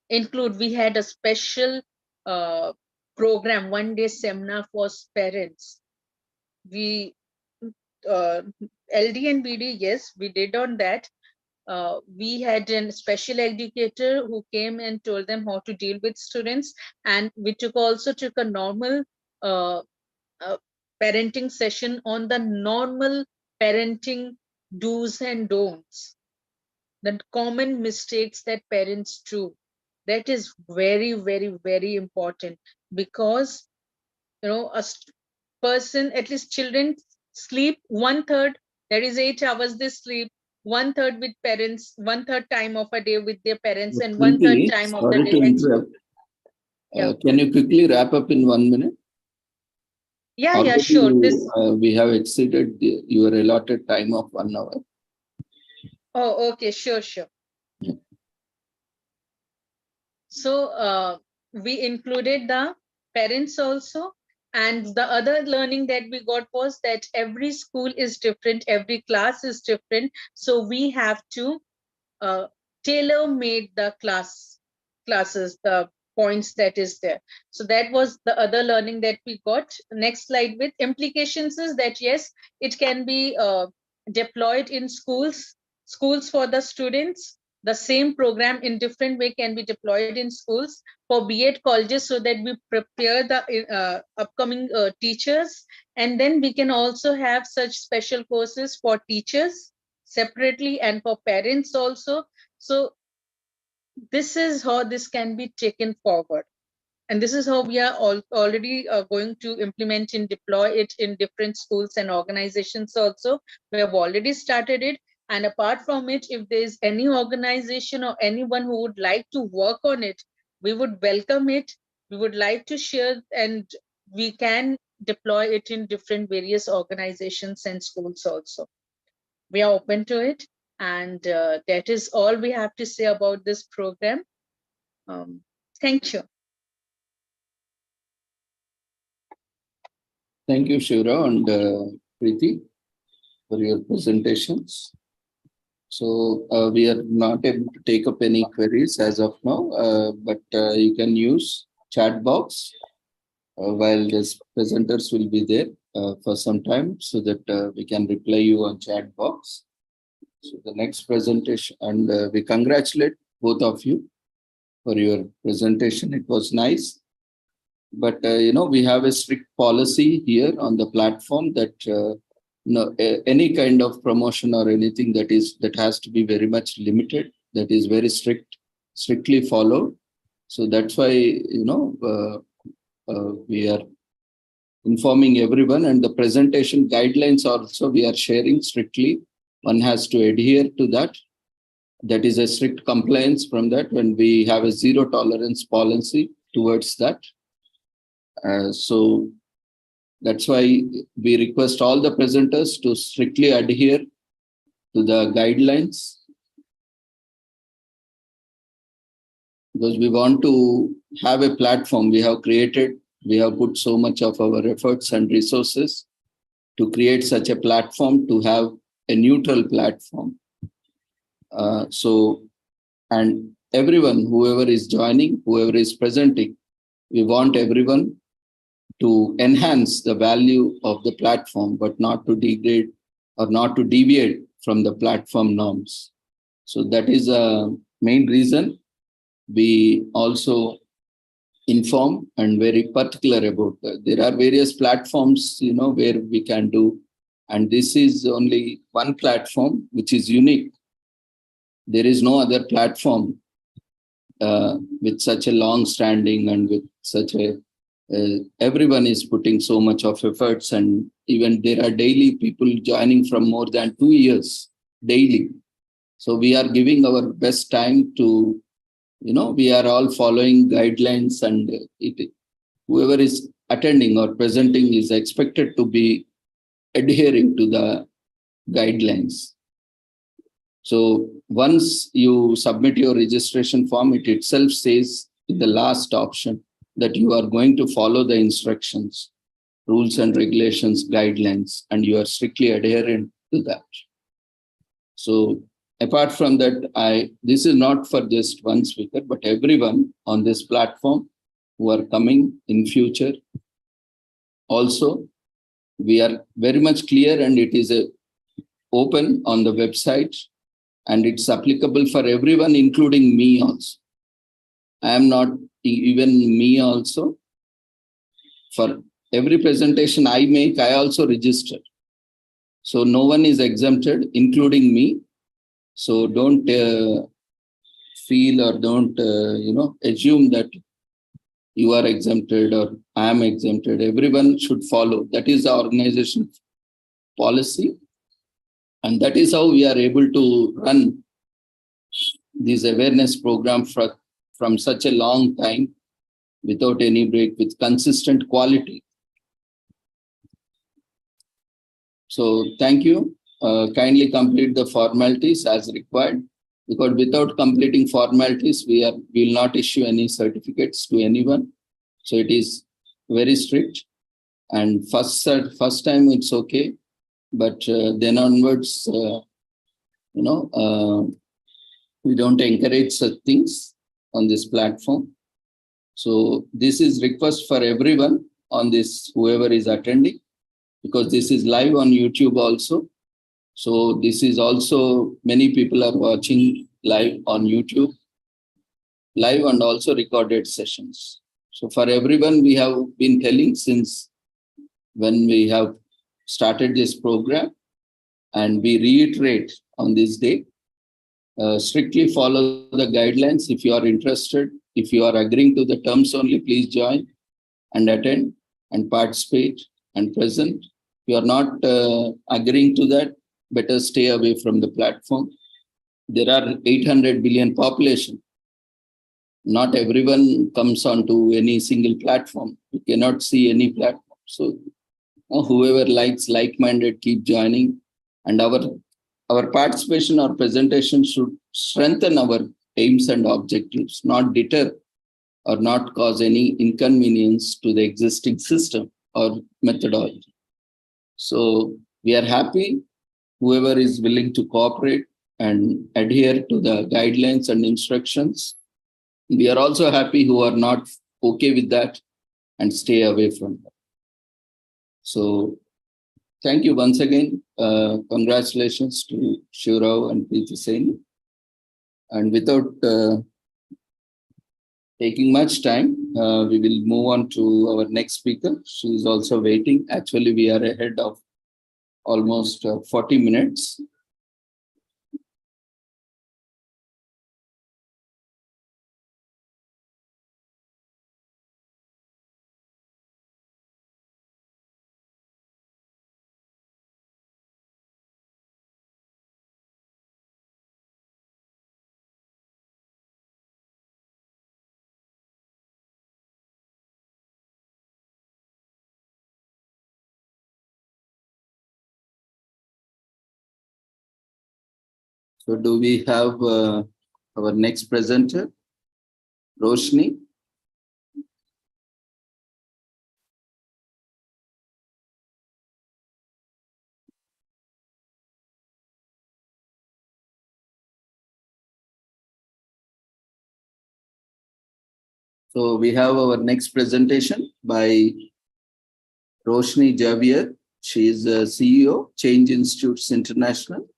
We had a special program, 1-day seminar for parents. We, LD and BD, yes, we did on that. We had a special educator who came and told them how to deal with students, and we also took a normal parenting session on the normal parenting do's and don'ts. the common mistakes that parents do. That is very, very, very important, because a person, at least children, sleep 1/3, that is 8 hours they sleep, 1/3 with parents, 1/3 time of a day with their parents, and 1/3 Preeti, time of the sorry to day. interrupt. Yeah. Can you quickly wrap up in 1 minute? Yeah, Already sure. we have exceeded your allotted time of 1 hour. Oh, okay, sure. Yeah. So we included the parents also. And the other learning that we got was that every school is different, every class is different. So we have to tailor-made the classes, the points that is there. So that was the other learning that we got. Next slide with implications is that yes, it can be deployed in schools for the students. The same program in different way can be deployed in schools for B.Ed colleges, so that we prepare the upcoming teachers. And then we can also have such special courses for teachers separately and for parents also. So this is how this can be taken forward. And this is how we are already going to implement and deploy it in different schools and organizations also. We have already started it. And apart from it, if there is any organization or anyone who would like to work on it, we would welcome it. We would like to share, and we can deploy it in different various organizations and schools also. We are open to it. And that is all we have to say about this program. Thank you. Thank you, Shivra and Preeti, for your presentations. So we are not able to take up any queries as of now, but you can use chat box while the presenters will be there for some time, so that we can reply you on chat box. So the next presentation, and we congratulate both of you for your presentation. It was nice. But, we have a strict policy here on the platform that any kind of promotion or anything that has to be very much limited, that is very strictly followed. So that's why, we are informing everyone, and the presentation guidelines also we are sharing strictly. One has to adhere to that. That is a strict compliance from that, when we have a zero tolerance policy towards that. So that's why we request all the presenters to strictly adhere to the guidelines, because we want to have a platform we have created. We have put so much of our efforts and resources to create such a platform, to have a neutral platform. And everyone, whoever is joining, whoever is presenting, we want everyone to enhance the value of the platform, but not to degrade or not to deviate from the platform norms. So that is a main reason we also inform and very particular about that. There are various platforms, where we can do, and this is only one platform which is unique. There is no other platform with such a long standing and with such a everyone is putting so much of efforts, and even there are daily people joining from more than 2 years daily. So we are giving our best time to, we are all following guidelines, and whoever is attending or presenting is expected to be adhering to the guidelines. So once you submit your registration form, it itself says in the last option that you are going to follow the instructions, rules and regulations, guidelines, and you are strictly adherent to that. So apart from that, this is not for just one speaker, but everyone on this platform who are coming in future. Also, we are very much clear, and it is open on the website, and it's applicable for everyone, including me also. I am not, even me also. For every presentation I make, I also register. So no one is exempted, including me. So don't feel or don't assume that you are exempted or I am exempted. Everyone should follow. That is the organization policy, and that is how we are able to run this awareness program from such a long time without any break, with consistent quality. So thank you. Kindly complete the formalities as required, because without completing formalities, we will not issue any certificates to anyone. So it is very strict. And first time it's okay, but then onwards, we don't encourage such things on this platform. So this is request for everyone on this, whoever is attending, because this is live on YouTube also. So this is also, many people are watching live on YouTube, live and also recorded sessions. So for everyone, we have been telling since when we have started this program, and we reiterate on this day, strictly follow the guidelines. If you are interested, if you are agreeing to the terms only, please join and attend and participate and present. If you are not agreeing to that, better stay away from the platform. There are 800 billion population. Not everyone comes onto any single platform. You cannot see any platform. So whoever likes, like-minded, keep joining. And our participation or presentation should strengthen our aims and objectives, not deter or not cause any inconvenience to the existing system or methodology. So we are happy whoever is willing to cooperate and adhere to the guidelines and instructions. We are also happy who are not okay with that and stay away from that. So thank you once again. Congratulations to Shurao and Preeti Sen. And without taking much time, we will move on to our next speaker. She is also waiting. Actually, we are ahead of almost 40 minutes. So do we have our next presenter, Roshni? So we have our next presentation by Roshni Javier. She is the CEO, Change Institutes International.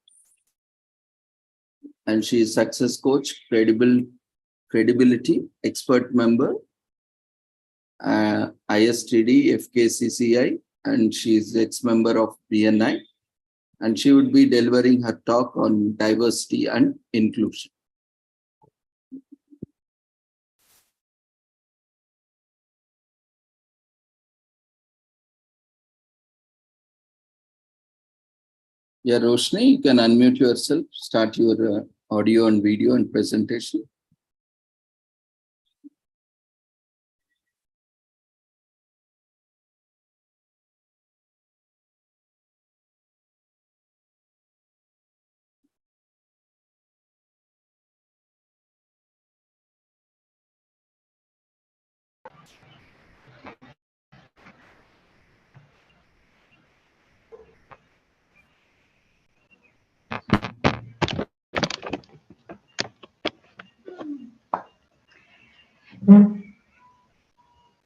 And she is success coach, credibility, expert member, ISTD, FKCCI, and she is ex-member of BNI. And she would be delivering her talk on diversity and inclusion. Yeah, Roshni, you can unmute yourself, start your audio and video and presentation.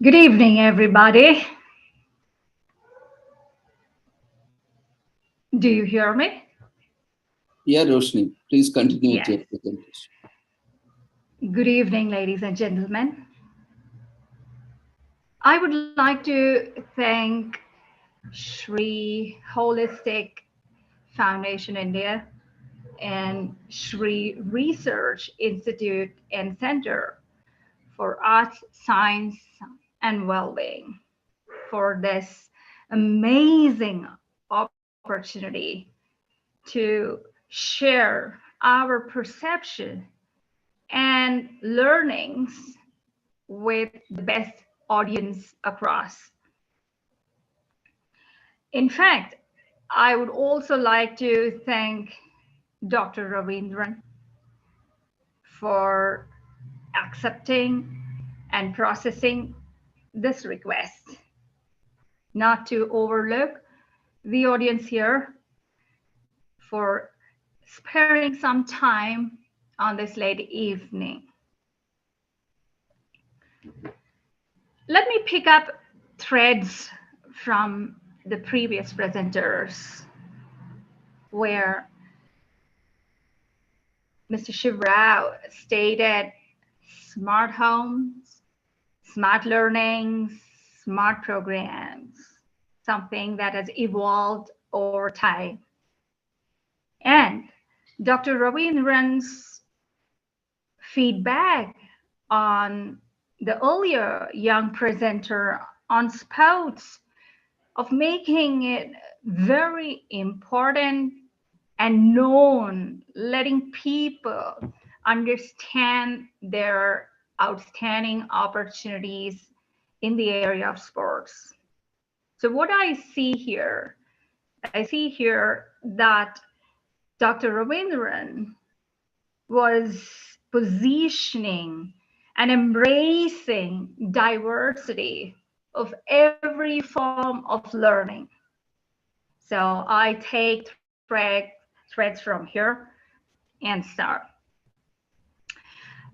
Good evening, everybody. Do you hear me? Yeah, Roshni, please continue with your presentation. Good evening, ladies and gentlemen. I would like to thank Shri Holistic Foundation India and Shri Research Institute and Center for Arts, Science, and Wellbeing for this amazing opportunity to share our perception and learnings with the best audience across. In fact, I would also like to thank Dr. Ravindran for accepting and processing this request, not to overlook the audience here for sparing some time on this late evening. Let me pick up threads from the previous presenters, where Mr. Shivrao stated smart homes, smart learning, smart programs, something that has evolved over time. And Dr. Ravindran's feedback on the earlier young presenter on sports of making it very important and known, letting people understand their outstanding opportunities in the area of sports. So what I see here that Dr. Ravindran was positioning and embracing diversity of every form of learning. So I take threads from here and start.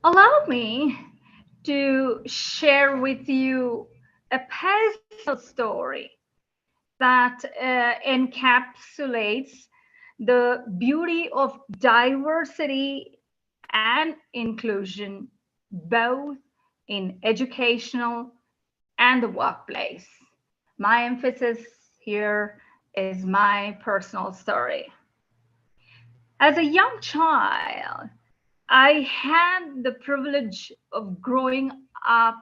Allow me to share with you a personal story that encapsulates the beauty of diversity and inclusion, both in educational and the workplace. My emphasis here is my personal story. As a young child, I had the privilege of growing up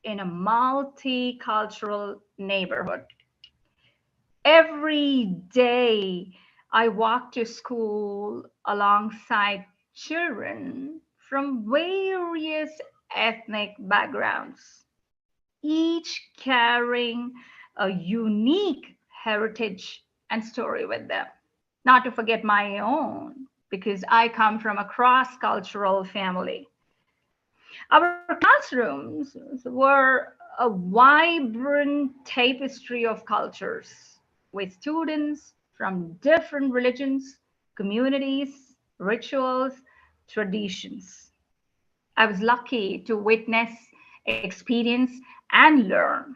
in a multicultural neighborhood. Every day, I walked to school alongside children from various ethnic backgrounds, each carrying a unique heritage and story with them. Not to forget my own, because I come from a cross-cultural family. Our classrooms were a vibrant tapestry of cultures, with students from different religions, communities, rituals, traditions. I was lucky to witness, experience, and learn.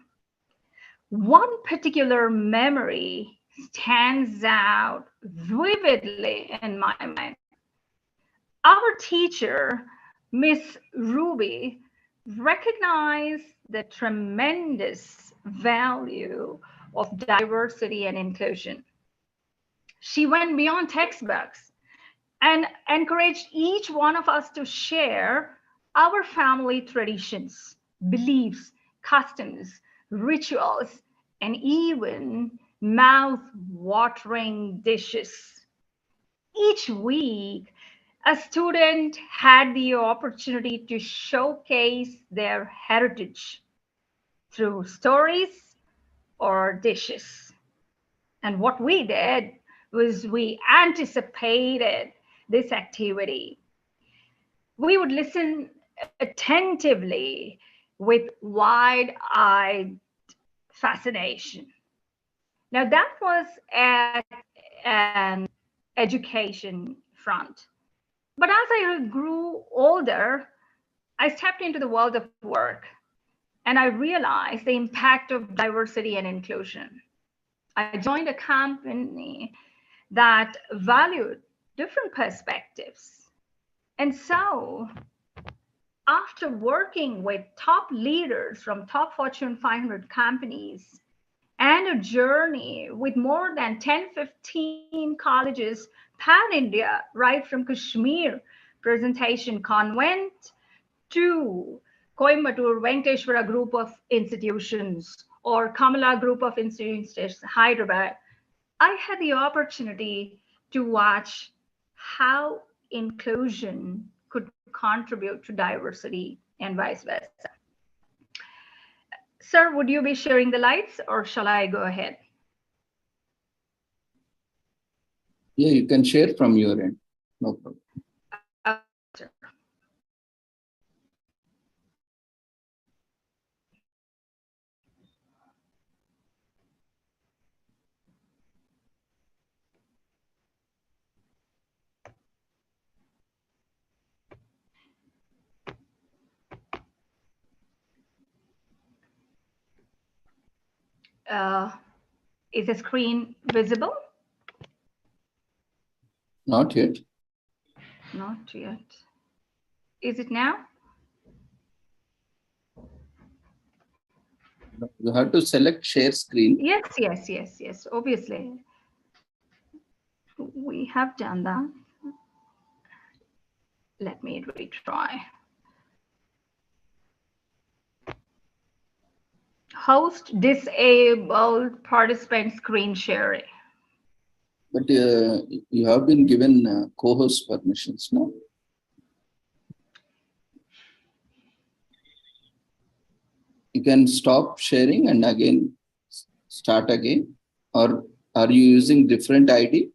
One particular memory stands out vividly in my mind. Our teacher, Miss Ruby, recognized the tremendous value of diversity and inclusion. She went beyond textbooks and encouraged each one of us to share our family traditions, beliefs, customs, rituals, and even mouth-watering dishes. Each week, a student had the opportunity to showcase their heritage through stories or dishes. And what we did was we anticipated this activity. We would listen attentively with wide-eyed fascination. Now that was at an education front. But as I grew older, I stepped into the world of work and I realized the impact of diversity and inclusion. I joined a company that valued different perspectives. And so, after working with top leaders from top Fortune 500 companies and and a journey with more than 10-15 colleges pan-India, right from Kashmir Presentation Convent to Coimbatore Venkateshwara Group of Institutions or Kamala Group of Institutions, Hyderabad. I had the opportunity to watch how inclusion could contribute to diversity and vice versa. Sir, would you be sharing the lights or shall I go ahead? Yeah, you can share from your end. No problem. Sir. Is the screen visible? Not yet. Not yet. Is it now? You have to select share screen. Yes. Obviously. We have done that. Let me retry. Host disabled participant screen sharing. But you have been given co-host permissions, no? You can stop sharing and again start again, or are you using different ID?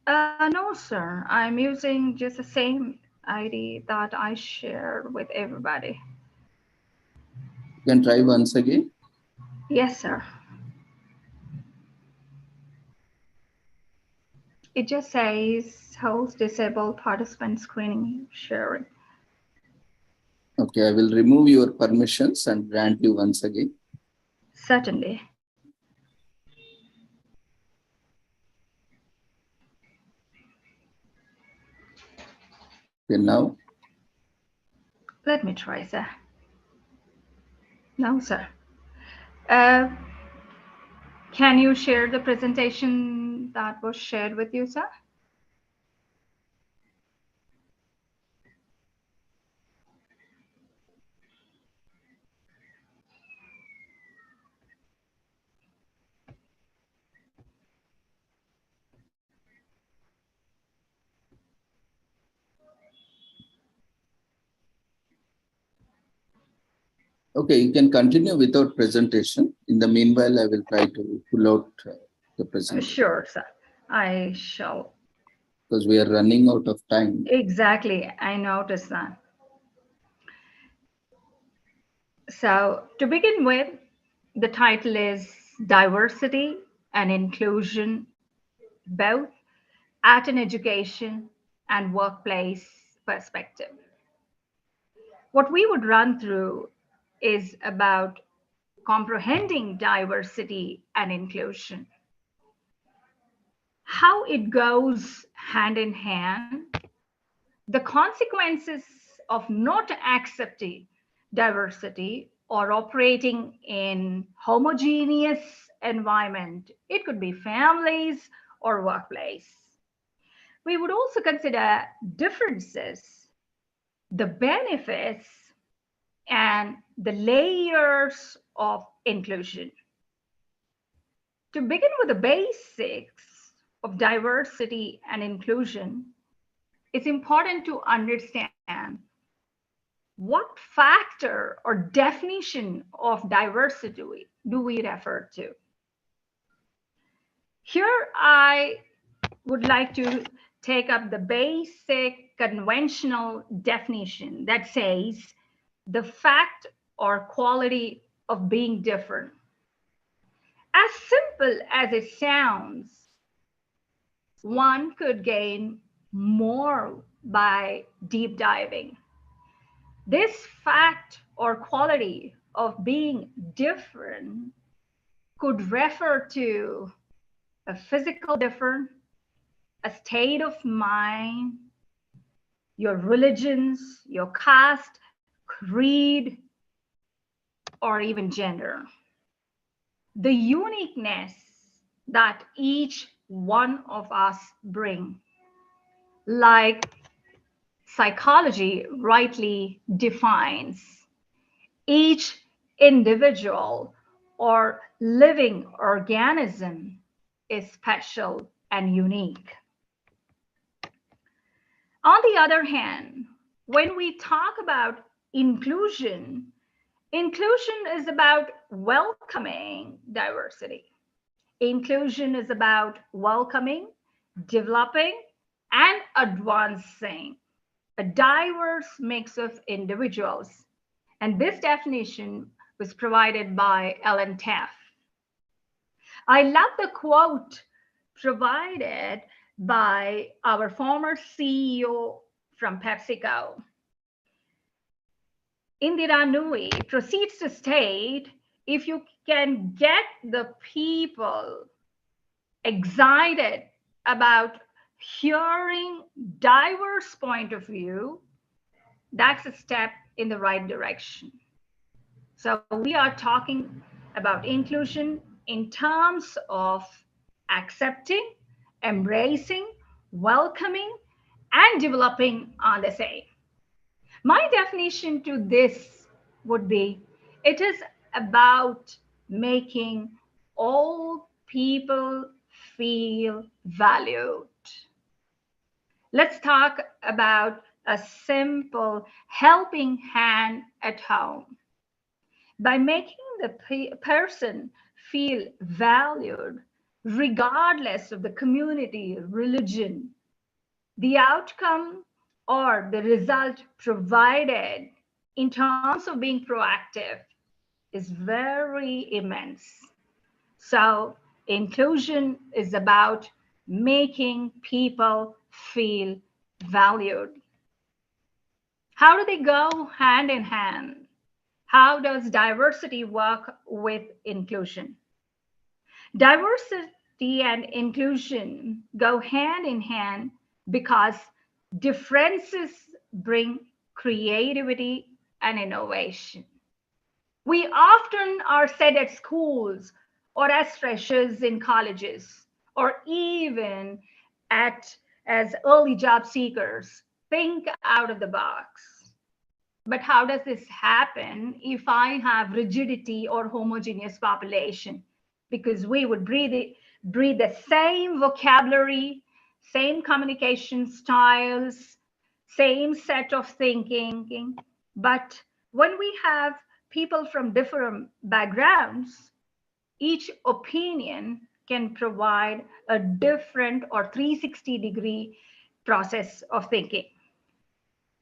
No, sir. I'm using just the same ID that I share with everybody. You can try once again. Yes, sir. It just says host disabled participant screening sharing. Okay, I will remove your permissions and grant you once again. Certainly. Okay, now. Let me try, sir. No, sir. Can you share the presentation that was shared with you, sir? Okay, you can continue without presentation. In the meanwhile, I will try to pull out the presentation. Sure, sir. I shall. Because we are running out of time. Exactly. I noticed that. So to begin with, the title is Diversity and Inclusion, both at an education and workplace perspective. What we would run through is about comprehending diversity and inclusion, how it goes hand in hand, the consequences of not accepting diversity or operating in homogeneous environment. It could be families or workplace. We would also consider differences, the benefits, and the layers of inclusion. To begin with the basics of diversity and inclusion, it's important to understand what factor or definition of diversity do we refer to. Here I would like to take up the basic conventional definition that says the fact or quality of being different. As simple as it sounds, one could gain more by deep diving. This fact or quality of being different could refer to a physical difference, a state of mind, your religions, your caste, creed, or even gender. the uniqueness that each one of us bring, like psychology rightly defines, each individual or living organism is special and unique. On the other hand, when we talk about inclusion, inclusion is about welcoming diversity. Inclusion is about welcoming, developing, and advancing a diverse mix of individuals. And this definition was provided by Ellen Taff. I love the quote provided by our former CEO from PepsiCo. Indira Nui proceeds to state, if you can get the people excited about hearing diverse point of view, that's a step in the right direction. So we are talking about inclusion in terms of accepting, embracing, welcoming, and developing on the same. My definition to this would be, it is about making all people feel valued. Let's talk about a simple helping hand at home. By making the person feel valued, regardless of the community, religion, the outcome or the result provided in terms of being proactive is very immense. So inclusion is about making people feel valued. How do they go hand in hand? How does diversity work with inclusion? Diversity and inclusion go hand in hand because differences bring creativity and innovation. We often are said at schools or as freshers in colleges, or even as early job seekers, think out of the box. But how does this happen if I have rigidity or homogeneous population? Because we would breathe the same vocabulary, same communication styles, same set of thinking. But when we have people from different backgrounds, each opinion can provide a different or 360-degree process of thinking.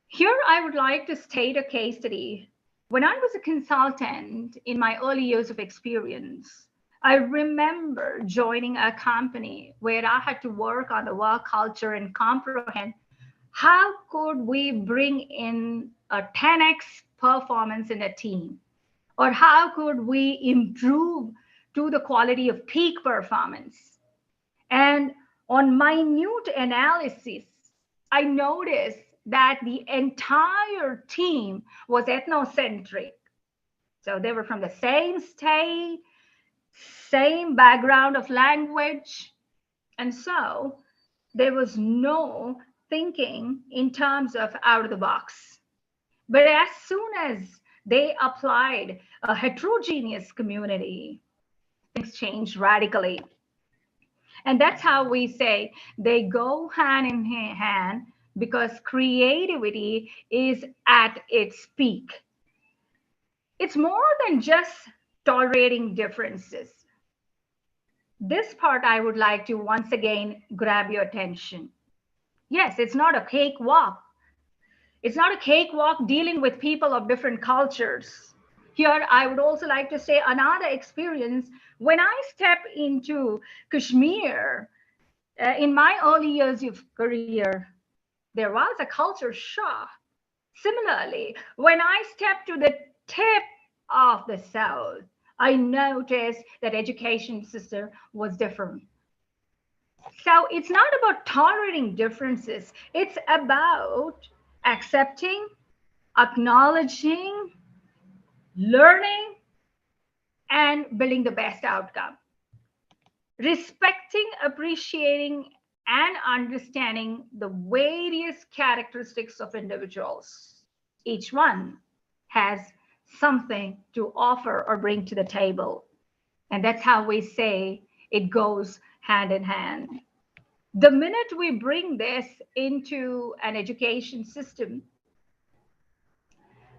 Here, I would like to state a case study. When I was a consultant in my early years of experience, I remember joining a company where I had to work on the work culture and comprehend how could we bring in a 10x performance in a team, or how could we improve to the quality of peak performance. And on minute analysis, I noticed that the entire team was ethnocentric. So they were from the same state, same background of language. And so there was no thinking in terms of out of the box. But as soon as they applied a heterogeneous community, things changed radically. And that's how we say they go hand in hand, because creativity is at its peak. It's more than just tolerating differences. This part I would like to once again grab your attention. Yes, it's not a cakewalk. It's not a cakewalk dealing with people of different cultures. Here, I would also like to say another experience. When I stepped into Kashmir in my early years of career, there was a culture shock. Similarly, when I stepped to the tip of the South, I noticed that education system was different. So it's not about tolerating differences. It's about accepting, acknowledging, learning, and building the best outcome. Respecting, appreciating, and understanding the various characteristics of individuals. Each one has something to offer or bring to the table. And that's how we say it goes hand in hand. The minute we bring this into an education system,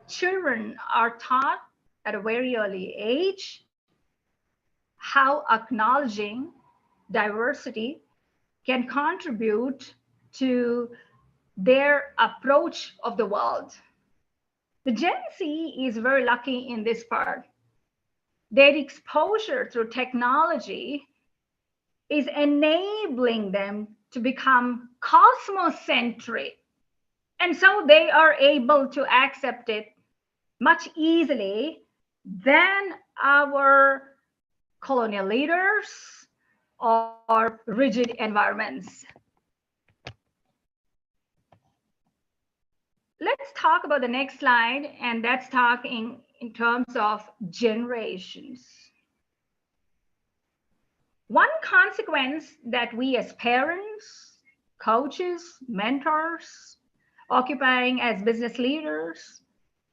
children are taught at a very early age how acknowledging diversity can contribute to their approach of the world. The Gen Z is very lucky in this part. Their exposure through technology is enabling them to become cosmocentric. And so they are able to accept it much easily than our colonial leaders or rigid environments. Let's talk about the next slide, and that's talking in terms of generations. One consequence that we as parents, coaches, mentors, occupying as business leaders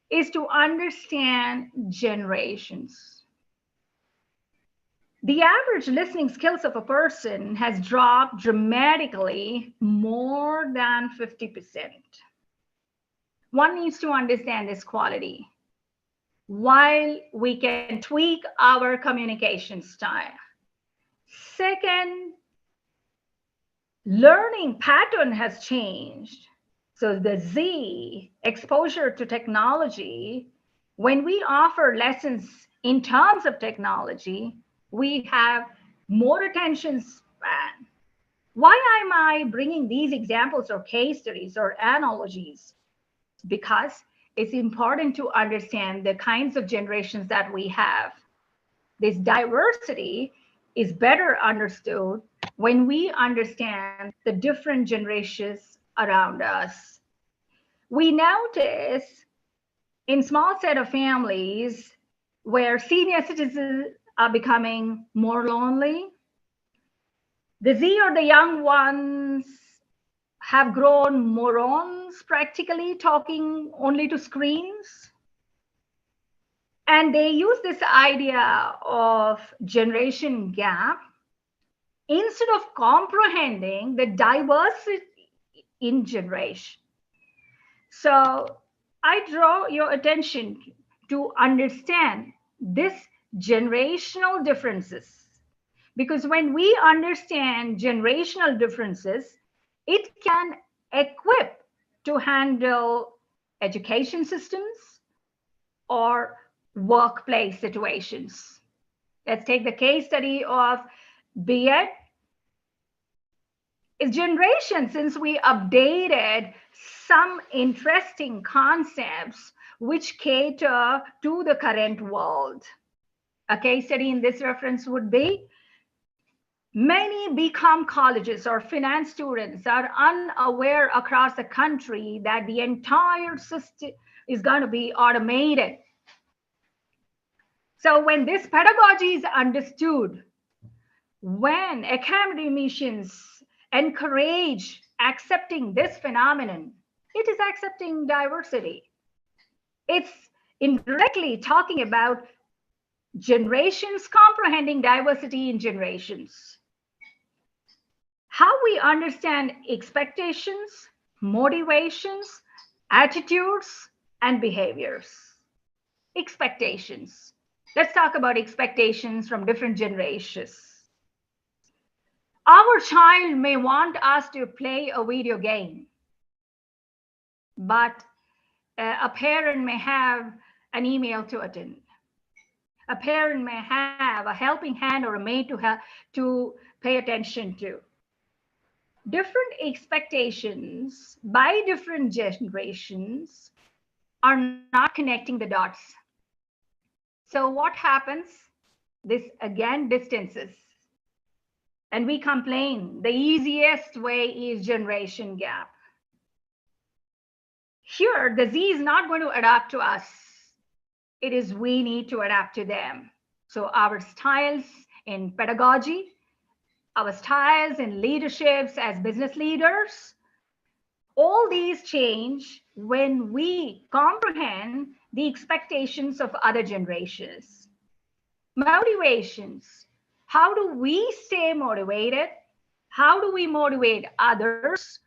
is to understand generations. The average listening skills of a person has dropped dramatically more than 50%. One needs to understand this quality. While we can tweak our communication style. Second, learning pattern has changed. So the Z, exposure to technology, when we offer lessons in terms of technology, we have more attention span. Why am I bringing these examples or case studies or analogies? Because it's important to understand the kinds of generations that we have. This diversity is better understood when we understand the different generations around us. We notice in small set of families where senior citizens are becoming more lonely, the Z or the young ones have grown morons, practically talking only to screens. And they use this idea of generation gap instead of comprehending the diversity in generation. So I draw your attention to understand this generational differences, because when we understand generational differences, it can equip to handle education systems or workplace situations. Let's take the case study of B.Ed. It's generation since we updated some interesting concepts which cater to the current world. A case study in this reference would be many BCom colleges or finance students are unaware across the country that the entire system is going to be automated. So when this pedagogy is understood, when academicians encourage accepting this phenomenon, it is accepting diversity. It's indirectly talking about generations comprehending diversity in generations. How we understand expectations, motivations, attitudes, and behaviors. Expectations. Let's talk about expectations from different generations. Our child may want us to play a video game, but a parent may have an email to attend. A parent may have a helping hand or a maid to pay attention to. Different expectations by different generations are not connecting the dots. So what happens? This again distances. And we complain the easiest way is generation gap. Here, the Z is not going to adapt to us. It is we need to adapt to them. So our styles in pedagogy, our styles in leaderships as business leaders, all these change when we comprehend the expectations of other generations. Motivations. How do we stay motivated? How do we motivate others?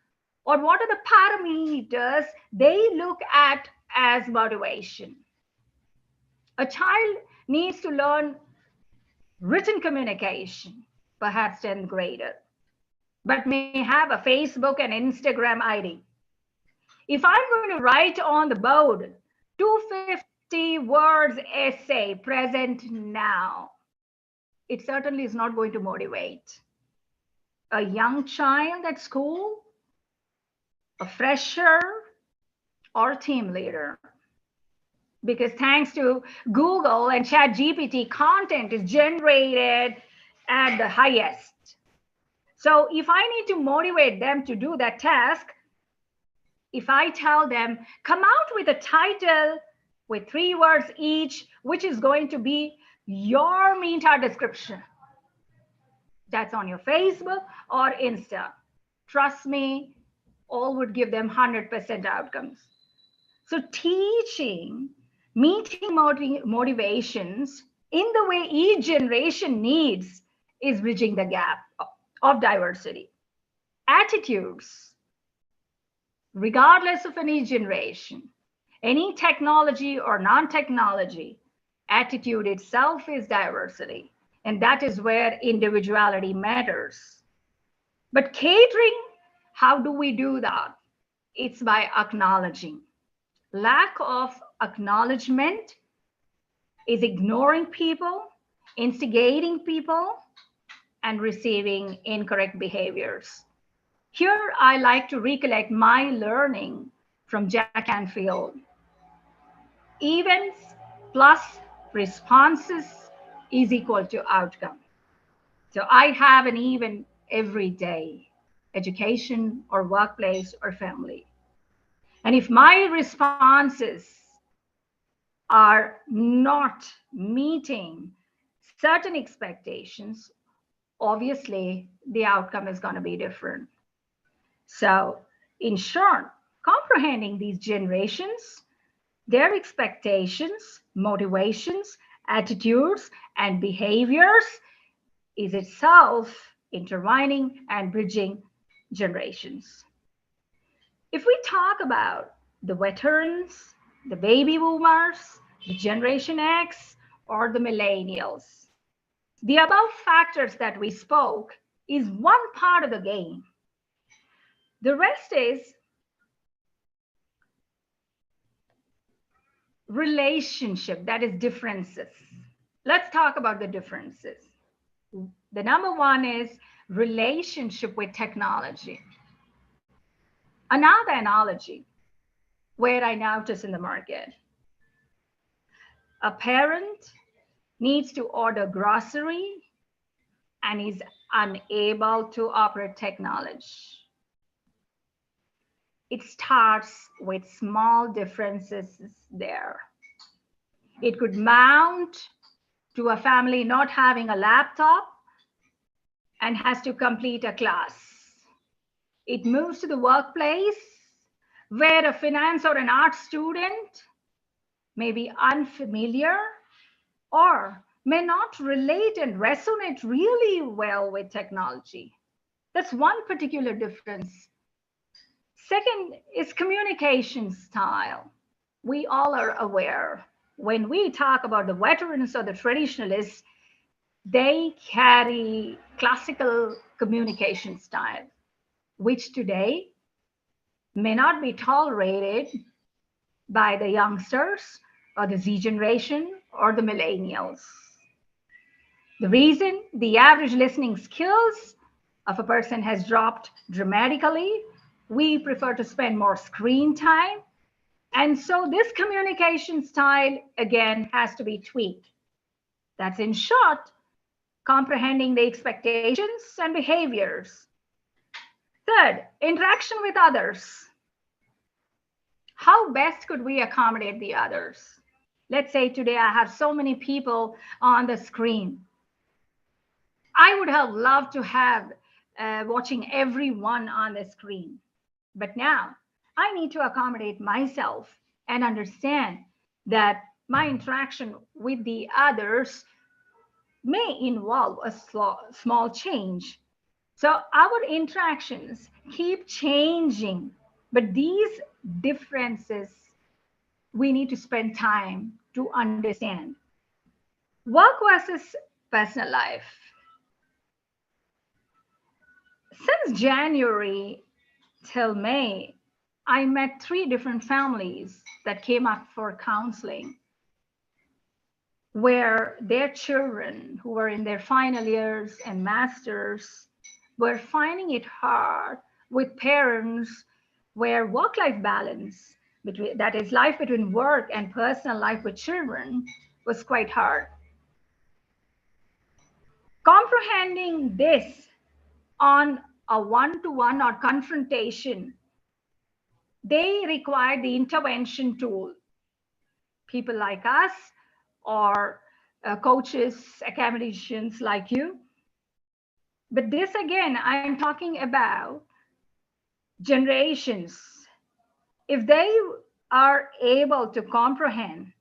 Or what are the parameters they look at as motivation? A child needs to learn written communication, perhaps 10th grader, but may have a Facebook and Instagram ID. If I'm going to write on the board 250 words essay present now, it certainly is not going to motivate a young child at school, a fresher, or team leader. Because thanks to Google and ChatGPT, content is generated at the highest. So if I need to motivate them to do that task, if I tell them, come out with a title with 3 words each, which is going to be your meta description, that's on your Facebook or Insta, trust me, all would give them 100% outcomes. So teaching, meeting motivations in the way each generation needs is bridging the gap of diversity. Attitudes, regardless of any generation, any technology or non-technology, attitude itself is diversity. And that is where individuality matters. But catering, how do we do that? It's by acknowledging. Lack of acknowledgement is ignoring people, instigating people, and receiving incorrect behaviors. Here, I like to recollect my learning from Jack Canfield. Events plus responses is equal to outcome. So I have an event every day, education or workplace or family. And if my responses are not meeting certain expectations, obviously the outcome is going to be different. So in short, comprehending these generations, their expectations, motivations, attitudes, and behaviors is itself intertwining and bridging generations. If we talk about the veterans, the baby boomers, the Generation X, or the millennials, the above factors that we spoke is one part of the game. The rest is relationship, that is differences. Let's talk about the differences. The number one is relationship with technology. Another analogy where I notice in the market, a parent needs to order grocery and is unable to operate technology. It starts with small differences there. It could mount to a family not having a laptop and has to complete a class. It moves to the workplace where a finance or an art student may be unfamiliar or may not relate and resonate really well with technology. That's one particular difference. Second is communication style. We all are aware when we talk about the veterans or the traditionalists, they carry classical communication style, which today may not be tolerated by the youngsters or the Z generation or the millennials. The reason the average listening skills of a person has dropped dramatically, we prefer to spend more screen time. And so this communication style, again, has to be tweaked. That's in short, comprehending the expectations and behaviors. Third, interaction with others. How best could we accommodate the others? Let's say today I have so many people on the screen. I would have loved to have watching everyone on the screen. But now I need to accommodate myself and understand that my interaction with the others may involve a small change. So our interactions keep changing, but these differences we need to spend time to understand. Work versus personal life. Since January till May, I met 3 different families that came up for counseling, where their children who were in their final years and masters were finding it hard with parents where work-life balance, between, that is life between work and personal life with children, was quite hard. Comprehending this on a one-to-one or confrontation, they require the intervention tool. People like us or coaches, academicians like you. But this again, I'm talking about generations. If they are able to comprehend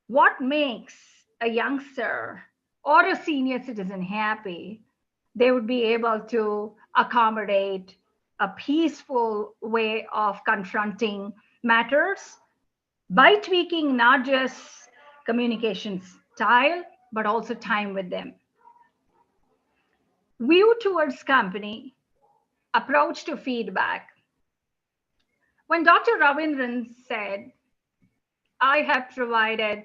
what makes a youngster or a senior citizen happy, they would be able to accommodate a peaceful way of confronting matters by tweaking not just communication style, but also time with them. View towards company, approach to feedback. When Dr. Ravindran said, I have provided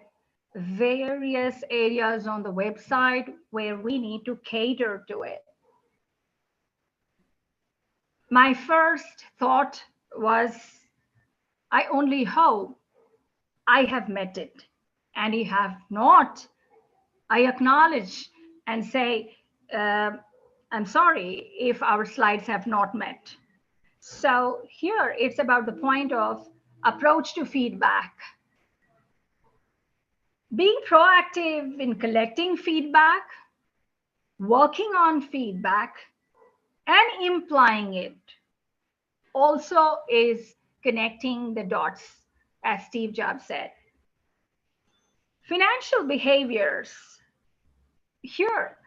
various areas on the website where we need to cater to it, my first thought was, I only hope I have met it. And if have not, I acknowledge and say, I'm sorry if our slides have not met. So here it's about the point of approach to feedback. Being proactive in collecting feedback, working on feedback, and implying it also is connecting the dots, as Steve Jobs said. Financial behaviors. Here,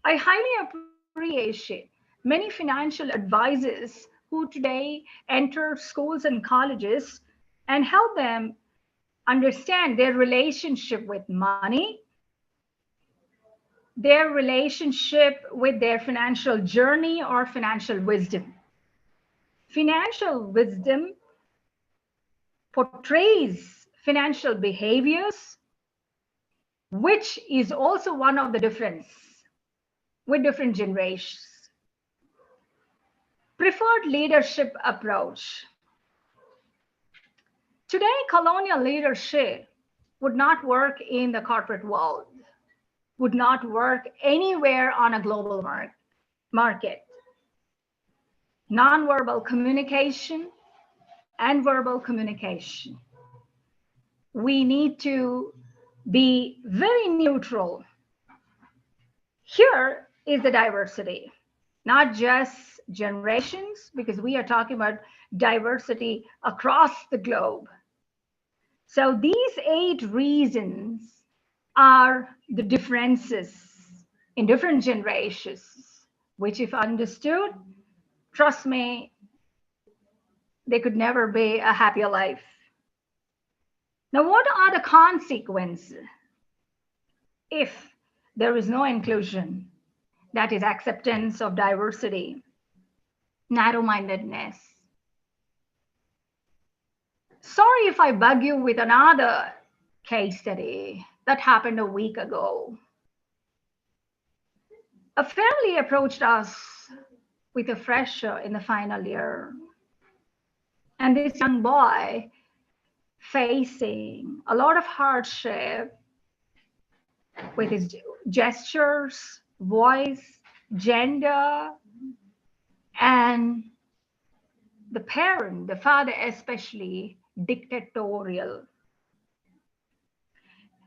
I highly appreciate many financial advisors who today enter schools and colleges and help them understand their relationship with money, their relationship with their financial journey or financial wisdom. Financial wisdom portrays financial behaviors, which is also one of the difference with different generations. Preferred leadership approach. Today, colonial leadership would not work in the corporate world, would not work anywhere on a global market. Nonverbal communication and verbal communication. We need to be very neutral. Here is the diversity, not just generations, because we are talking about diversity across the globe. So these 8 reasons are the differences in different generations, which if understood, trust me, they could never be a happier life. Now, what are the consequences if there is no inclusion? That is acceptance of diversity, narrow-mindedness. Sorry if I bug you with another case study that happened a week ago. A family approached us with a fresher in the final year. And this young boy facing a lot of hardship with his gestures, voice, gender, and the parent, the father especially, dictatorial.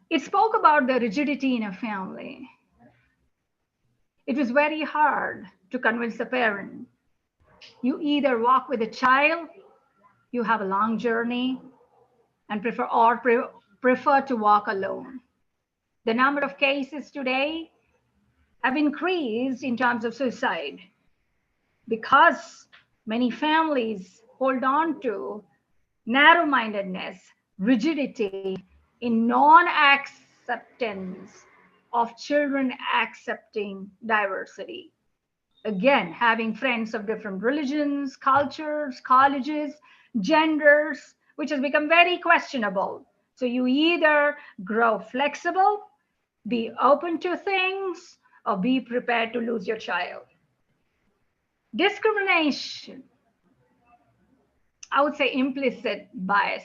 It spoke about the rigidity in a family. It was very hard to convince the parent. You either walk with a child, you have a long journey, and prefer to walk alone. The number of cases today have increased in terms of suicide because many families hold on to narrow-mindedness, rigidity in non-acceptance of children accepting diversity. Again, having friends of different religions, cultures, colleges, genders, which has become very questionable. So you either grow flexible, be open to things, or be prepared to lose your child. Discrimination, I would say implicit bias.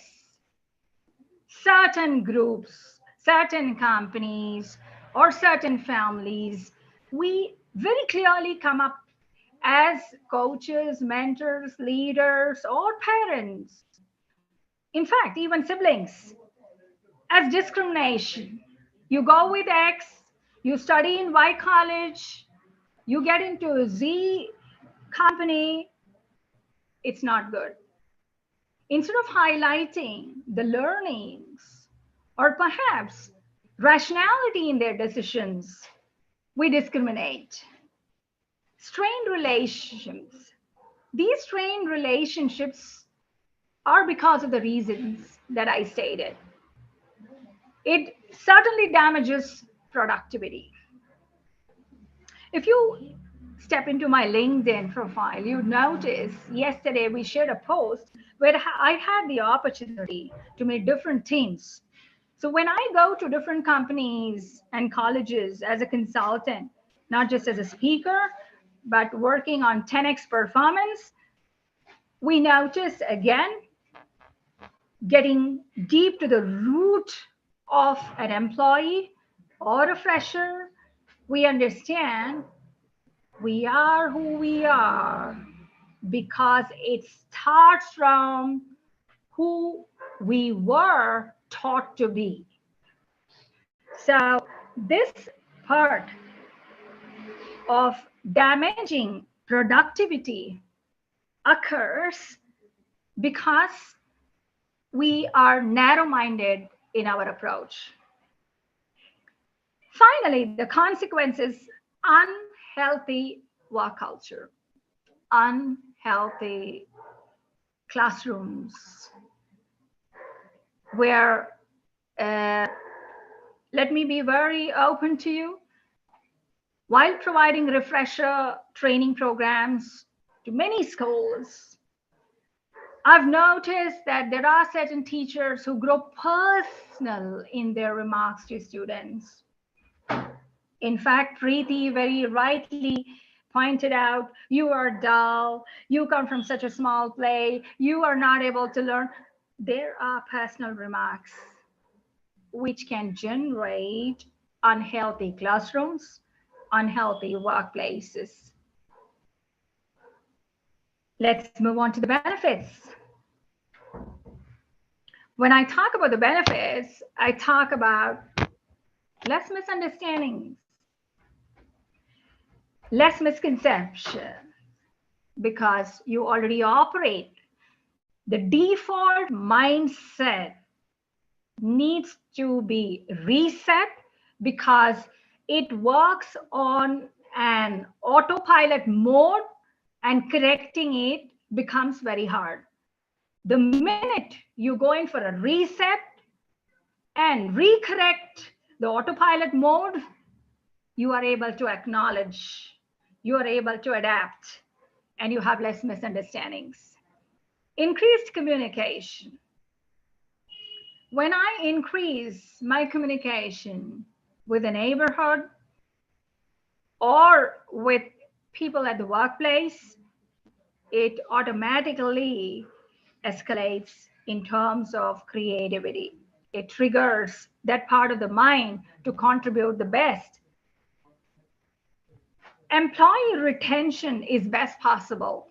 Certain groups, certain companies, or certain families, we very clearly come up as coaches, mentors, leaders, or parents. In fact, even siblings, as discrimination. You go with X, you study in Y college, you get into Z company, it's not good. Instead of highlighting the learnings or perhaps rationality in their decisions, we discriminate. Strained relationships. These strained relationships are because of the reasons that I stated. It certainly damages productivity. If you step into my LinkedIn profile, you notice yesterday we shared a post where I had the opportunity to meet different teams. So when I go to different companies and colleges as a consultant, not just as a speaker, but working on 10x performance, we notice again, getting deep to the root of an employee or a fresher, we understand we are who we are because it starts from who we were taught to be. So this part of damaging productivity occurs because we are narrow-minded in our approach. Finally, the consequences, unhealthy work culture, unhealthy classrooms, where, let me be very open to you, while providing refresher training programs to many schools, I've noticed that there are certain teachers who grow personal in their remarks to students. In fact, Preeti very rightly pointed out, you are dull, you come from such a small place, you are not able to learn. There are personal remarks which can generate unhealthy classrooms, unhealthy workplaces. Let's move on to the benefits. When I talk about the benefits, I talk about less misunderstandings, less misconception, because you already operate. The default mindset needs to be reset because it works on an autopilot mode and correcting it becomes very hard. The minute you go in for a reset and recorrect the autopilot mode, you are able to acknowledge, you are able to adapt, and you have less misunderstandings. Increased communication. When I increase my communication with a neighborhood or with people at the workplace, it automatically escalates in terms of creativity. It triggers that part of the mind to contribute the best. Employee retention is best possible.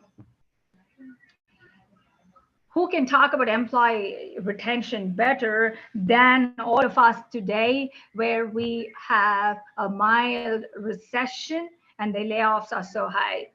who can talk about employee retention better than all of us today, where we have a mild recession and the layoffs are so high?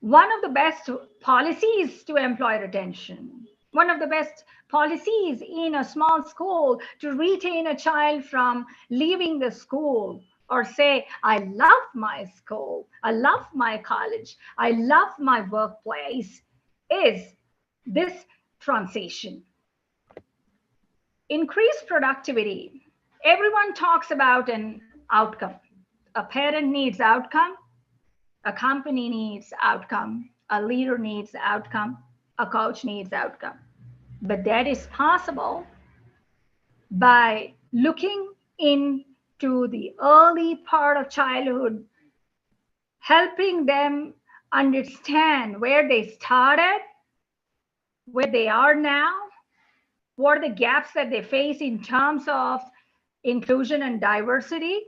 One of the best policies to employee retention, one of the best policies in a small school to retain a child from leaving the school, or say, I love my school, I love my college, I love my workplace, is this transition. Increased productivity. Everyone talks about an outcome. A parent needs outcome, a company needs outcome, a leader needs outcome, a coach needs outcome. But that is possible by looking into the early part of childhood, helping them understand where they started, where they are now, what are the gaps that they face in terms of inclusion and diversity,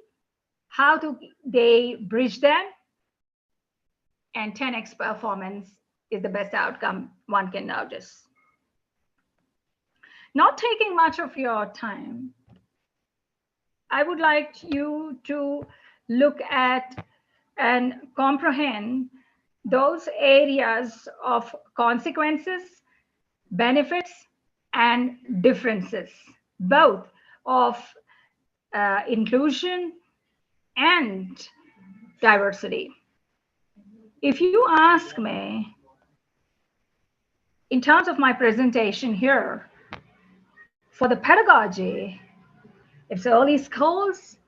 how do they bridge them, and 10x performance is the best outcome one can notice. Not taking much of your time, I would like you to look at and comprehend those areas of consequences, benefits, and differences, both of inclusion and diversity. If you ask me, in terms of my presentation here, for the pedagogy, it's early schools,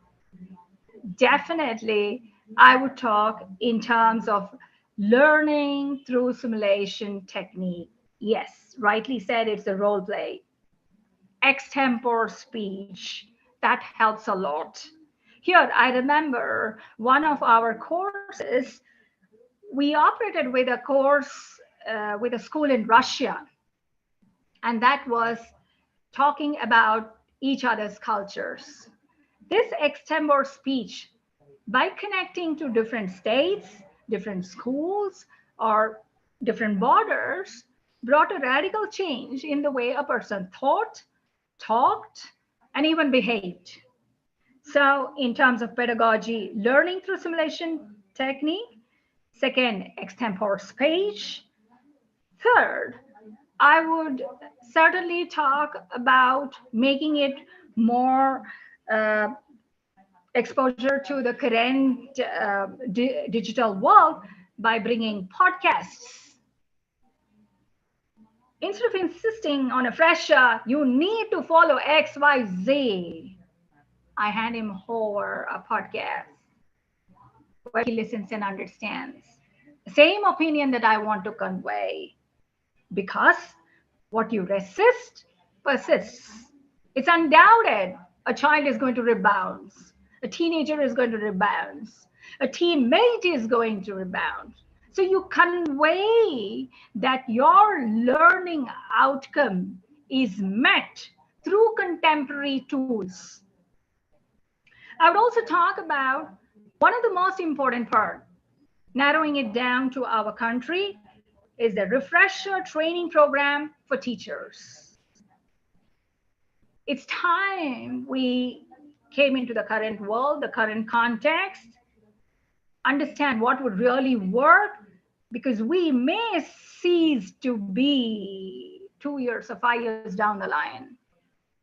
definitely I would talk in terms of learning through simulation technique. Yes, rightly said, it's a role play. Extempore speech, that helps a lot. Here, I remember one of our courses, we operated with a course with a school in Russia, and that was talking about each other's cultures. This extempore speech, by connecting to different states, different schools, or different borders, brought a radical change in the way a person thought, talked, and even behaved. So in terms of pedagogy, learning through simulation technique. Second, extempore speech. Third, I would certainly talk about making it more exposure to the current digital world by bringing podcasts. Instead of insisting on a fresher, you need to follow XYZ, I hand him over a podcast where he listens and understands. Same opinion that I want to convey, because what you resist persists. It's undoubted a child is going to rebound. A teenager is going to rebound. A teammate is going to rebound. So you convey that your learning outcome is met through contemporary tools. I would also talk about one of the most important part, narrowing it down to our country, is the refresher training program for teachers. It's time we came into the current world, the current context, understand what would really work, because we may cease to be 2 years or 5 years down the line.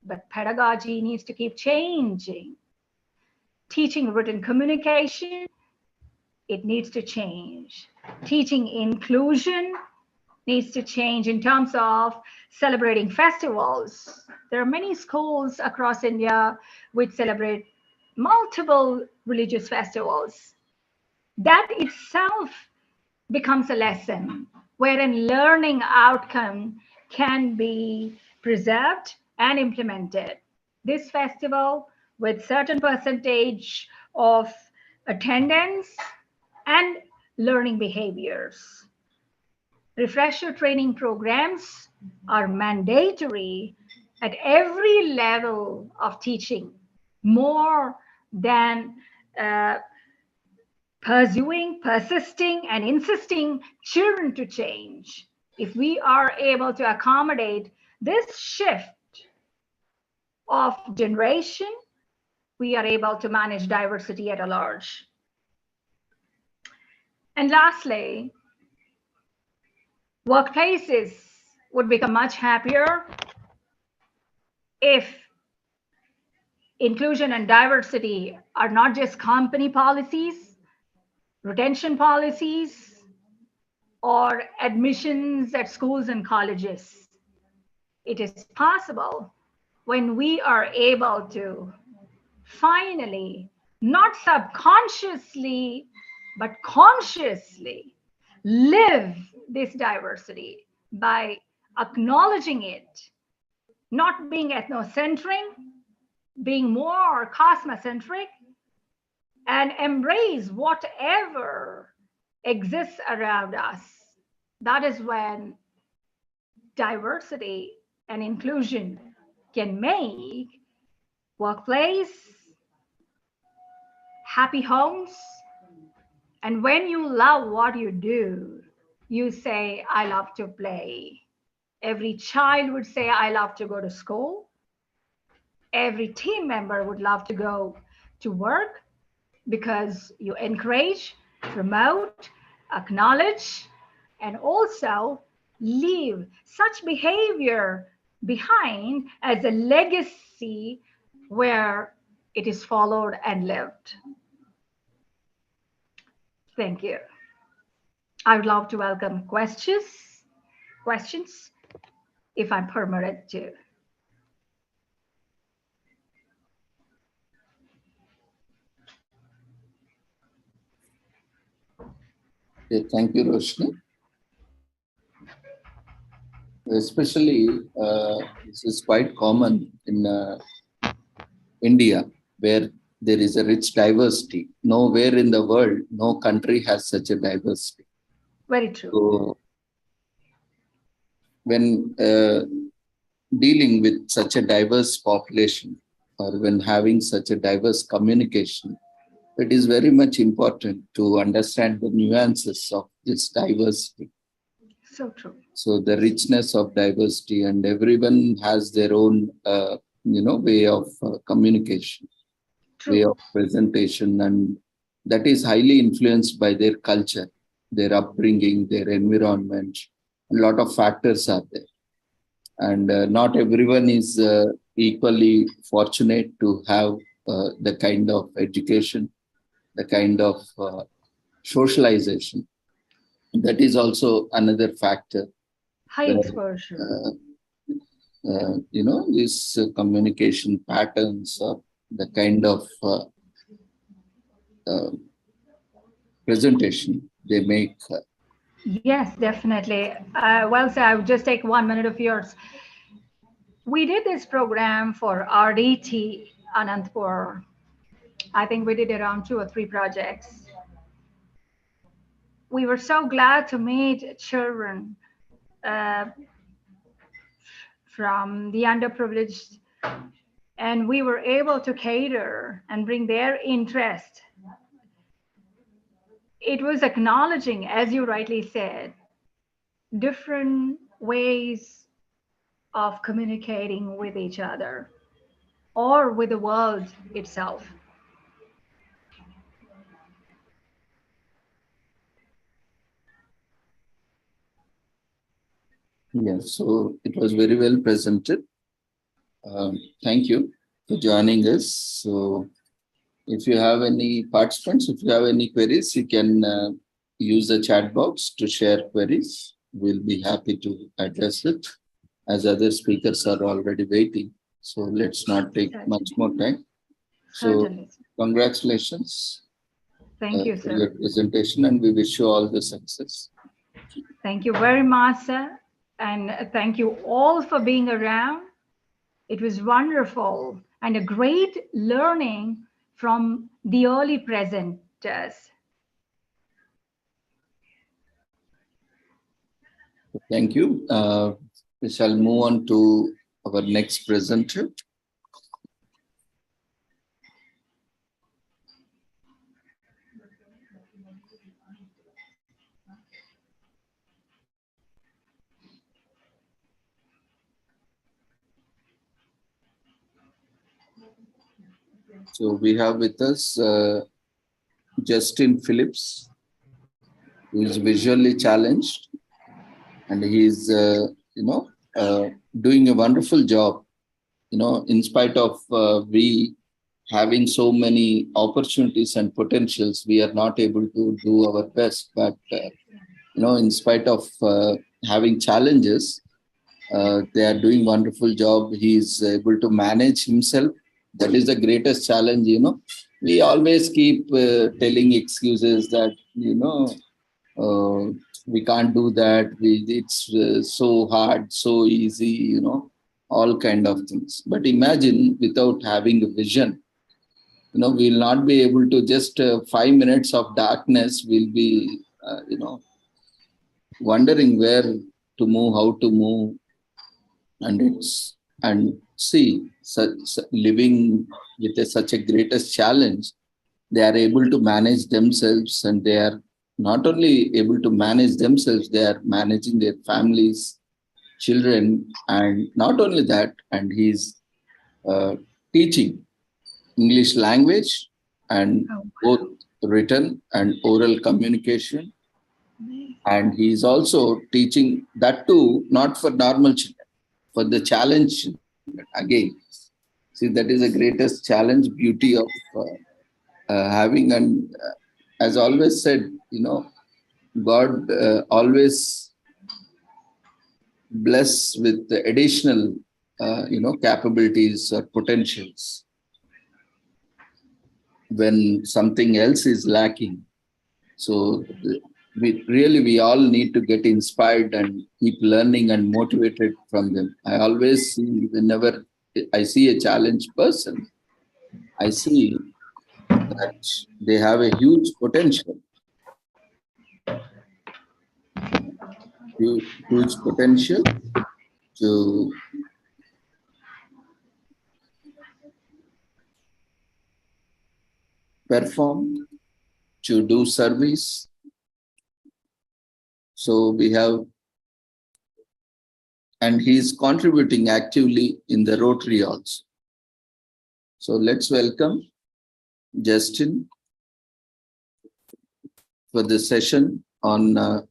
But pedagogy needs to keep changing. Teaching written communication, it needs to change. Teaching inclusion needs to change in terms of celebrating festivals. There are many schools across India which celebrate multiple religious festivals. That itself becomes a lesson wherein learning outcome can be preserved and implemented. This festival with certain percentage of attendance and learning behaviors. Refresher training programs are mandatory at every level of teaching, more than pursuing, persisting, and insisting children to change. if we are able to accommodate this shift of generation, we are able to manage diversity at a large. And lastly, workplaces would become much happier if inclusion and diversity are not just company policies, retention policies, or admissions at schools and colleges. It is possible when we are able to finally, not subconsciously, but consciously live this diversity by acknowledging it, not being ethnocentric, being more cosmocentric, and embrace whatever exists around us. That is when diversity and inclusion can make workplace, happy homes. And when you love what you do, you say, I love to play. Every child would say, I love to go to school. Every team member would love to go to work because you encourage, promote, acknowledge, and also leave such behavior behind as a legacy where it is followed and lived. Thank you. I would love to welcome questions if I'm permitted to. Okay, thank you, Roshni. Especially, this is quite common in India, where there is a rich diversity. Nowhere in the world, no country has such a diversity. Very true. So, when dealing with such a diverse population, or when having such a diverse communication, it is very much important to understand the nuances of this diversity. So true. So the richness of diversity, and everyone has their own, way of communication, True. way of presentation, and that is highly influenced by their culture, their upbringing, their environment. A lot of factors are there, and not everyone is equally fortunate to have the kind of education, the kind of socialization. That is also another factor. High exposure. These communication patterns, or the kind of presentation they make. Yes, definitely. Well, so I would just take 1 minute of yours. We did this program for RDT Anantapur. I think we did around 2 or 3 projects. We were so glad to meet children from the underprivileged, and we were able to cater and bring their interest. It was acknowledging, as you rightly said, different ways of communicating with each other or with the world itself. Yes, so it was very well presented. Thank you for joining us. So if you have any participants, if you have any queries, you can use the chat box to share queries. We'll be happy to address it, as other speakers are already waiting. So let's not take much more time. So congratulations. Thank you, for sir. your presentation, and we wish you all the success. Thank you very much, sir. And thank you all for being around. It was wonderful and a great learning from the early presenters. Thank you. We shall move on to our next presenter. So we have with us Justin Phillips, who is visually challenged, and he is, doing a wonderful job. In spite of we having so many opportunities and potentials, we are not able to do our best. But in spite of having challenges, they are doing wonderful job. He is able to manage himself. That is the greatest challenge. We always keep telling excuses that we can't do that. It's so hard, so easy. All kind of things. But imagine without having a vision, we'll not be able to just 5 minutes of darkness. We'll be, wondering where to move, how to move, and see living with such a greatest challenge. They are able to manage themselves, and they are not only able to manage themselves, they are managing their families, children, and not only that, and he's teaching English language and both written and oral communication. And he's also teaching that too, not for normal children, for the challenge children. Again, see, that is the greatest challenge, beauty of having. And as always said, God always bless with the additional, capabilities or potentials when something else is lacking. So we all need to get inspired and keep learning and motivated from them. I always see, whenever I see a challenged person, I see that they have a huge potential. Huge potential to perform, to do service. So we have, and he's contributing actively in the Rotary also. So let's welcome Justin for the session on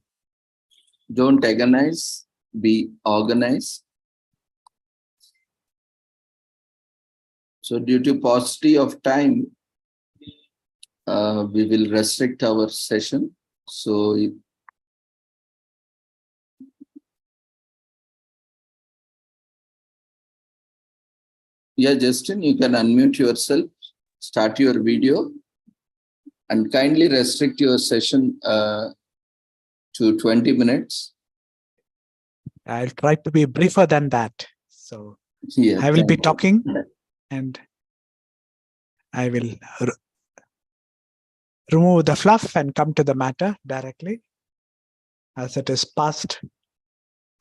don't agonize, be organized. So due to paucity of time, we will restrict our session. So yeah, Justin, you can unmute yourself, start your video, and kindly restrict your session to 20 minutes. I'll try to be briefer than that. So yeah, I will be talking and I will remove the fluff and come to the matter directly, as it is past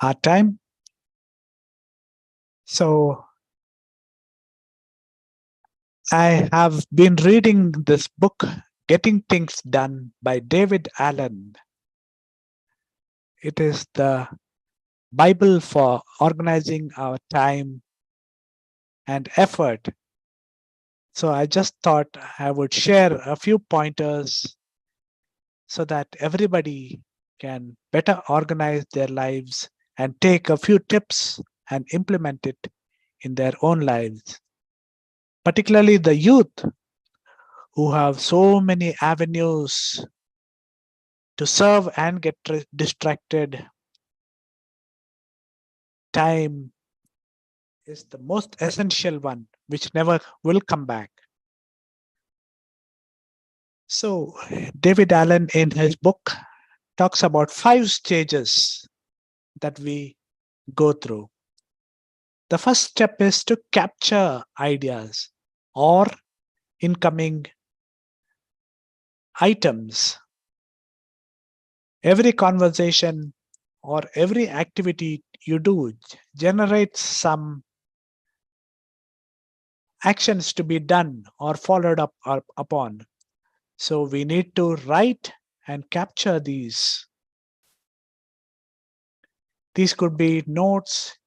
our time. So I have been reading this book, Getting Things Done by David Allen. It is the Bible for organizing our time and effort. So I just thought I would share a few pointers so that everybody can better organize their lives and take a few tips and implement it in their own lives. Particularly the youth, who have so many avenues to serve and get distracted. Time is the most essential one, which never will come back. So David Allen in his book talks about 5 stages that we go through. The first step is to capture ideas or incoming items. Every conversation or every activity you do generates some actions to be done or followed up or upon. So we need to write and capture these. These could be notes,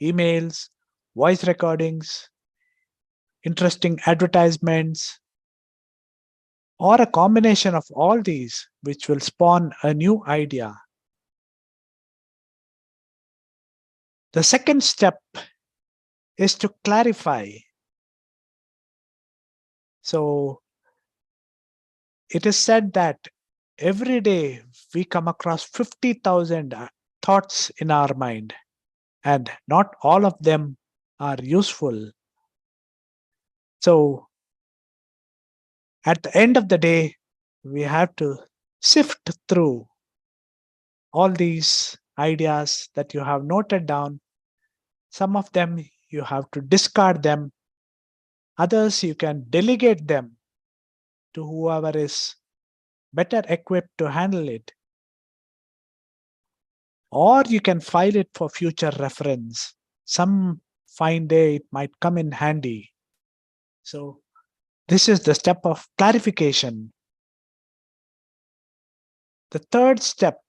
emails, voice recordings, interesting advertisements, or a combination of all these, which will spawn a new idea. The second step is to clarify. So it is said that every day we come across 50,000 thoughts in our mind, and not all of them are useful. So at the end of the day, we have to sift through all these ideas that you have noted down. Some of them you have to discard them. Others you can delegate them to whoever is better equipped to handle it. Or you can file it for future reference. Some fine day it might come in handy. So this is the step of clarification. The third step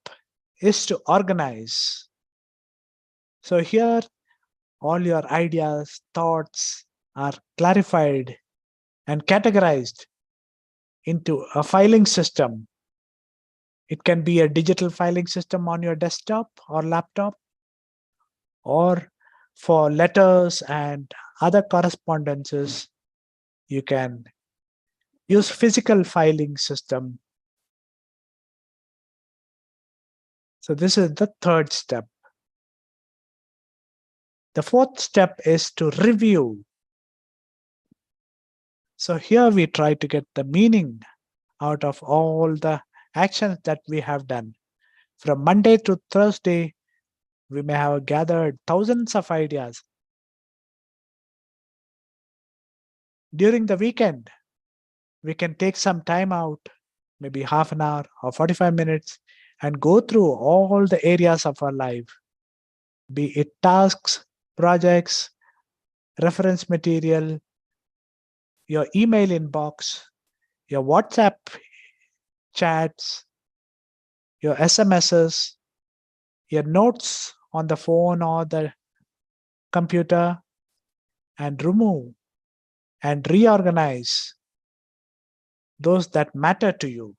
is to organize. So here all your ideas, thoughts are clarified and categorized into a filing system. It can be a digital filing system on your desktop or laptop, or for letters and other correspondences, you can use physical filing system. So this is the third step. The fourth step is to review. So here we try to get the meaning out of all the actions that we have done. From Monday to Thursday, we may have gathered thousands of ideas. During the weekend, we can take some time out, maybe half an hour or 45 minutes, and go through all the areas of our life, be it tasks, projects, reference material, your email inbox, your WhatsApp chats, your SMSs, your notes on the phone or the computer, and remove and reorganize those that matter to you.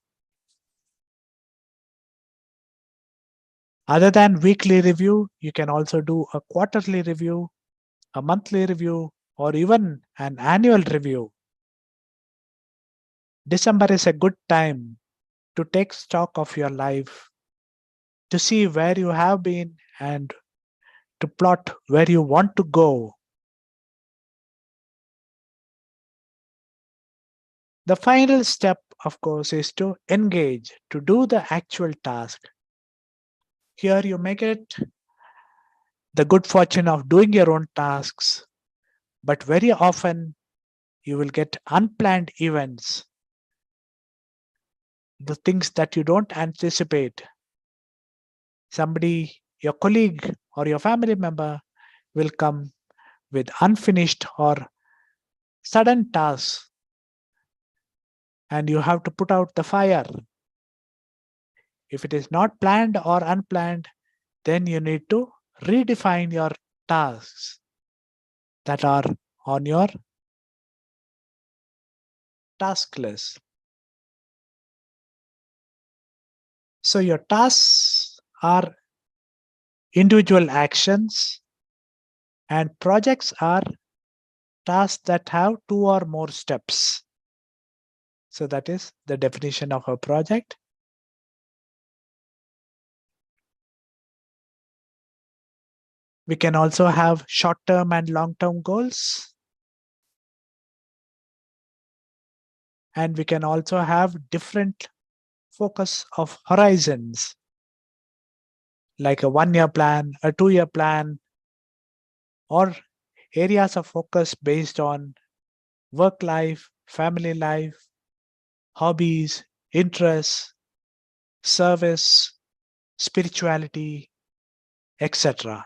Other than weekly review, you can also do a quarterly review, a monthly review, or even an annual review. December is a good time to take stock of your life, to see where you have been and to plot where you want to go. The final step, of course, is to engage, to do the actual task. Here you may get the good fortune of doing your own tasks, but very often you will get unplanned events, the things that you don't anticipate. Somebody, your colleague or your family member will come with unfinished or sudden tasks, and you have to put out the fire. If it is not planned or unplanned, then you need to redefine your tasks that are on your task list. So your tasks are individual actions, and projects are tasks that have 2 or more steps. So that is the definition of a project. We can also have short-term and long-term goals. And we can also have different focus of horizons, like a 1-year plan, a 2-year plan, or areas of focus based on work life, family life, hobbies, interests, service, spirituality, etc.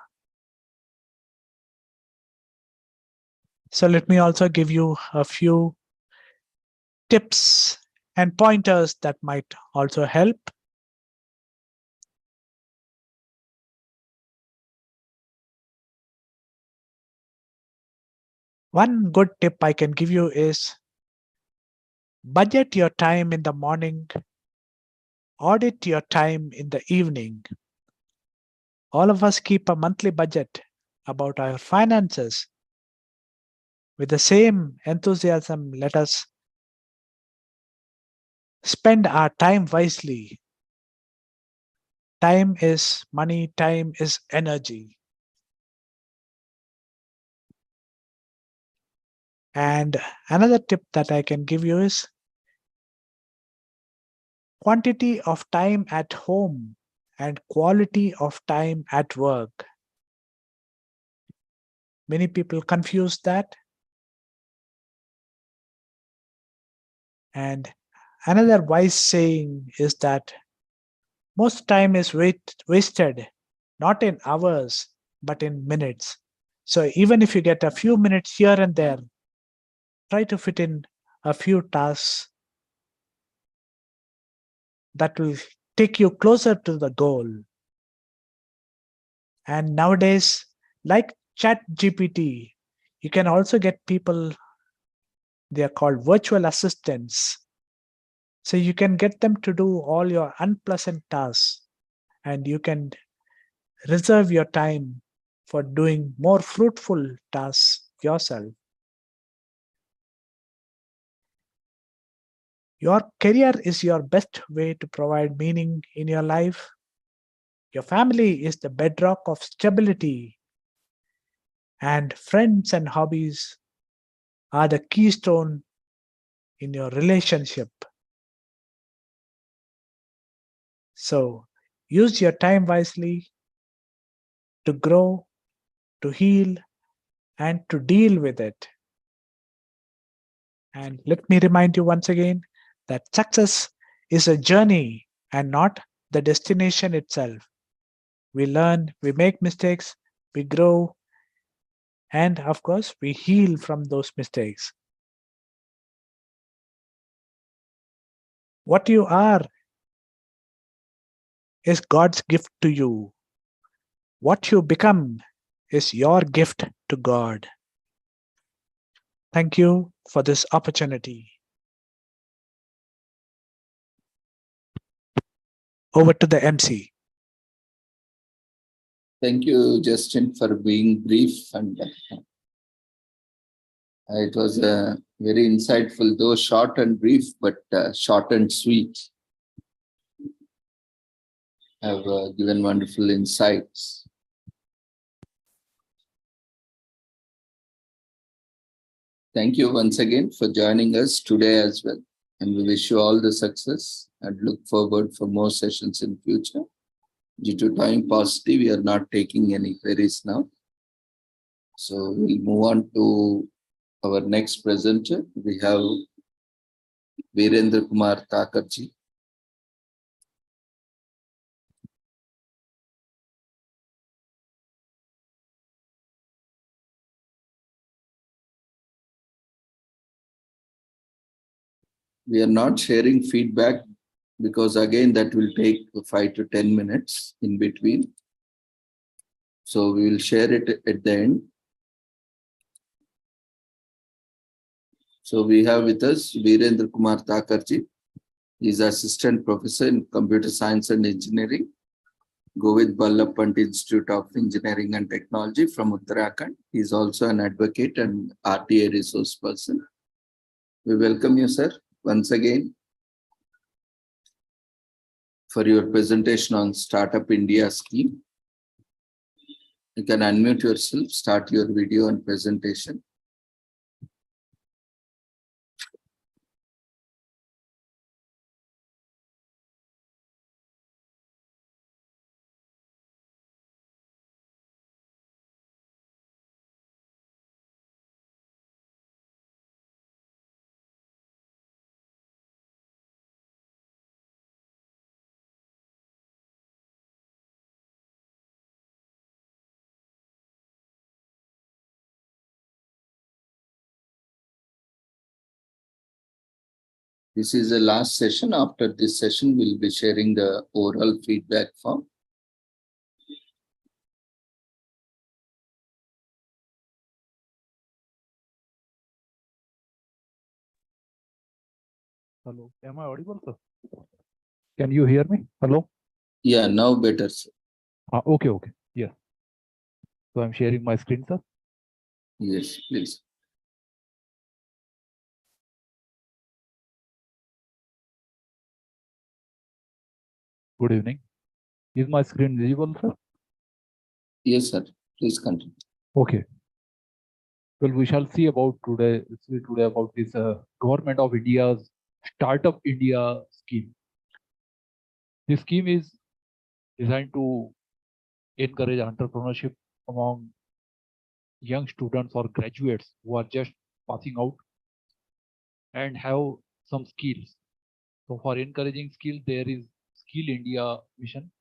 So let me also give you a few tips and pointers that might also help. One good tip I can give you is budget your time in the morning, audit your time in the evening. All of us keep a monthly budget about our finances. With the same enthusiasm, let us spend our time wisely. Time is money, time is energy. And another tip that I can give you is quantity of time at home and quality of time at work. Many people confuse that. And another wise saying is that most time is wasted, not in hours, but in minutes. So even if you get a few minutes here and there, try to fit in a few tasks that will take you closer to the goal. And nowadays, like ChatGPT, you can also get people, they are called virtual assistants. So you can get them to do all your unpleasant tasks, and you can reserve your time for doing more fruitful tasks yourself. Your career is your best way to provide meaning in your life. Your family is the bedrock of stability, and friends and hobbies are the keystone in your relationship. So use your time wisely to grow, to heal, and to deal with it. And let me remind you once again that success is a journey and not the destination itself. We learn, we make mistakes, we grow, and of course, we heal from those mistakes. What you are is God's gift to you. What you become is your gift to God. Thank you for this opportunity. Over to the MC. Thank you, Justin, for being brief, and it was very insightful, though short and brief, but short and sweet. Have given wonderful insights. Thank you once again for joining us today as well. And we wish you all the success and look forward for more sessions in future. Due to time paucity, we are not taking any queries now. So we'll move on to our next presenter. We have Virendra Kumar Thakurji. We are not sharing feedback because again that will take 5 to 10 minutes in between. So we will share it at the end. So we have with us Virendra Kumar Thakurji. He is Assistant Professor in Computer Science and Engineering, Govind Ballabh Pant Institute of Engineering and Technology from Uttarakhand. He is also an advocate and RTA resource person. We welcome you, sir, once again for your presentation on Startup India scheme. You can unmute yourself, start your video and presentation. This is the last session. After this session, we'll be sharing the oral feedback form. Hello, am I audible, sir? Can you hear me? Hello? Yeah, now better, sir. Okay, okay. Yeah. So I'm sharing my screen, sir. Yes, please. Good evening. Is my screen visible, sir? Yes, sir. Please continue. Okay. Well, we shall see about today about this Government of India's Startup India scheme. This scheme is designed to encourage entrepreneurship among young students or graduates who are just passing out and have some skills. So for encouraging skill, there is Skill India mission.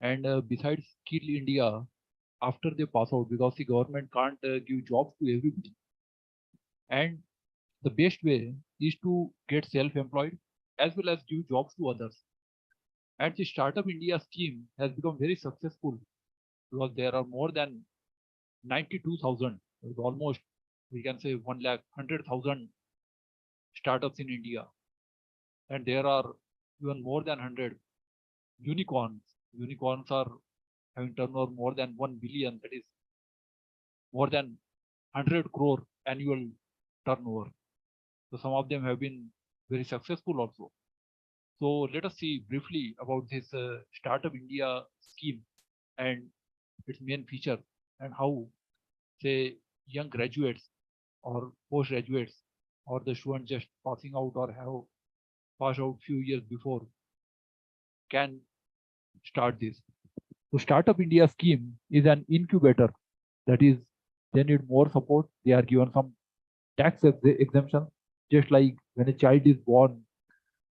And besides Skill India, after they pass out, because the government can't give jobs to everybody. And the best way is to get self-employed as well as give jobs to others. And the Startup India scheme has become very successful because there are more than 92,000, almost we can say 1,100,000 startups in India. And there are even more than 100 unicorns. Unicorns are having turnover more than 1 billion, that is more than 100 crore annual turnover. So some of them have been very successful also. So let us see briefly about this Startup India scheme and its main feature and how, say, young graduates or postgraduates or the students just passing out or have passed out few years before can start this. So Startup India scheme is an incubator, that is, they need more support. They are given some tax exemption, just like when a child is born,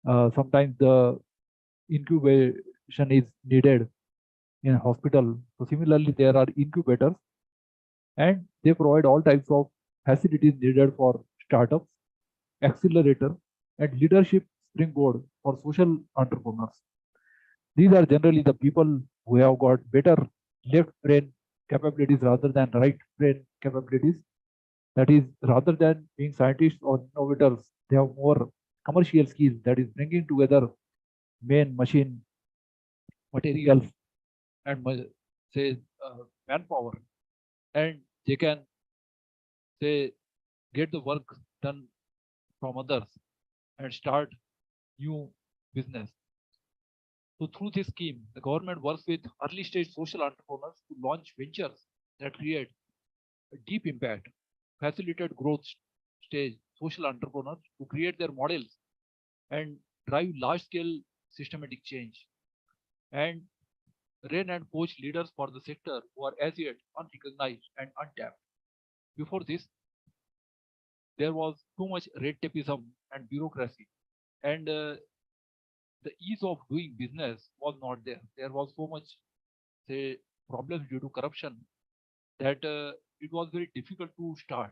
sometimes the incubation is needed in a hospital. So similarly, there are incubators and they provide all types of facilities needed for startups, accelerator, and leadership springboard for social entrepreneurs. These are generally the people who have got better left brain capabilities rather than right brain capabilities. That is, rather than being scientists or innovators, they have more commercial skills, that is, bringing together main machine, materials, and say manpower, and they can say get the work done from others and start new business. So through this scheme, the government works with early stage social entrepreneurs to launch ventures that create a deep impact, facilitate growth stage social entrepreneurs to create their models and drive large scale systematic change, and train and coach leaders for the sector who are as yet unrecognized and untapped. Before this, there was too much red tapeism and bureaucracy, and the ease of doing business was not there. There was so much, say, problems due to corruption that it was very difficult to start.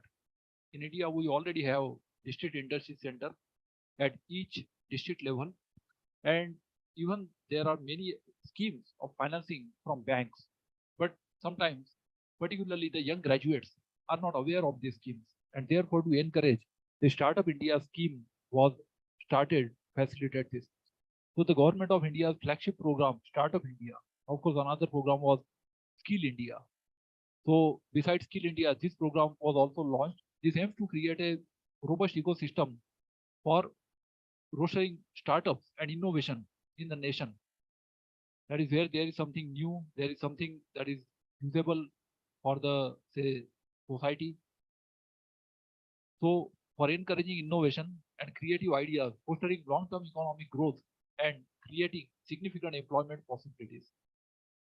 In India, we already have district industry center at each district level, and even there are many schemes of financing from banks. But sometimes, particularly the young graduates, are not aware of these schemes, and therefore to encourage, the Startup India scheme was started to facilitate this. So the government of India's flagship program, Startup India, of course, another program was Skill India. So besides Skill India, this program was also launched. This aims to create a robust ecosystem for rostering startups and innovation in the nation. That is where there is something new, there is something that is usable for the, say, society. So for encouraging innovation and creative ideas, fostering long-term economic growth and creating significant employment possibilities,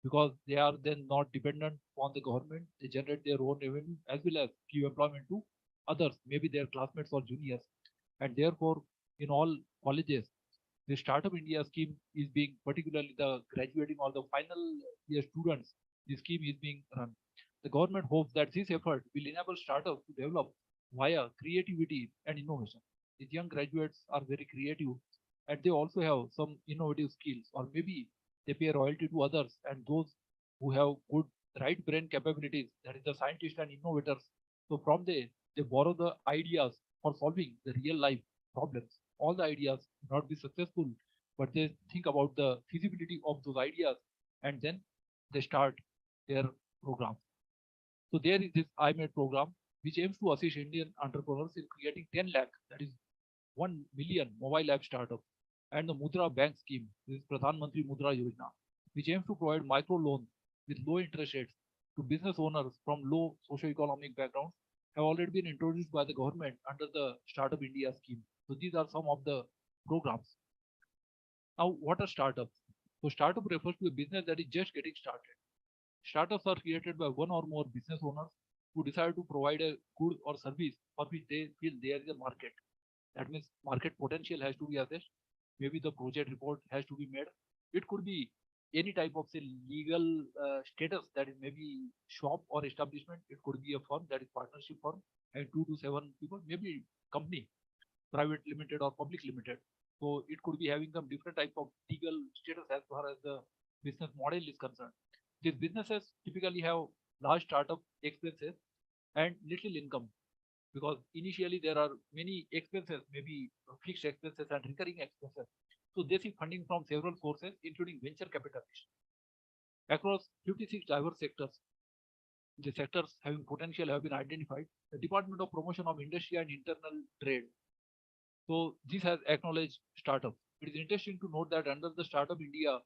because they are then not dependent on the government, they generate their own revenue as well as give employment to others, maybe their classmates or juniors. And therefore, in all colleges, the Startup India scheme is being, particularly the graduating or the final year students, the scheme is being run. The government hopes that this effort will enable startups to develop via creativity and innovation. These young graduates are very creative and they also have some innovative skills, or maybe they pay royalty to others, and those who have good right brain capabilities, that is the scientists and innovators. So from there, they borrow the ideas for solving the real life problems. all the ideas not be successful, but they think about the feasibility of those ideas and then they start their program. So there is this IMADE program which aims to assist Indian entrepreneurs in creating 10 lakh, that is 1 million mobile app startup, and the Mudra Bank scheme, this is Pradhan Mantri Mudra Yojana, which aims to provide micro loans with low interest rates to business owners from low socio-economic backgrounds, have already been introduced by the government under the Startup India scheme. So these are some of the programs. Now, what are startups? So startup refers to a business that is just getting started. Startups are created by one or more business owners who decide to provide a good or service for which they feel there is a market. That means market potential has to be assessed. Maybe the project report has to be made. It could be any type of say legal status, that is maybe shop or establishment. It could be a firm, that is partnership firm, and 2 to 7 people, maybe company, private limited or public limited. So it could be having some different type of legal status as far as the business model is concerned. These businesses typically have large startup expenses and little income, because initially there are many expenses, maybe fixed expenses and recurring expenses. So they seek funding from several sources, including venture capitalists. Across 56 diverse sectors, the sectors having potential have been identified. The Department of Promotion of Industry and Internal Trade. So this has acknowledged startups. It is interesting to note that under the Startup India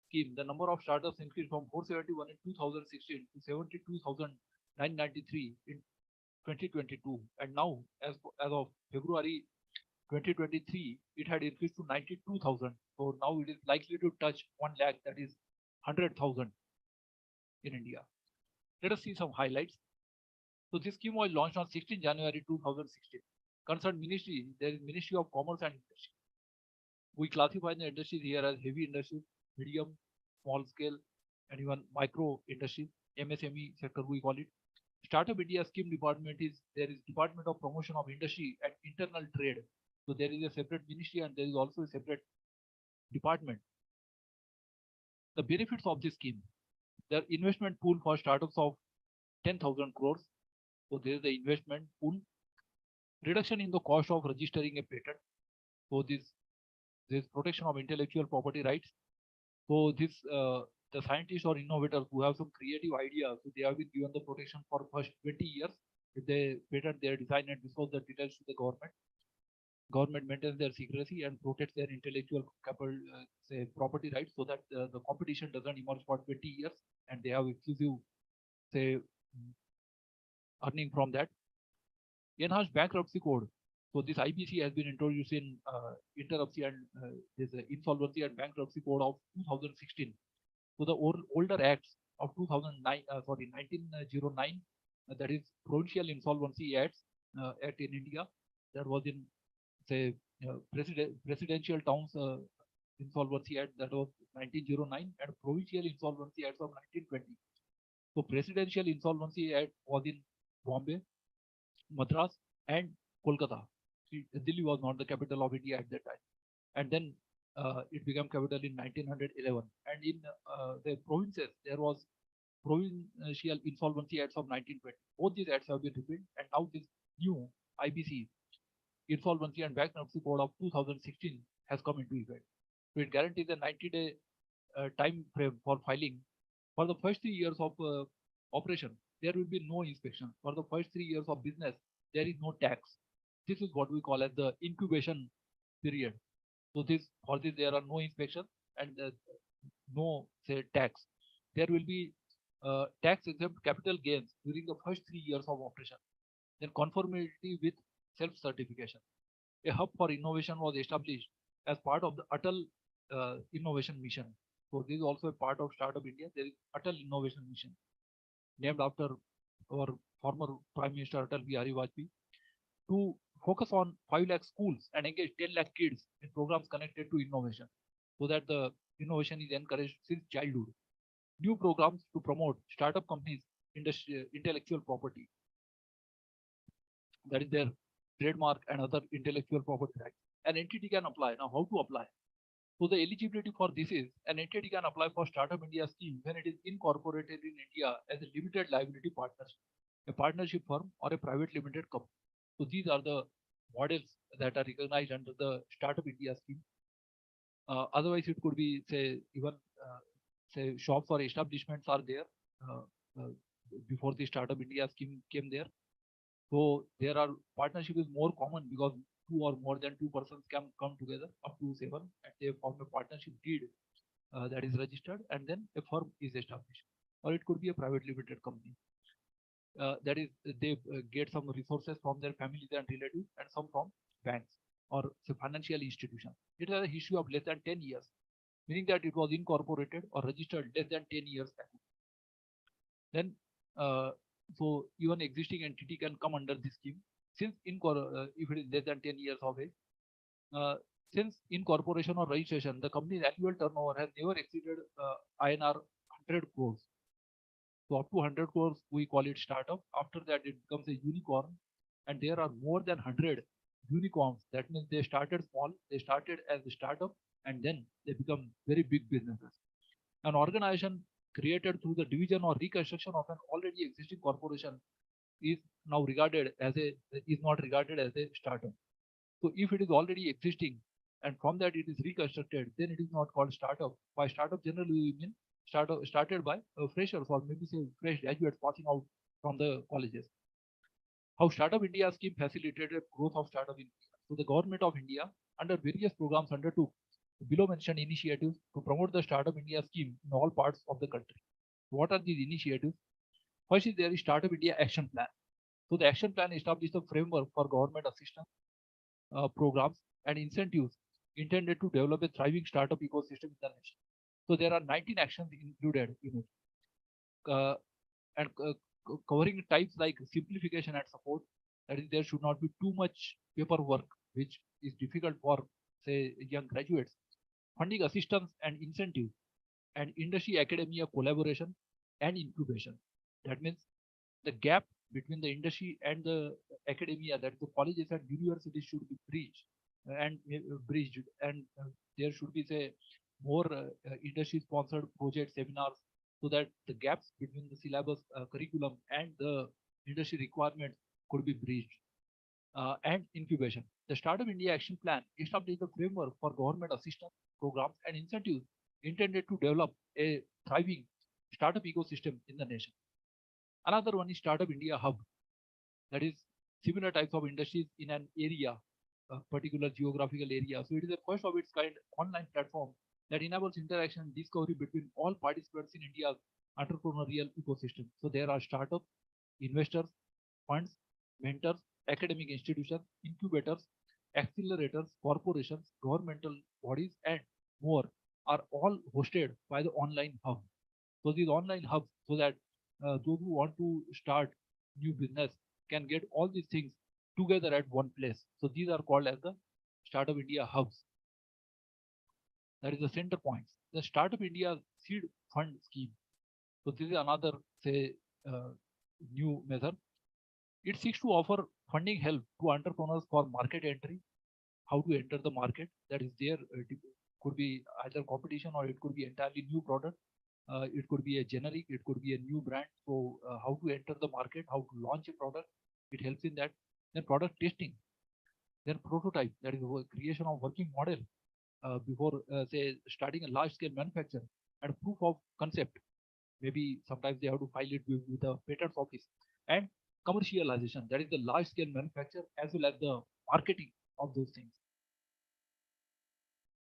scheme, the number of startups increased from 471 in 2016 to 72,993 in 2022, and now as of February 2023, it had increased to 92,000. So now it is likely to touch 1 lakh, that is 100,000 in India. Let us see some highlights. So this scheme was launched on 16 January 2016. Concerned ministry, there is Ministry of Commerce and Industry. We classify the industries here as heavy industries, medium, small scale, and even micro industries, MSME sector we call it. Startup India scheme department is, there is Department of Promotion of Industry and Internal Trade. So there is a separate ministry and there is also a separate department. The benefits of this scheme: the investment pool for startups of 10,000 crores. So there is the investment pool. Reduction in the cost of registering a patent. So this protection of intellectual property rights. So this the scientists or innovators who have some creative ideas, so they have been given the protection for first 20 years. If they patent their design and disclose the details to the government, government maintains their secrecy and protects their intellectual capital, say property rights, so that the competition doesn't emerge for 20 years and they have exclusive, say, earning from that. Enhanced bankruptcy code. So this IBC has been introduced in interruption and this insolvency and bankruptcy code of 2016. So the older acts of 1909, that is Provincial Insolvency Act in India, that was in say Presidential Towns Insolvency Act, that was 1909, and Provincial Insolvency Act of 1920. So Presidential Insolvency Act was in Bombay, Madras, and Kolkata. Delhi was not the capital of India at that time, and then it became capital in 1911. And in the provinces, there was Provincial Insolvency Acts of 1920. Both these acts have been repealed, and now this new IBC, Insolvency and Bankruptcy Code of 2016, has come into effect. So it guarantees a 90-day time frame for filing. For the first 3 years of operation, there will be no inspection. For the first 3 years of business, there is no tax. This is what we call as the incubation period. So for this there are no inspections and no say tax. There will be tax exempt capital gains during the first 3 years of operation. Then conformity with self-certification. A hub for innovation was established as part of the Atal Innovation Mission. So this is also a part of Startup India. There is Atal Innovation Mission, named after our former Prime Minister Atal Bihari Vajpayee, to focus on 5 lakh schools and engage 10 lakh kids in programs connected to innovation, so that the innovation is encouraged since childhood. New programs to promote startup companies' intellectual property, that is their trademark and other intellectual property rights. An entity can apply. Now, how to apply? So the eligibility for this is, an entity can apply for Startup India scheme when it is incorporated in India as a limited liability partnership, a partnership firm, or a private limited company. So these are the models that are recognized under the Startup India scheme. Otherwise, it could be say even say shops or establishments are there uh, uh, before the Startup India scheme came there. So there are partnership is more common because two or more than two persons can come together up to seven and they form a partnership deed that is registered and then a firm is established, or it could be a private limited company. That is they get some resources from their families and relatives and some from banks or financial institutions. It has a history of less than 10 years, meaning that it was incorporated or registered less than 10 years ago. Then so even existing entity can come under this scheme since if it is less than 10 years of age. Since incorporation or registration, the company's annual turnover has never exceeded INR 100 crores. So up to 100 crores, we call it startup. After that, it becomes a unicorn. And there are more than 100 unicorns. That means they started small, they started as a startup, and then they become very big businesses. An organization created through the division or reconstruction of an already existing corporation is now regarded as is not regarded as a startup. So if it is already existing and from that it is reconstructed, then it is not called startup. By startup, generally we mean started by freshers or maybe say fresh graduates passing out from the colleges. How Startup India scheme facilitated growth of startup in India. So the government of India under various programs undertook below mentioned initiatives to promote the Startup India scheme in all parts of the country. What are these initiatives? First is there is Startup India Action Plan. So the action plan established a framework for government assistance programs and incentives intended to develop a thriving startup ecosystem in the nation. So there are 19 actions included in it, and covering types like simplification and support. That is, there should not be too much paperwork, which is difficult for say young graduates. Funding assistance and incentive, and industry academia collaboration and incubation. That means the gap between the industry and the academia, that the colleges and universities should be bridged and there should be say more industry sponsored project seminars so that the gaps between the syllabus curriculum and the industry requirements could be bridged. And incubation. The Startup India Action Plan established a framework for government assistance programs and incentives intended to develop a thriving startup ecosystem in the nation. Another one is Startup India Hub. That is similar types of industries in an area, a particular geographical area. So it is a first of its kind online platform that enables interaction and discovery between all participants in India's entrepreneurial ecosystem. So there are startups, investors, funds, mentors, academic institutions, incubators, accelerators, corporations, governmental bodies, and more are all hosted by the online hub. So these online hubs, so that those who want to start new business can get all these things together at one place. So these are called as the Startup India hubs. That is the center points. The Startup India Seed Fund Scheme. So this is another say new method. It seeks to offer funding help to entrepreneurs for market entry, how to enter the market. That is there could be either competition or it could be entirely new product. It could be a generic, it could be a new brand. So how to enter the market, how to launch a product, it helps in that. Then product testing, then prototype, that is creation of working model before say starting a large scale manufacture, and proof of concept. Maybe sometimes they have to file it with the patents office, and commercialization, that is the large scale manufacture as well as the marketing of those things.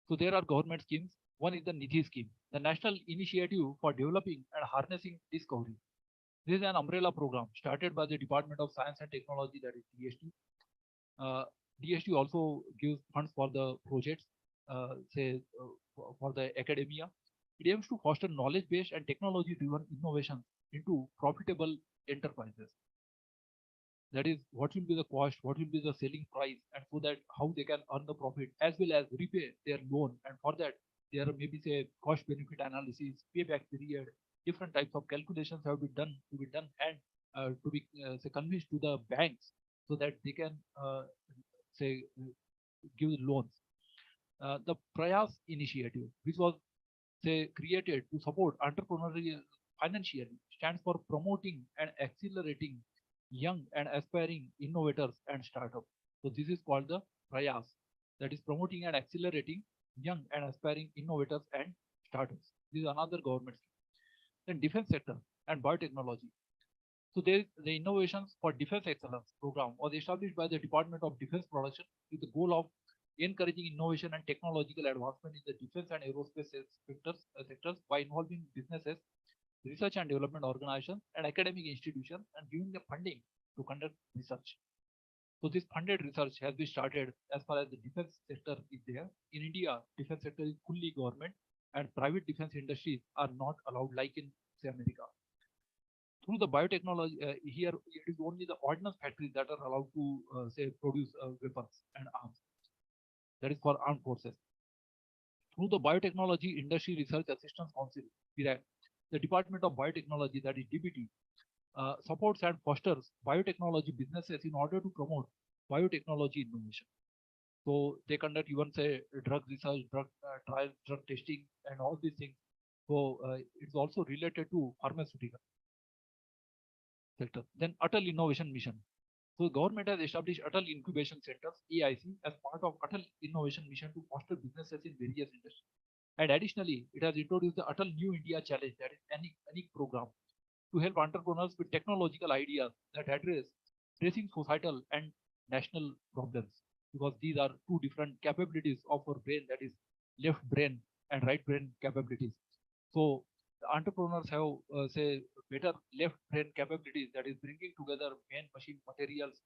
So there are government schemes. One is the Nidhi scheme, the National Initiative for Developing and Harnessing Discovery. This is an umbrella program started by the Department of Science and Technology, that is DST. DST also gives funds for the projects, for the academia. It aims to foster knowledge-based and technology-driven innovation into profitable enterprises. That is, what will be the cost, what will be the selling price, and so that how they can earn the profit as well as repay their loan. And for that, there are maybe say cost benefit analysis, payback period, different types of calculations have been done and to be say convinced to the banks so that they can say give loans. The Prayas initiative, which was say created to support entrepreneurial financially, stands for promoting and accelerating young and aspiring innovators and startups. So this is called the Prayas, that is promoting and accelerating young and aspiring innovators and startups. This is another government scheme. Then defense sector and biotechnology. So there, the Innovations for Defense Excellence program was established by the Department of Defense Production with the goal of encouraging innovation and technological advancement in the defense and aerospace sectors by involving businesses, research and development organizations, and academic institutions, and giving them funding to conduct research. So this funded research has been started as far as the defense sector is there. In India, defense sector is fully government, and private defense industries are not allowed, like in say America. Through the biotechnology, here it is only the ordnance factories that are allowed to say produce weapons and arms. That is for armed forces. Through the Biotechnology Industry Research Assistance Council, the Department of Biotechnology, that is DBT, supports and fosters biotechnology businesses in order to promote biotechnology innovation. So they conduct even say drug research, drug trials, drug testing, and all these things. So it's also related to pharmaceutical sector. Then Atal Innovation Mission. So government has established Atal Incubation Centers, AIC, as part of Atal Innovation Mission to foster businesses in various industries. And additionally, it has introduced the Atal New India Challenge, that is ANIC program, to help entrepreneurs with technological ideas that address pressing societal and national problems. Because these are two different capabilities of our brain, that is left brain and right brain capabilities. So the entrepreneurs have say better left brain capabilities, that is bringing together man, machine, materials,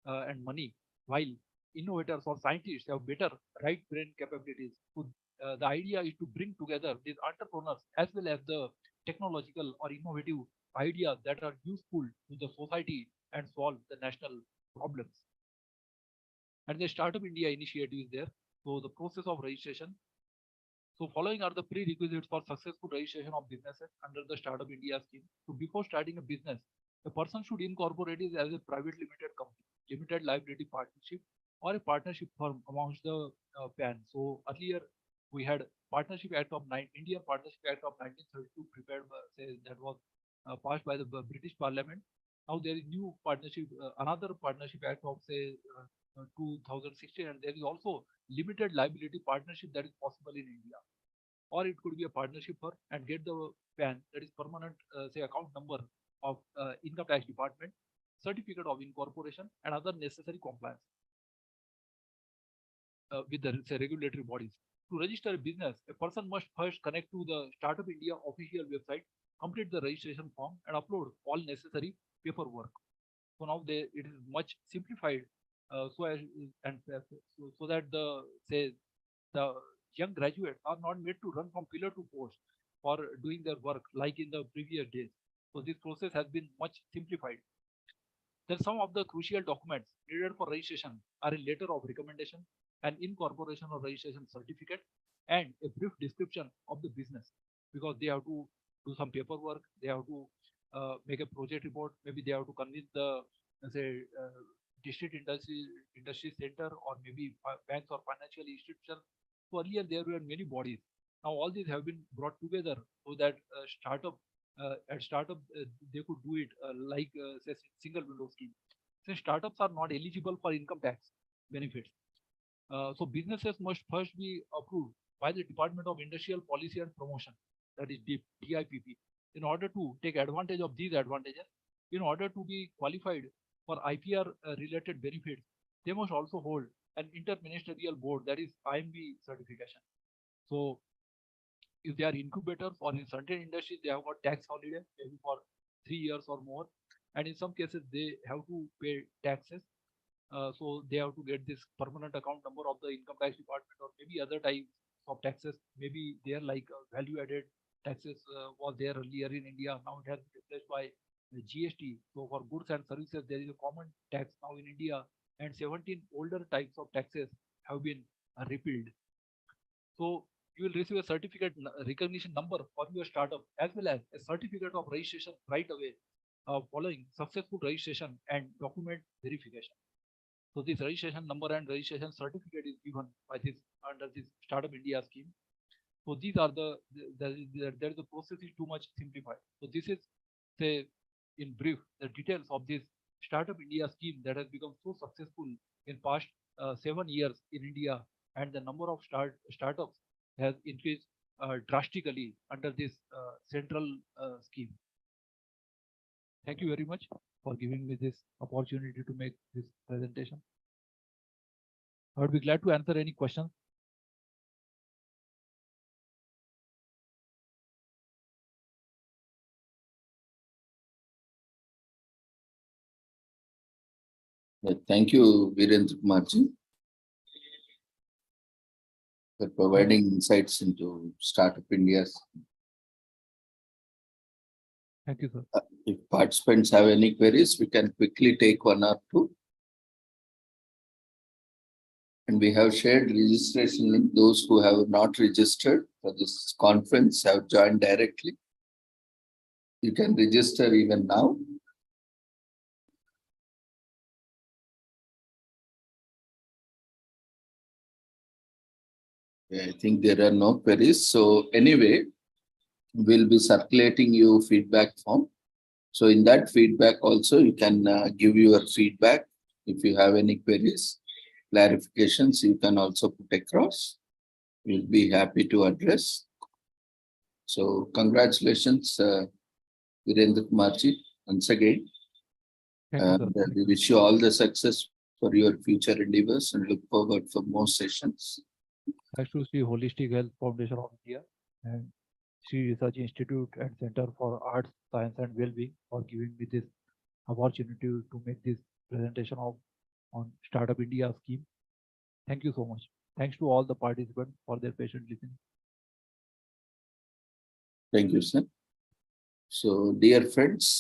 and money, while innovators or scientists have better right brain capabilities. So the idea is to bring together these entrepreneurs as well as the technological or innovative ideas that are useful to the society and solve the national problems. And the Startup India initiative is there. So the process of registration. So following are the prerequisites for successful registration of businesses under the Startup India scheme. So before starting a business, a person should incorporate it as a private limited company, limited liability partnership, or a partnership firm amongst the PAN. So earlier we had Partnership Act of Indian Partnership Act of 1932 prepared say that was passed by the British Parliament. Now there is new partnership, another Partnership Act of say 2016, and there is also limited liability partnership that is possible in India. Or it could be a partnership firm and get the PAN, that is permanent say account number of income tax department, certificate of incorporation, and other necessary compliance with the say, regulatory bodies. To register a business, a person must first connect to the Startup India official website, complete the registration form, and upload all necessary paperwork. So now it is much simplified, so that the say the young graduates are not made to run from pillar to post for doing their work like in the previous days. So this process has been much simplified. Then some of the crucial documents needed for registration are a letter of recommendation, an incorporation or registration certificate, and a brief description of the business, because they have to do some paperwork, they have to make a project report, maybe they have to convince the say district industry center, or maybe banks or financial institutions. So earlier there were many bodies. Now all these have been brought together so that at startup they could do it like say single window scheme. Since startups are not eligible for income tax benefits, so businesses must first be approved by the Department of Industrial Policy and Promotion, that is DIPP, in order to take advantage of these advantages. In order to be qualified for IPR related benefits, they must also hold an interministerial board, that is IMB certification. So if they are incubators, or in certain industries they have got tax holiday maybe for 3 years or more, and in some cases they have to pay taxes. So they have to get this permanent account number of the income tax department, or maybe other types of taxes. Maybe they are like value added taxes was there earlier in India. Now it has been replaced by GST. So for goods and services, there is a common tax now in India, and 17 older types of taxes have been repealed. So you will receive a certificate recognition number for your startup, as well as a certificate of registration right away following successful registration and document verification. So this registration number and registration certificate is given by this under this Startup India scheme. So these are the process is too much simplified. So this is say in brief the details of this Startup India scheme that has become so successful in past 7 years in India, and the number of startups has increased drastically under this central scheme. Thank you very much for giving me this opportunity to make this presentation. I would be glad to answer any questions. Thank you, Virendra Kumarji, for providing insights into Startup India. Thank you, sir. If participants have any queries, we can quickly take one or two. And we have shared registration link. Those who have not registered for this conference have joined directly. You can register even now. I think there are no queries. So anyway, we'll be circulating you feedback form. So in that feedback also, you can give your feedback. If you have any queries, clarifications, you can also put across. We'll be happy to address. So congratulations, Virendra Kumarji, once again. We wish you all the success for your future endeavors and look forward for more sessions. Thanks to Sri Holistic Health Foundation of India and Sri Research Institute and Center for Arts, Science and Wellbeing for giving me this opportunity to make this presentation on Startup India scheme. Thank you so much. Thanks to all the participants for their patient listening. Thank you, sir. So, dear friends,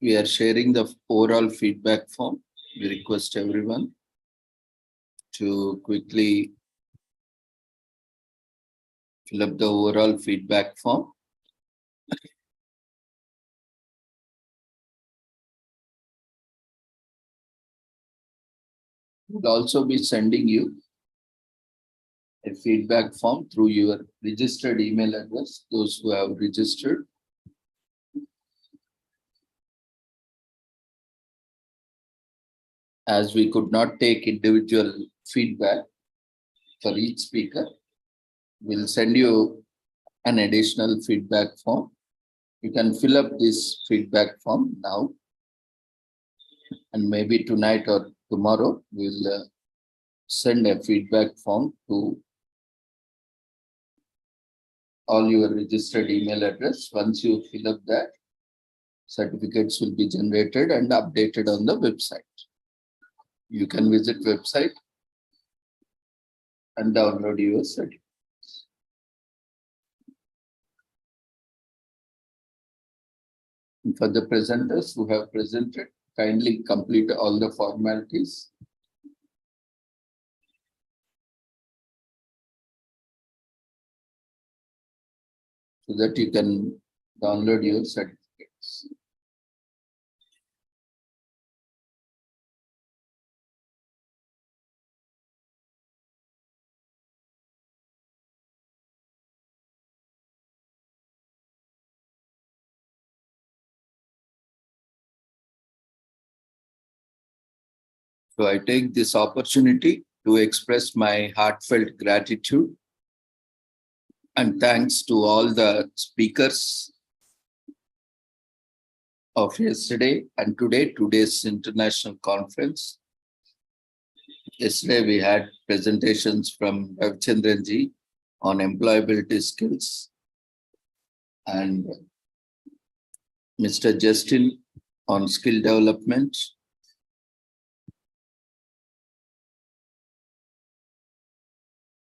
we are sharing the overall feedback form. We request everyone to quickly fill up the overall feedback form. We'll also be sending you a feedback form through your registered email address, those who have registered. As we could not take individual feedback for each speaker, we'll send you an additional feedback form. You can fill up this feedback form now, and maybe tonight or tomorrow we'll send a feedback form to all your registered email address. Once you fill up that, certificates will be generated and updated on the website. You can visit website and download your certificate. For the presenters who have presented, kindly complete all the formalities. So that you can download your certificates. So I take this opportunity to express my heartfelt gratitude and thanks to all the speakers of yesterday and today's international conference. Yesterday we had presentations from Ravichandranji on employability skills and Mr. Justin on skill development.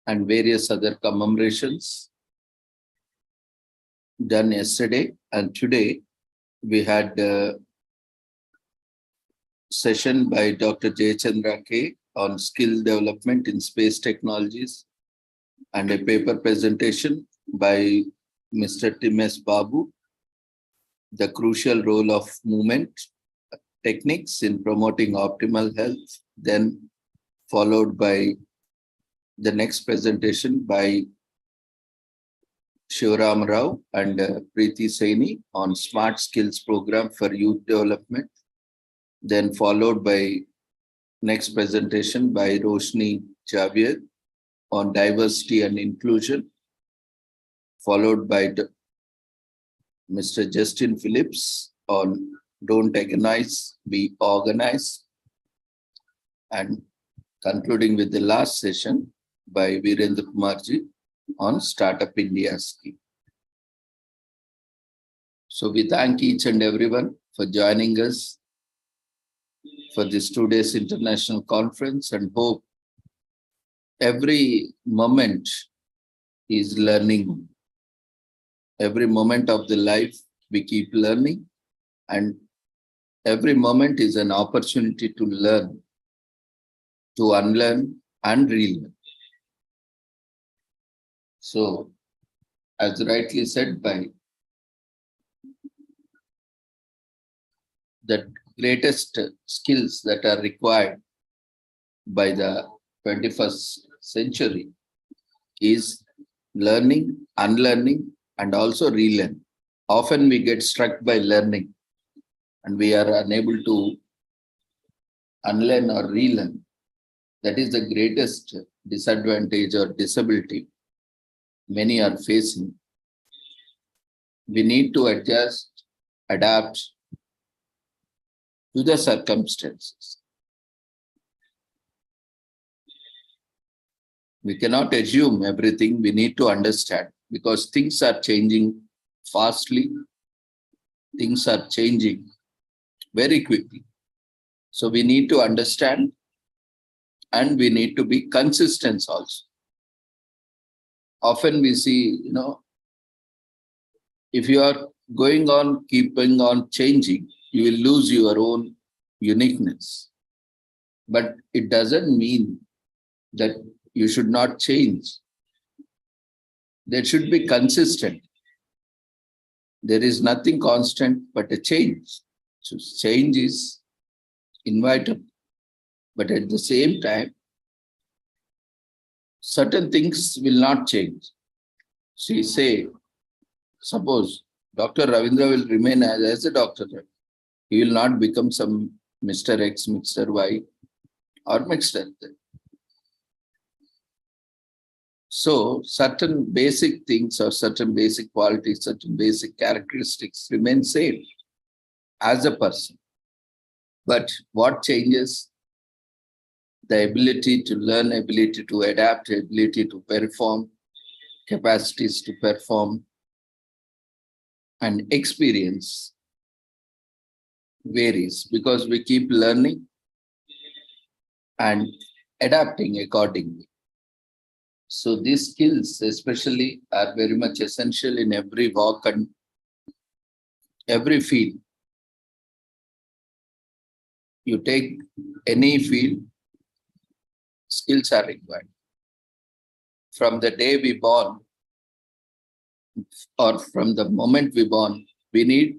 And various other commemorations done yesterday. And today we had a session by Dr. Jayachandra K on skill development in space technologies and a paper presentation by Mr. Tim S. Babu, the crucial role of movement techniques in promoting optimal health, then followed by the next presentation by Shivaram Rao and Preeti Saini on Smart Skills Program for Youth Development then followed by next presentation by Roshni Javier on diversity and inclusion, followed by Mr. Justin Phillips on don't agonize, be organized, and concluding with the last session by Virendra Kumarji on Startup India scheme. So we thank each and everyone for joining us for this 2 days international conference, and hope every moment is learning. Every moment of the life we keep learning, and every moment is an opportunity to learn, to unlearn and relearn. So, as rightly said by the greatest skills that are required by the 21st century is learning, unlearning, and also relearn. Often we get struck by learning and we are unable to unlearn or relearn. That is the greatest disadvantage or disability many are facing. We need to adjust, adapt to the circumstances. We cannot assume everything. We need to understand, because things are changing fastly. Things are changing very quickly. So we need to understand, and we need to be consistent also. Often we see, if you are going on, keeping on changing, you will lose your own uniqueness. But it doesn't mean that you should not change. There should be consistent. There is nothing constant but a change. So change is inevitable. But at the same time, certain things will not change. See, suppose Dr. Ravindra will remain as a doctor. He will not become some Mr. X, Mr. Y, or Mr. Z. So certain basic things or certain basic qualities, certain basic characteristics remain same as a person. But what changes? The ability to learn, ability to adapt, ability to perform, capacities to perform, and experience varies, because we keep learning and adapting accordingly. So these skills especially are very much essential in every walk and every field. You take any field, skills are required. From the day we born, or from the moment we born, we need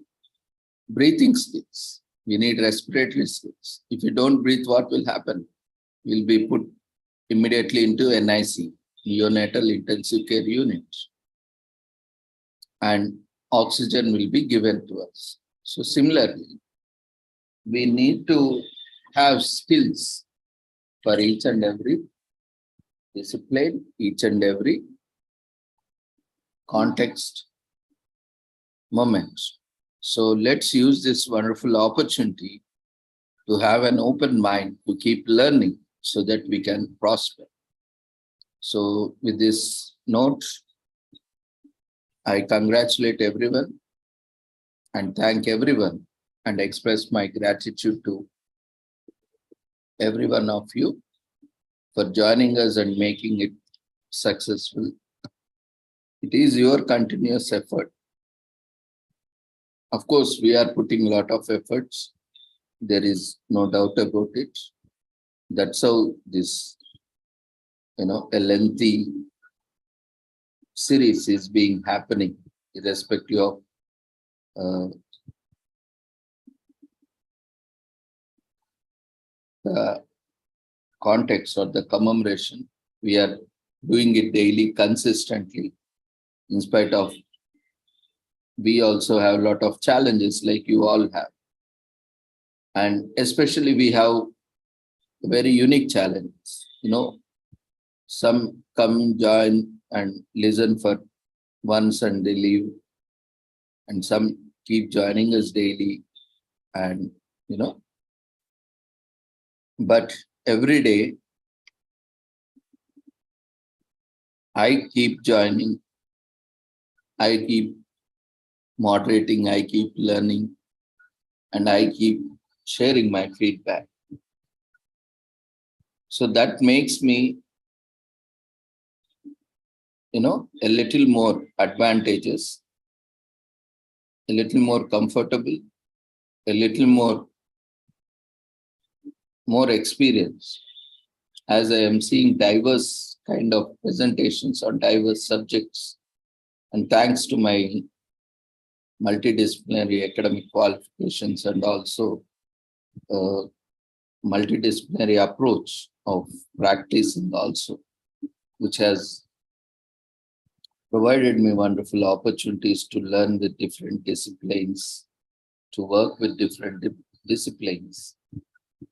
breathing skills. We need respiratory skills. If you don't breathe, what will happen? You'll be put immediately into NIC, neonatal intensive care unit. And oxygen will be given to us. So similarly, we need to have skills for each and every discipline, each and every context, moment. So let's use this wonderful opportunity to have an open mind, to keep learning so that we can prosper. So with this note, I congratulate everyone and thank everyone and express my gratitude to every one of you for joining us and making it successful. It is your continuous effort. Of course, we are putting a lot of efforts. There is no doubt about it. That's how this, a lengthy series is being happening, irrespective of the context or the commemoration. We are doing it daily, consistently, in spite of we also have a lot of challenges like you all have. And especially we have a very unique challenge. Some come, join and listen for once and they leave. And some keep joining us daily. And, but every day I keep joining, I keep moderating, I keep learning, and I keep sharing my feedback. So that makes me, a little more advantageous, a little more comfortable, a little more experience, as I am seeing diverse kind of presentations on diverse subjects. And thanks to my multidisciplinary academic qualifications and also multidisciplinary approach of practicing also, which has provided me wonderful opportunities to learn with different disciplines, to work with different disciplines.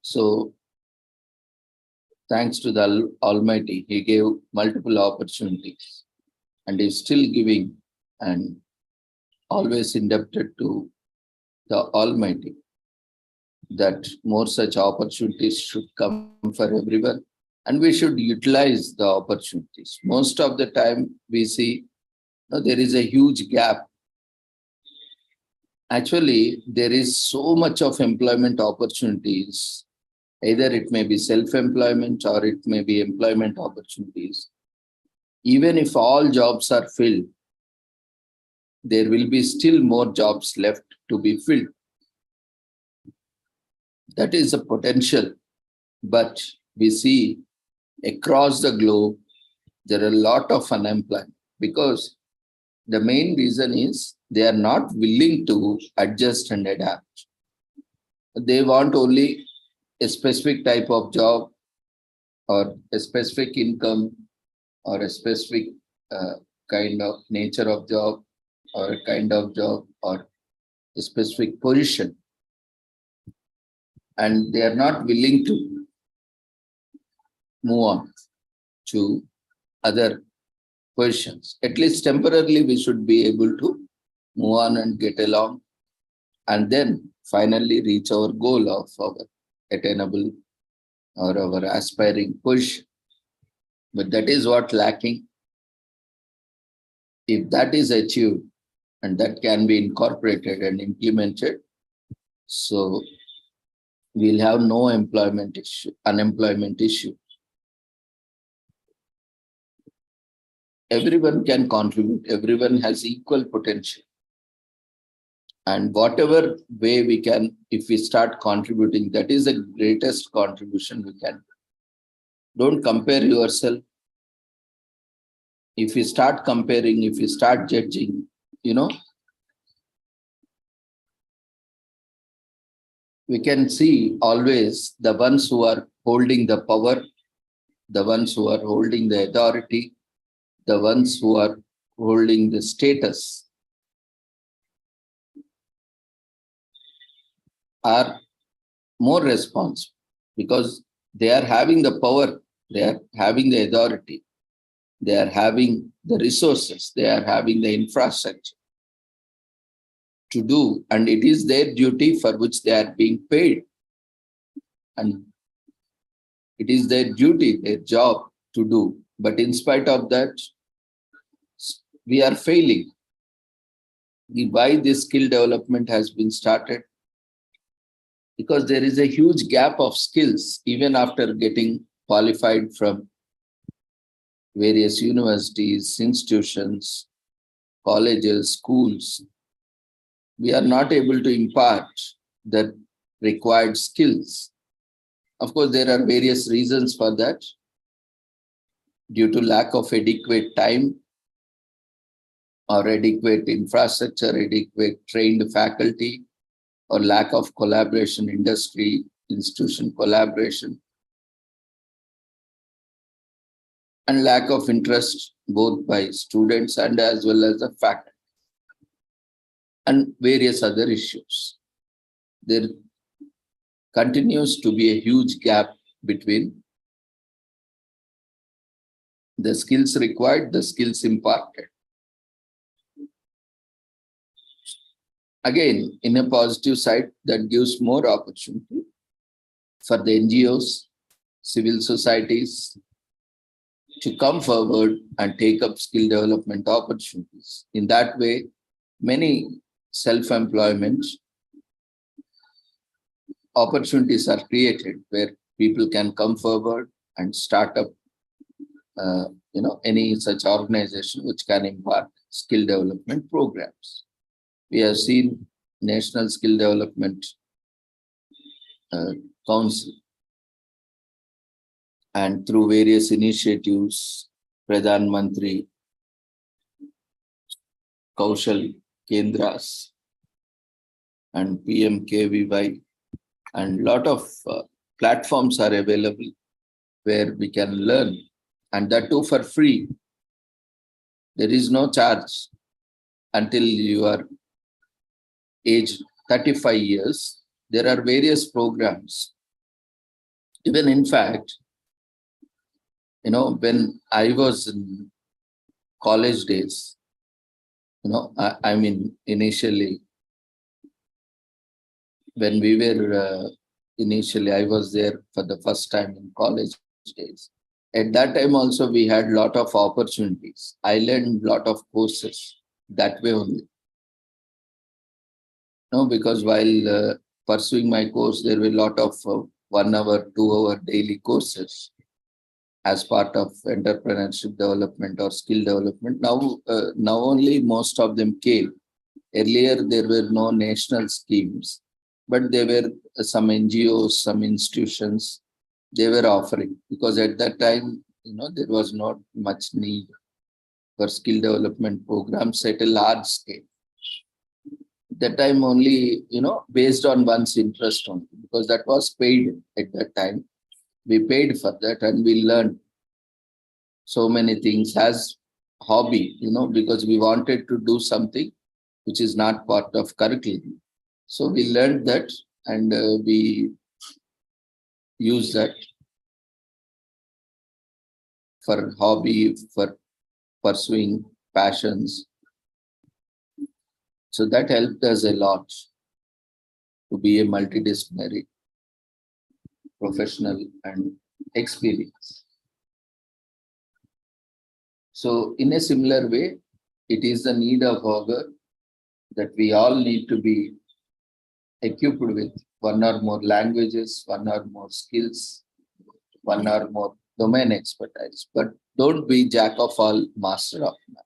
So thanks to the Almighty, He gave multiple opportunities and is still giving, and always indebted to the Almighty that more such opportunities should come for everyone, and we should utilize the opportunities. Most of the time we see there is a huge gap. Actually, there is so much of employment opportunities. Either it may be self-employment or it may be employment opportunities. Even if all jobs are filled, there will be still more jobs left to be filled. That is a potential, but we see across the globe, there are a lot of unemployment because the main reason is they are not willing to adjust and adapt. They want only a specific type of job or a specific income or a specific kind of nature of job or a kind of job or a specific position. And they are not willing to move on to other positions. At least temporarily, we should be able to move on and get along and then finally reach our goal of our attainable or our aspiring position. But that is what lacking. If that is achieved and that can be incorporated and implemented, so we'll have no unemployment issue. Everyone can contribute. Everyone has equal potential. And whatever way we can, if we start contributing, that is the greatest contribution we can do. Don't compare yourself. If you start comparing, if you start judging, we can see always the ones who are holding the power, the ones who are holding the authority, the ones who are holding the status are more responsible because they are having the power, they are having the authority, they are having the resources, they are having the infrastructure to do, and it is their duty for which they are being paid. And it is their duty, their job to do. But in spite of that, we are failing. Why this skill development has been started? Because there is a huge gap of skills, even after getting qualified from various universities, institutions, colleges, schools. We are not able to impart the required skills. Of course, there are various reasons for that. Due to lack of adequate time or adequate infrastructure, adequate trained faculty, or lack of collaboration, industry, institution collaboration, and lack of interest both by students and as well as the faculty, and various other issues. There continues to be a huge gap between the skills required, the skills imparted. Again, in a positive side, that gives more opportunity for the NGOs, civil societies to come forward and take up skill development opportunities. In that way, many self-employment opportunities are created where people can come forward and start up any such organization which can impart skill development programs. We have seen National Skill Development Council, and through various initiatives, Pradhan Mantri, Kaushal Kendras, and PMKVY, and lot of platforms are available where we can learn, and that too for free. There is no charge until you are age 35 years. There are various programs. Even in fact, when I was in college days, I mean, initially, when we were, I was there for the first time in college days. At that time also, we had a lot of opportunities. I learned a lot of courses that way only. Because while pursuing my course, there were a lot of 1 hour, 2 hour daily courses as part of entrepreneurship development or skill development. Now only most of them came. Earlier, there were no national schemes, but there were some NGOs, some institutions, they were offering, because at that time, there was not much need for skill development programs at a large scale. That time only, based on one's interest only, because that was paid at that time. We paid for that and we learned so many things as hobby, because we wanted to do something which is not part of curriculum. So we learned that and we use that for hobby, for pursuing passions. So that helped us a lot to be a multidisciplinary professional and experience. So in a similar way, it is the need of our that we all need to be equipped with 1 or more languages, 1 or more skills, 1 or more domain expertise. But don't be jack of all, master of none.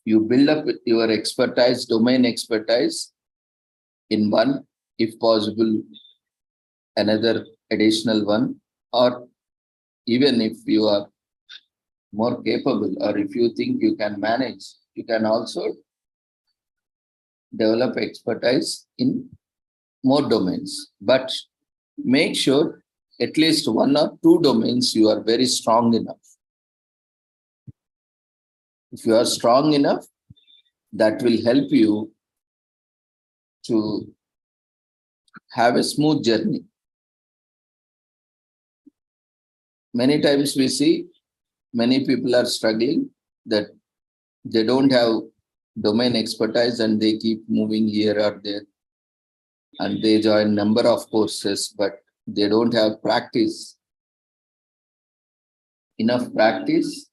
You build up your expertise, domain expertise in one, if possible, another additional one, or even if you are more capable or if you think you can manage, you can also develop expertise in more domains. But make sure at least 1 or 2 domains you are very strong enough. If you are strong enough, that will help you to have a smooth journey. Many times we see many people are struggling that they don't have domain expertise and they keep moving here or there and they join number of courses, but they don't have practice, enough practice.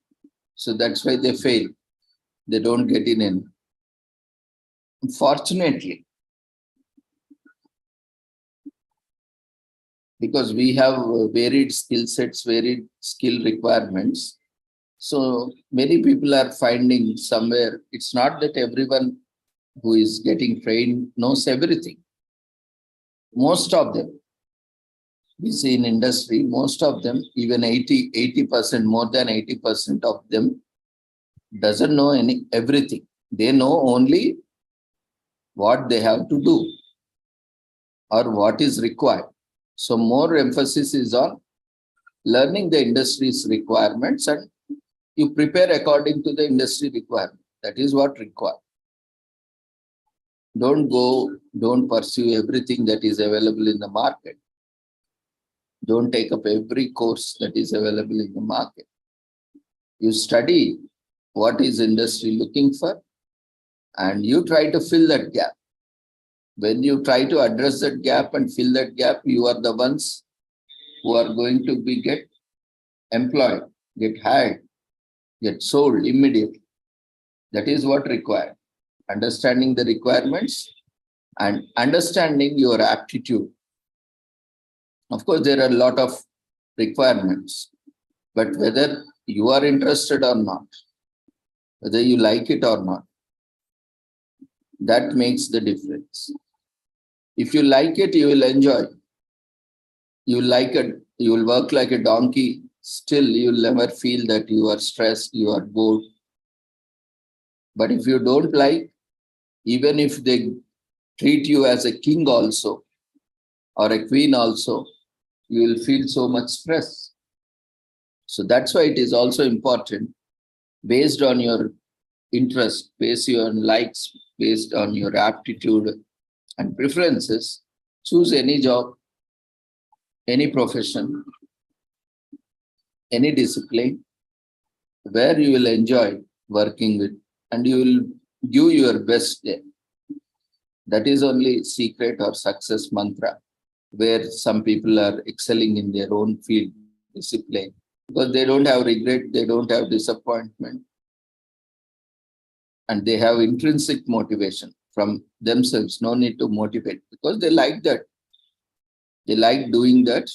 So that's why they fail. They don't get in. Unfortunately, because we have varied skill sets, varied skill requirements. So many people are finding somewhere, it's not that everyone who is getting trained knows everything. Most of them, we see in industry, most of them, even 80%, more than 80% of them doesn't know everything. They know only what they have to do or what is required. So more emphasis is on learning the industry's requirements and you prepare according to the industry requirement. That is what required. don't pursue everything that is available in the market. Don't take up every course that is available in the market. You study what is industry looking for, and you try to fill that gap. When you try to address that gap and fill that gap, you are the ones who are going to get employed, get hired, get sold immediately. That is what required. Understanding the requirements and understanding your aptitude. Of course, there are a lot of requirements, but whether you are interested or not, whether you like it or not, that makes the difference. If you like it, you will enjoy. You like it, you will work like a donkey. Still, you will never feel that you are stressed, you are bored. But if you don't like, even if they treat you as a king also, or a queen also, you will feel so much stress. So that's why it is also important, based on your interest, based on your likes, based on your aptitude and preferences, choose any job, any profession, any discipline where you will enjoy working with, and you will give your best there. That is only secret or success mantra, where some people are excelling in their own field, discipline, because they don't have regret, they don't have disappointment, and they have intrinsic motivation from themselves. No need to motivate, because they like that. They like doing that.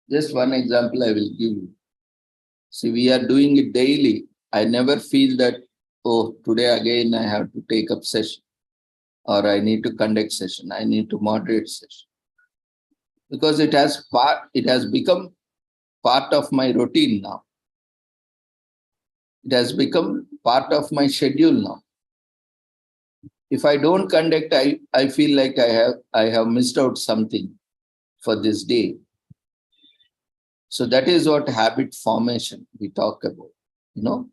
Just one example I will give you. See, we are doing it daily. I never feel that, oh, today again I have to take up session, or I need to conduct session, I need to moderate session. Because it has become part of my routine now. It has become part of my schedule now. If I don't conduct, I feel like I have missed out something for this day. So that is what habit formation we talk about. You know,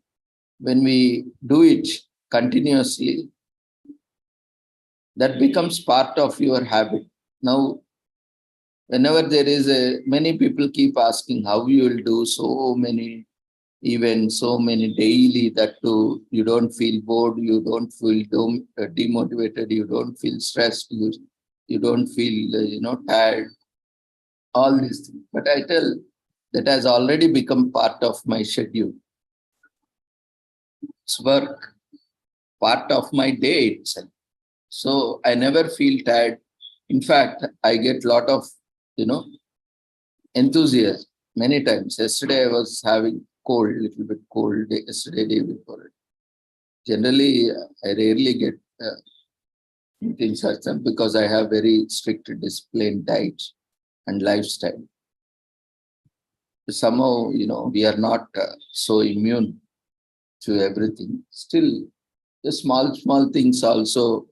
when we do it continuously, that becomes part of your habit. Now, whenever there is many people keep asking how you will do so many events, so many daily, that you don't feel bored, you don't feel demotivated, you don't feel stressed, you don't feel tired, all these things. But I tell, that has already become part of my schedule. It's work, part of my day itself. So I never feel tired. In fact, I get a lot of, enthusiasm many times. Yesterday I was having little bit cold, yesterday, day before it. Generally, I rarely get things like that, because I have very strict disciplined diet and lifestyle. Somehow, we are not so immune to everything. Still, the small things also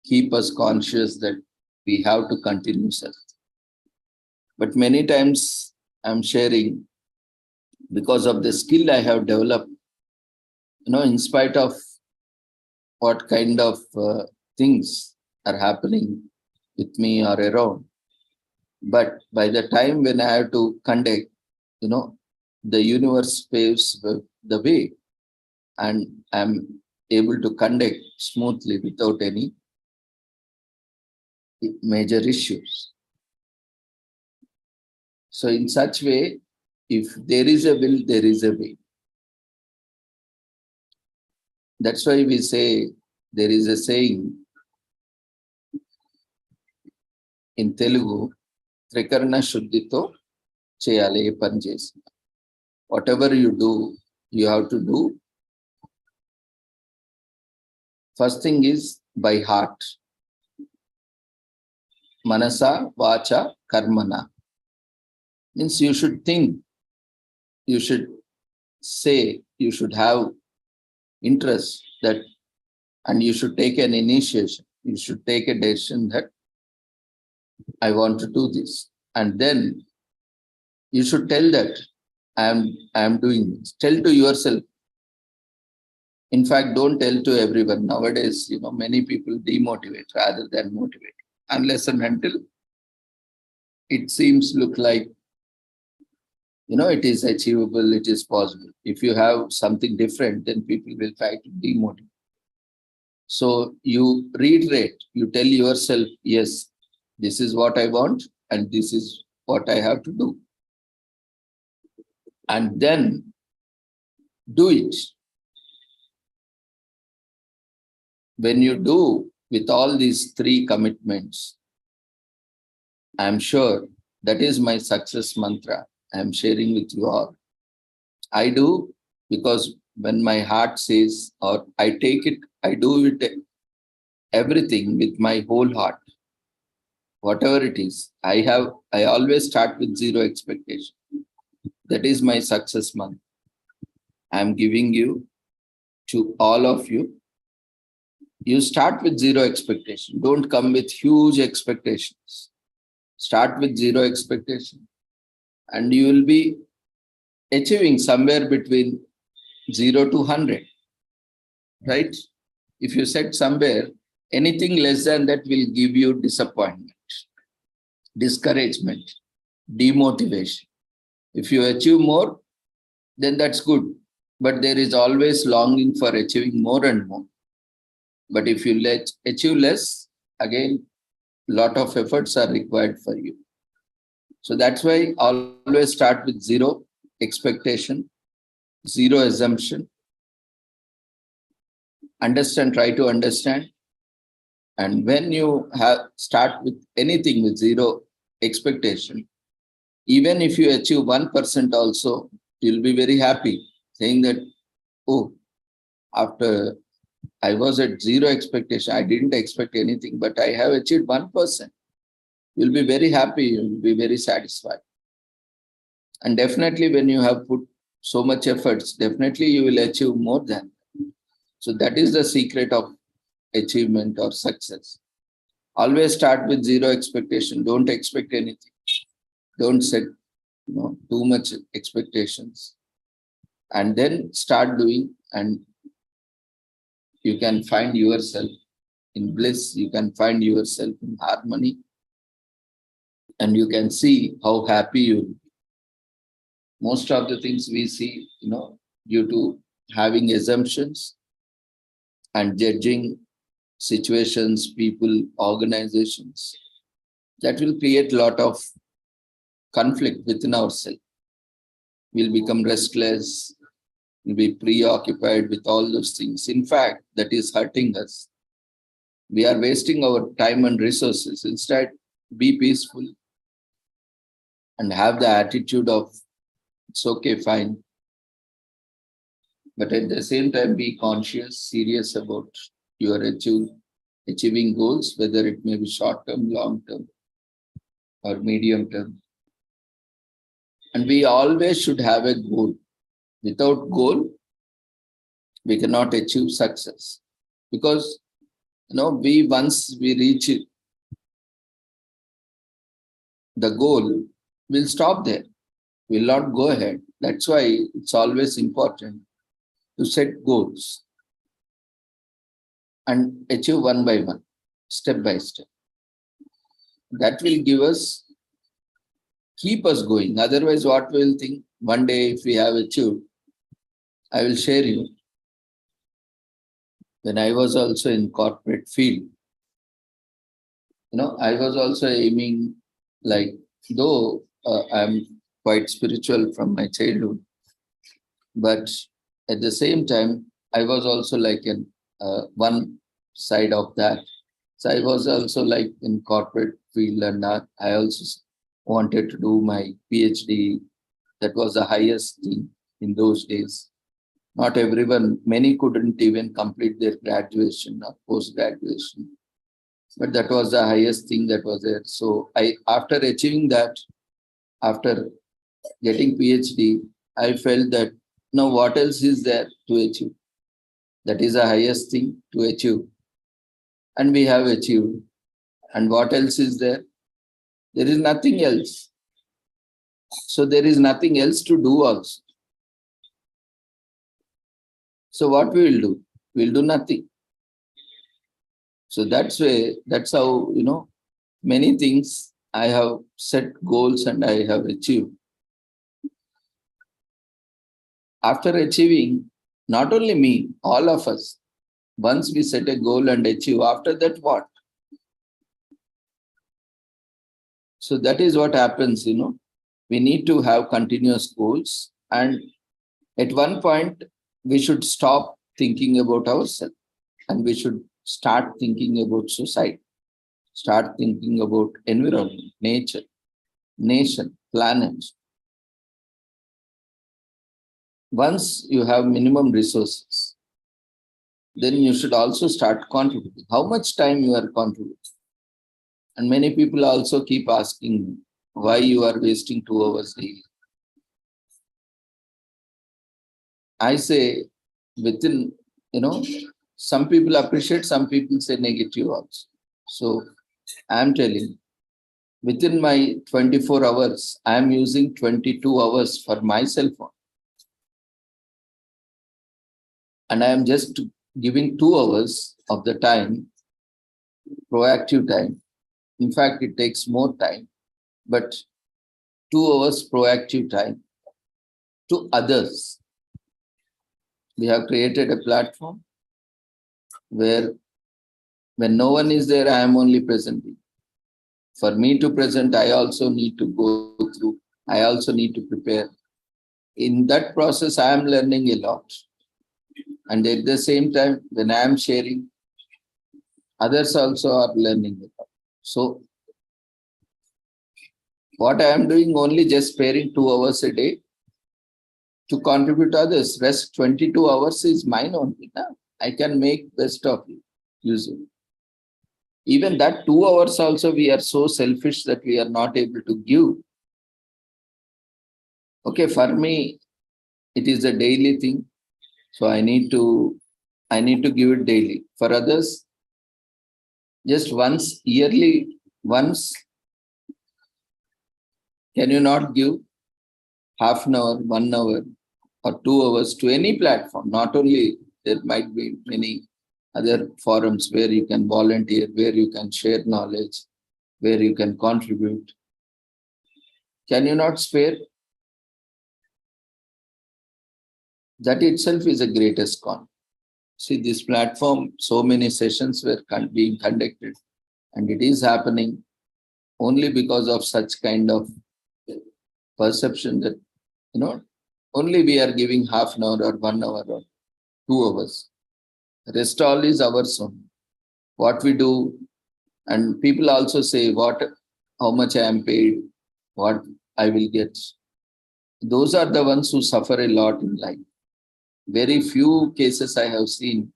keep us conscious that we have to continue such. But many times I'm sharing, because of the skill I have developed, in spite of what kind of things are happening with me or around. But by the time when I have to conduct, the universe paves the way, and I'm able to conduct smoothly without any major issues. So in such way, if there is a will, there is a way. That's why we say, there is a saying in Telugu, Trikarna Shuddhito Cheyale Panjesi. Whatever you do, you have to do. First thing is by heart. Manasa, Vacha, Karmana. Means you should think, you should say, you should have interest that, and you should take an initiation. You should take a decision that I want to do this. And then you should tell that I am doing this. Tell to yourself. In fact, don't tell to everyone. Nowadays, many people demotivate rather than motivate. Unless and until it seems look like, it is achievable, it is possible. If you have something different, then people will try to demotivate. So you reiterate, you tell yourself, yes, this is what I want and this is what I have to do. And then do it. When you do with all these three commitments, I'm sure that is my success mantra I'm sharing with you all. I do because when my heart says, or I take it, I do it everything with my whole heart. Whatever it is, I always start with zero expectation. That is my success mantra. I'm giving you to all of you. You start with zero expectation. Don't come with huge expectations. Start with zero expectation. And you will be achieving somewhere between 0 to 100. Right? If you set somewhere, anything less than that will give you disappointment, discouragement, demotivation. If you achieve more, then that's good. But there is always longing for achieving more and more. But if you achieve less, again, lot of efforts are required for you. So that's why always start with zero expectation, zero assumption. Understand, try to understand. And when you start with anything with zero expectation, even if you achieve 1% also, you'll be very happy, saying that, oh, after I was at zero expectation, I didn't expect anything, but I have achieved 1%. You'll be very happy, you'll be very satisfied. And definitely when you have put so much efforts, definitely you will achieve more than that. So that is the secret of achievement or success. Always start with zero expectation. Don't expect anything. Don't set too much expectations. And then start doing, and you can find yourself in bliss. You can find yourself in harmony. And you can see how happy you will be. Most of the things we see, due to having assumptions and judging situations, people, organizations, that will create a lot of conflict within ourselves. We'll become restless, we'll be preoccupied with all those things. In fact, that is hurting us. We are wasting our time and resources. Instead, be peaceful and have the attitude of, it's okay, fine. But at the same time, be conscious, serious about your achieving goals, whether it may be short-term, long-term, or medium-term. And we always should have a goal. Without goal, we cannot achieve success. Because, once we reach it, the goal, we'll stop there. We'll not go ahead. That's why it's always important to set goals and achieve one by one, step by step. That will keep us going. Otherwise, what we'll think, one day if we have achieved, I will share you. When I was also in corporate field, I was also aiming, like, though I'm quite spiritual from my childhood, but at the same time, I was also like in one side of that. So I was also like in corporate field, and I also wanted to do my PhD. That was the highest thing in those days. Not everyone, many couldn't even complete their graduation or post-graduation. But that was the highest thing that was there. So after achieving that, after getting PhD, I felt that, now what else is there to achieve? That is the highest thing to achieve. And we have achieved. And what else is there? There is nothing else. So there is nothing else to do also. So what we will do? We'll do nothing. So that's how, many things I have set goals and I have achieved. After achieving, not only me, all of us, once we set a goal and achieve, after that what? So that is what happens, we need to have continuous goals, and at one point we should stop thinking about ourselves and we should start thinking about society, start thinking about environment, nature, nation, planet. Once you have minimum resources, then you should also start contributing. How much time you are contributing? And many people also keep asking me why you are wasting 2 hours daily. I say within, some people appreciate, some people say negative also. So I'm telling, within my 24 hours, I'm using 22 hours for my cell phone. And I am just giving 2 hours of the time, proactive time. In fact, it takes more time, but 2 hours proactive time to others. We have created a platform where when no one is there, I am only presenting. For me to present, I also need to go through, I also need to prepare. In that process, I am learning a lot. And at the same time, when I am sharing, others also are learning a lot. So what I am doing, only just sparing 2 hours a day to contribute to others. Rest 22 hours is mine only. Now I can make best of it using. Even that 2 hours also, we are so selfish that we are not able to give. Okay, for me, it is a daily thing. So I need to give it daily. For others, just once, yearly, once. Can you not give half an hour, 1 hour, or 2 hours to any platform? Not only, there might be many other forums where you can volunteer, where you can share knowledge, where you can contribute. Can you not spare? That itself is the greatest con. See, this platform, so many sessions were being conducted, and it is happening only because of such kind of perception that, only we are giving half an hour or 1 hour or 2 hours. The rest all is ours own. What we do, and people also say how much I am paid, what I will get. Those are the ones who suffer a lot in life. Very few cases I have seen,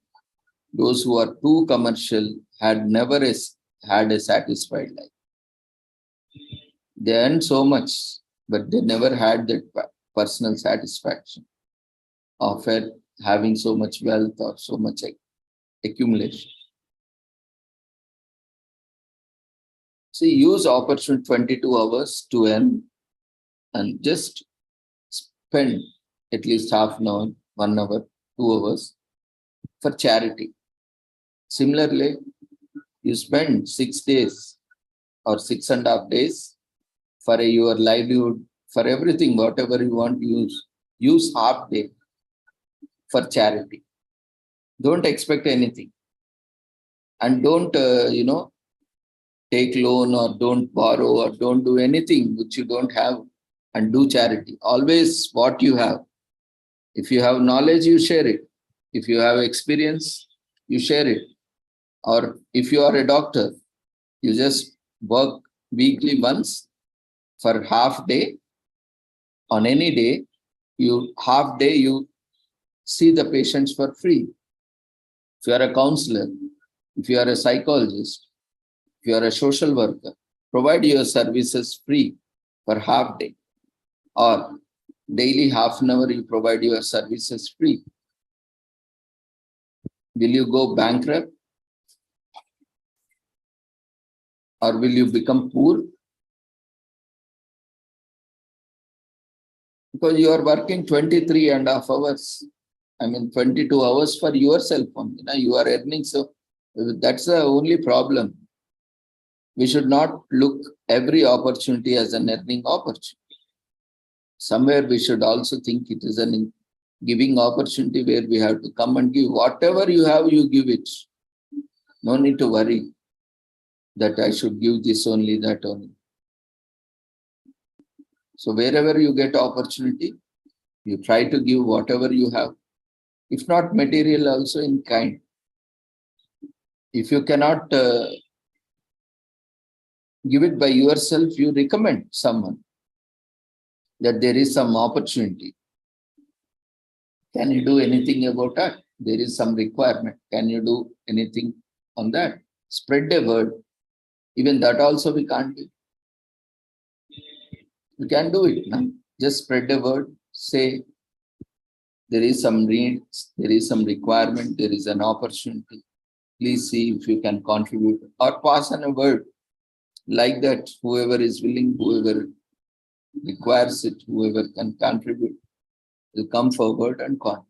those who are too commercial had never had a satisfied life. They earn so much, but they never had that personal satisfaction of having so much wealth or so much accumulation. See, use opportunity 22 hours to earn and just spend at least half an hour, 1 hour, 2 hours for charity. Similarly, you spend 6 days or 6.5 days for your livelihood, for everything, whatever you want to use half day for charity. Don't expect anything. And don't, take loan or don't borrow or don't do anything which you don't have and do charity. Always what you have. If you have knowledge, you share it. If you have experience, you share it. Or if you are a doctor, you just work weekly once for half day. On any day, you see the patients for free. If you are a counselor, if you are a psychologist, if you are a social worker, provide your services free for half day, or daily half an hour you provide your services free. Will you go bankrupt? Or will you become poor? Because you are working 23.5 hours I mean, 22 hours for yourself only. Now you are earning. So that's the only problem. We should not look every opportunity as an earning opportunity. Somewhere we should also think it is an giving opportunity where we have to come and give. Whatever you have, you give it. No need to worry that I should give this only, that only. So wherever you get opportunity, you try to give whatever you have. If not material, also in kind. If you cannot give it by yourself, you recommend someone that there is some opportunity. Can you do anything about that? There is some requirement. Can you do anything on that? Spread the word. Even that also we can't do. We can do it now. Just spread the word. Say there is some need, there is some requirement, there is an opportunity. Please see if you can contribute or pass on a word like that. Whoever is willing, whoever requires it, whoever can contribute, will come forward and contribute.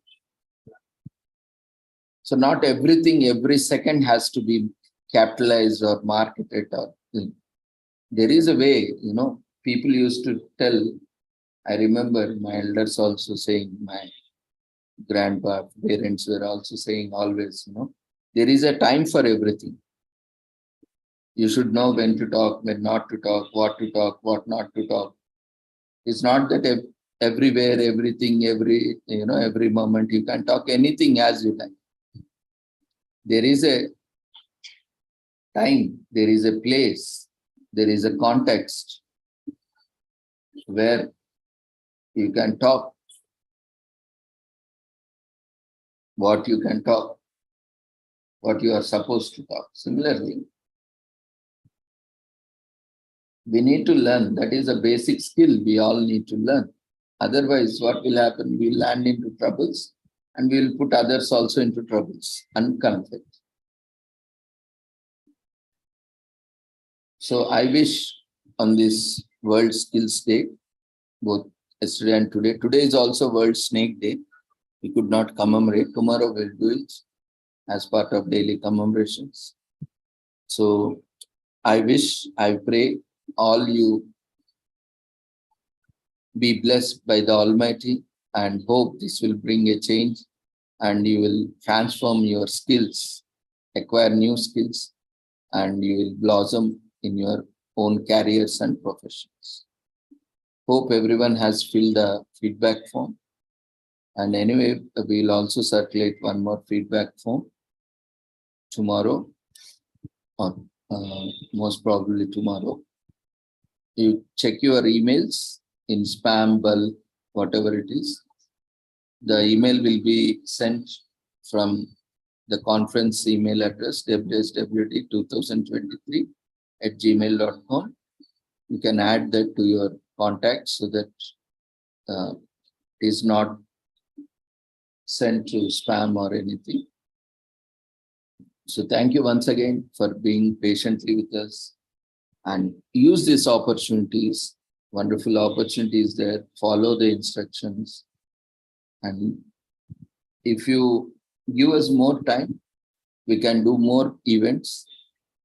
So not everything, every second has to be capitalized or marketed. Or there is a way, people used to tell, I remember my elders also saying, my grandpa, parents were also saying always, there is a time for everything. You should know when to talk, when not to talk, what not to talk. It's not that everywhere, everything, every moment you can talk anything as you like. There is a time, there is a place, there is a context where you can talk what you can talk, what you are supposed to talk. Similarly, we need to learn. That is a basic skill we all need to learn. Otherwise, what will happen? We'll land into troubles and we'll put others also into troubles and conflict. So I wish on this World Skills Day, both yesterday and today. Today is also World Snake Day. We could not commemorate. Tomorrow we'll do it as part of daily commemorations. So I pray all you be blessed by the Almighty and hope this will bring a change and you will transform your skills, acquire new skills, and you will blossom in your own careers and professions. Hope everyone has filled the feedback form. And anyway, we'll also circulate one more feedback form tomorrow, or most probably tomorrow. You check your emails in spam, bulk, whatever it is. The email will be sent from the conference email address WSWD2023@gmail.com. You can add that to your contacts so that it is not sent to spam or anything. So thank you once again for being patiently with us and use these opportunities, wonderful opportunities there, follow the instructions. And if you give us more time, we can do more events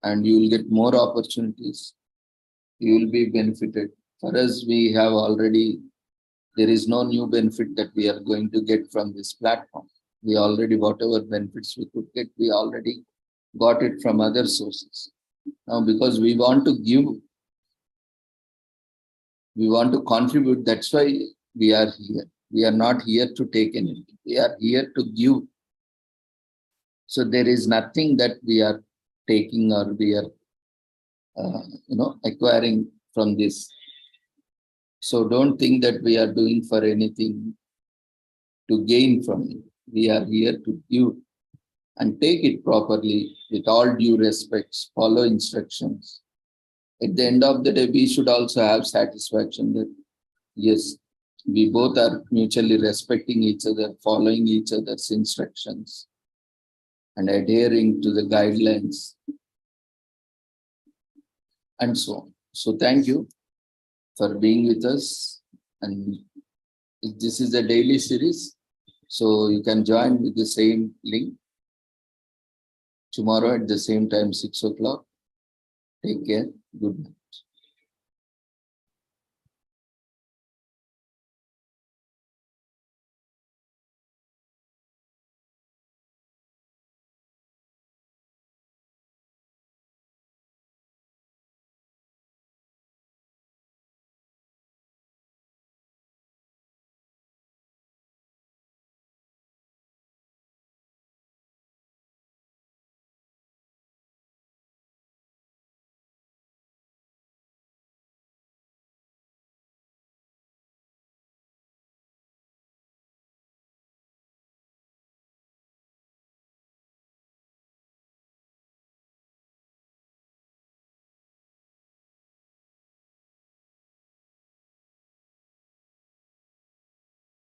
and you will get more opportunities. You will be benefited. For us, we have already, there is no new benefit that we are going to get from this platform. We already, whatever benefits we could get, we already got it from other sources. Now, because we want to give, we want to contribute, that's why we are here. We are not here to take anything. We are here to give. So there is nothing that we are taking or we are, acquiring from this. So don't think that we are doing for anything to gain from it. We are here to give and take it properly with all due respects, follow instructions. At the end of the day, we should also have satisfaction that, yes, we both are mutually respecting each other, following each other's instructions, and adhering to the guidelines, and so on. So thank you for being with us. And this is a daily series. So you can join with the same link tomorrow at the same time, 6 o'clock. Take care. Good night.